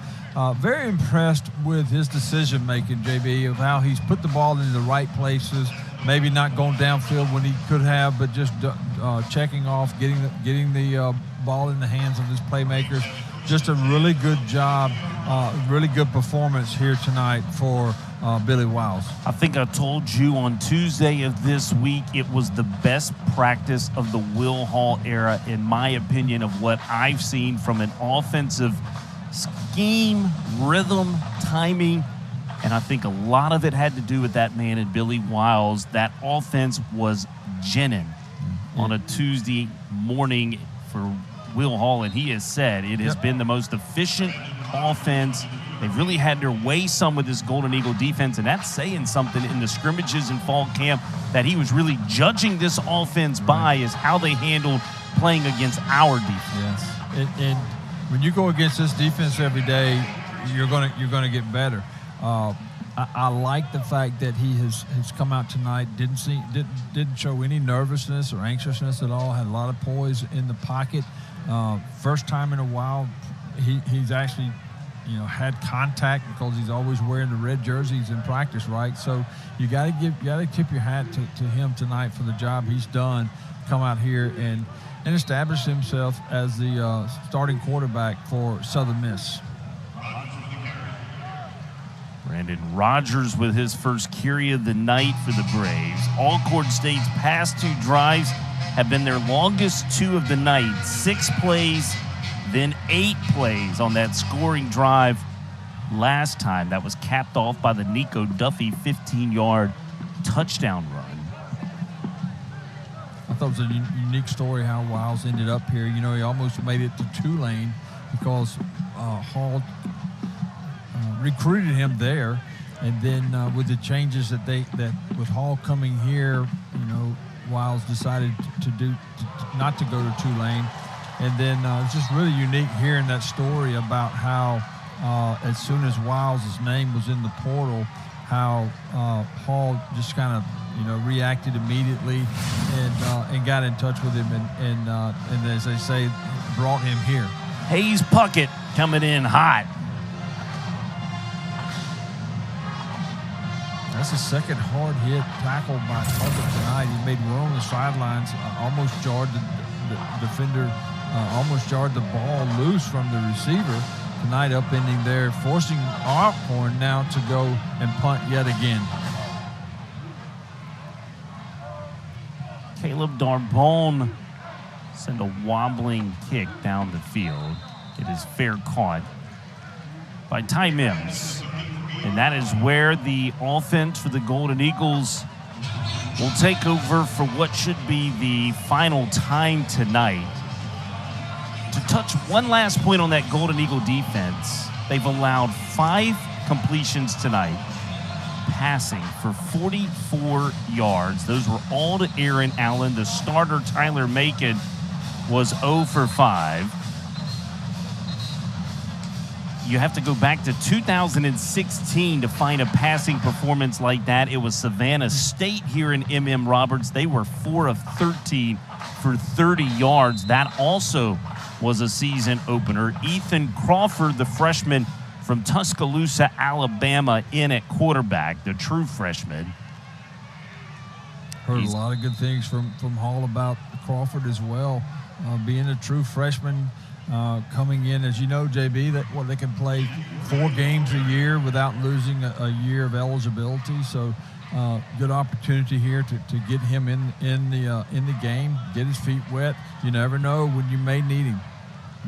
Very impressed with his decision-making, JB, of how he's put the ball in the right places, maybe not going downfield when he could have, but just checking off, getting the ball in the hands of his playmakers. just a really good job, really good performance here tonight for Billy Wiles. I think I told you on Tuesday of this week it was the best practice of the Will Hall era, in my opinion, of what I've seen from an offensive scheme, rhythm, timing, and I think a lot of it had to do with that man in Billy Wiles. That offense was ginning on a Tuesday morning for Will Hall, and he has said it has been the most efficient offense. They've really had their way some with this Golden Eagle defense, and that's saying something in the scrimmages in fall camp that he was really judging this offense by is how they handled playing against our defense. Yes. And when you go against this defense every day, you're gonna get better. I like the fact that he has come out tonight, didn't show any nervousness or anxiousness at all, had a lot of poise in the pocket. First time in a while, he's actually had contact because he's always wearing the red jerseys in practice, right? So you got to tip your hat to him tonight for the job he's done. Come out here and establish himself as the starting quarterback for Southern Miss. Brandon Rogers with his first carry of the night for the Braves. Alcorn State's past 2 drives have been their longest 2 of the night. 6 plays, then 8 plays on that scoring drive last time. That was capped off by the Nico Duffy 15-yard touchdown run. I thought it was a unique story how Wiles ended up here. He almost made it to Tulane because Hall recruited him there, and then with the changes that with Hall coming here, Wiles decided not to go to Tulane, and then it's just really unique hearing that story about how as soon as Wiles' name was in the portal, how Hall just kind of reacted immediately and got in touch with him and as they say, brought him here. Hayes Puckett coming in hot. That's the second hard hit tackle by Puckett tonight. He made room on the sidelines, almost jarred the defender, almost jarred the ball loose from the receiver. Tonight upending there, forcing Alcorn now to go and punt yet again. Caleb Darbone send a wobbling kick down the field. It is fair caught by Ty Mims. And that is where the offense for the Golden Eagles will take over for what should be the final time tonight. To touch one last point on that Golden Eagle defense, they've allowed 5 completions tonight, passing for 44 yards. Those were all to Aaron Allen. The starter, Tyler Macon, was 0 for 5. You have to go back to 2016 to find a passing performance like that. It was Savannah State here in M.M. Roberts. They were 4 of 13 for 30 yards. That also was a season opener. Ethan Crawford, the freshman from Tuscaloosa, Alabama, in at quarterback, the true freshman. Heard a lot of good things from Hall about Crawford as well, being a true freshman. Coming in, as you know, JB, that they can play 4 games a year without losing a year of eligibility. So, good opportunity here to get him in the game, get his feet wet. You never know when you may need him.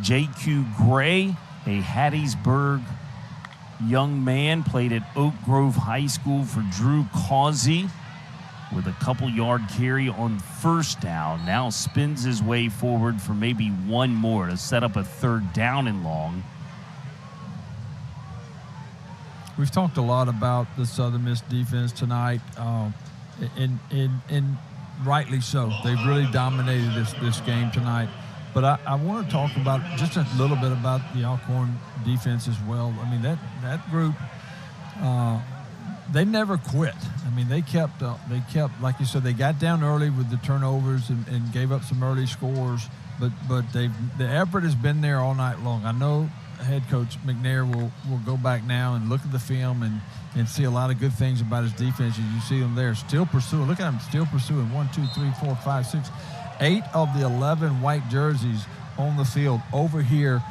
J.Q. Gray, a Hattiesburg young man, played at Oak Grove High School for Drew Causey, with a couple-yard carry on first down. Now spins his way forward for maybe one more to set up a 3rd down and long. We've talked a lot about the Southern Miss defense tonight, and rightly so. They've really dominated this game tonight. But I want to talk about just a little bit about the Alcorn defense as well. I mean, that group, they never quit. I mean, they kept, like you said, they got down early with the turnovers and gave up some early scores, but the effort has been there all night long. I know head coach McNair will go back now and look at the film and see a lot of good things about his defense. And you see them there still pursuing. Look at him still pursuing 1, 2, 3, 4, 5, 6. 8 of the 11 white jerseys on the field over here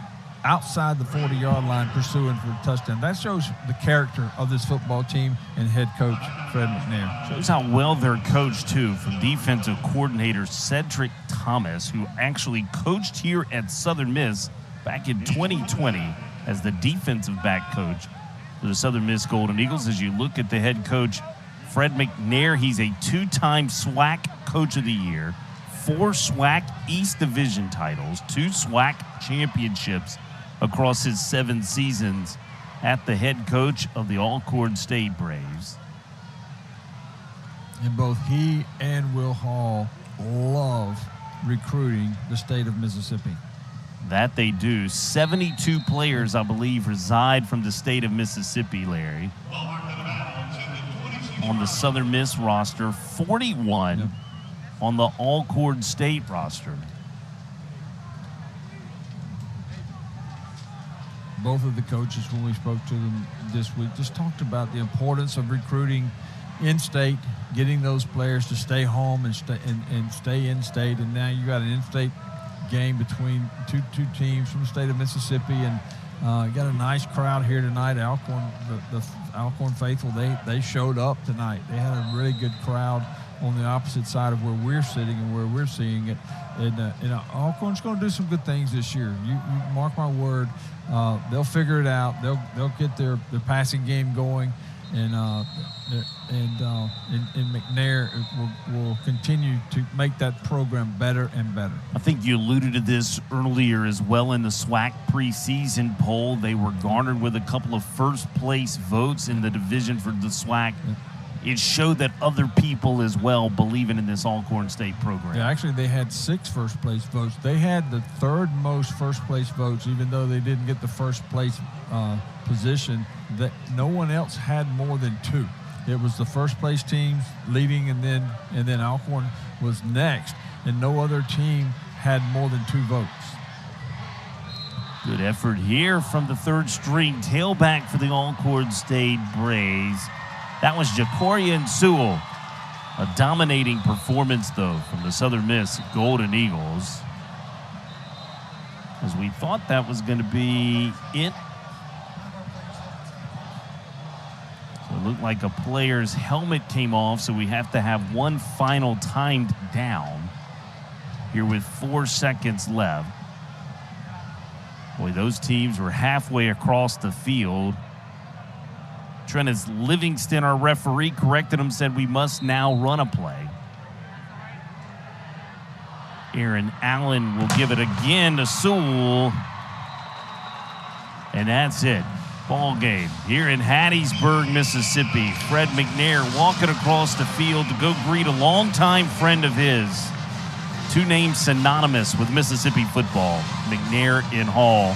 outside the 40-yard line pursuing for a touchdown. That shows the character of this football team and head coach Fred McNair. Shows how well they're coached, too, from defensive coordinator Cedric Thomas, who actually coached here at Southern Miss back in 2020 as the defensive back coach for the Southern Miss Golden Eagles. As you look at the head coach, Fred McNair, he's a 2-time SWAC Coach of the Year, 4 SWAC East Division titles, 2 SWAC championships across his 7 seasons at the head coach of the Alcorn State Braves. And both he and Will Hall love recruiting the state of Mississippi. That they do. 72 players, I believe, reside from the state of Mississippi, Larry, on the Southern Miss roster, 41 on the Alcorn State roster. Both of the coaches, when we spoke to them this week, just talked about the importance of recruiting in-state, getting those players to stay home and stay in-state. And now you got an in-state game between two teams from the state of Mississippi, and you got a nice crowd here tonight. Alcorn, the Alcorn faithful, they showed up tonight. They had a really good crowd on the opposite side of where we're sitting and where we're seeing it. And Alcorn's going to do some good things this year. You mark my word. They'll figure it out. They'll get their passing game going, and McNair will continue to make that program better and better. I think you alluded to this earlier as well in the SWAC preseason poll. They were garnered with a couple of first-place votes in the division for the SWAC. It showed that other people as well believing in this Alcorn State program. Yeah, actually, they had 6 first-place votes. They had the 3rd most first-place votes, even though they didn't get the first-place position. That no one else had more than 2. It was the first-place teams leading, and then Alcorn was next, and no other team had more than 2 votes. Good effort here from the 3rd-string tailback for the Alcorn State Braves. That was Jacorian Sewell. A dominating performance, though, from the Southern Miss Golden Eagles. As we thought that was going to be it. So it looked like a player's helmet came off, so we have to have one final timed down here with 4 seconds left. Boy, those teams were halfway across the field. Trennis Livingston, our referee, corrected him, said we must now run a play. Aaron Allen will give it again to Sewell. And that's it. Ball game here in Hattiesburg, Mississippi. Fred McNair walking across the field to go greet a longtime friend of his. 2 names synonymous with Mississippi football, McNair and Hall.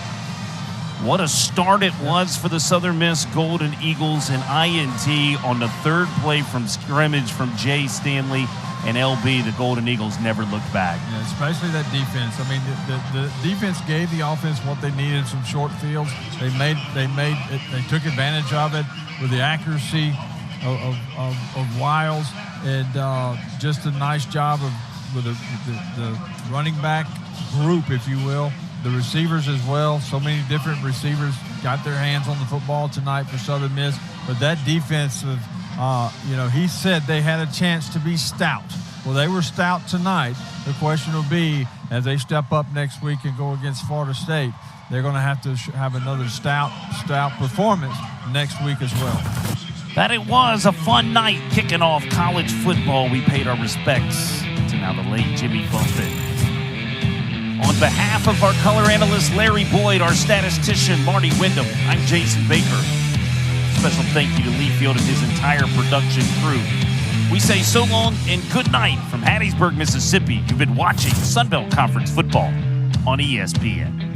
What a start it was for the Southern Miss Golden Eagles, and INT on the 3rd play from scrimmage from Jay Stanley and LB. The Golden Eagles never looked back. Yeah, especially that defense. I mean, the defense gave the offense what they needed, some short fields. They took advantage of it with the accuracy of Wiles, and just a nice job with the running back group, if you will. The receivers as well. So many different receivers got their hands on the football tonight for Southern Miss. But that defensive, he said they had a chance to be stout. Well, they were stout tonight. The question will be, as they step up next week and go against Florida State, they're going to have to have another stout performance next week as well. That it was a fun night kicking off college football. We paid our respects to now the late Jimmy Buffett. On behalf of our color analyst, Larry Boyd, our statistician, Marty Wyndham, I'm Jason Baker. Special thank you to Lee Field and his entire production crew. We say so long and good night from Hattiesburg, Mississippi. You've been watching Sun Belt Conference football on ESPN.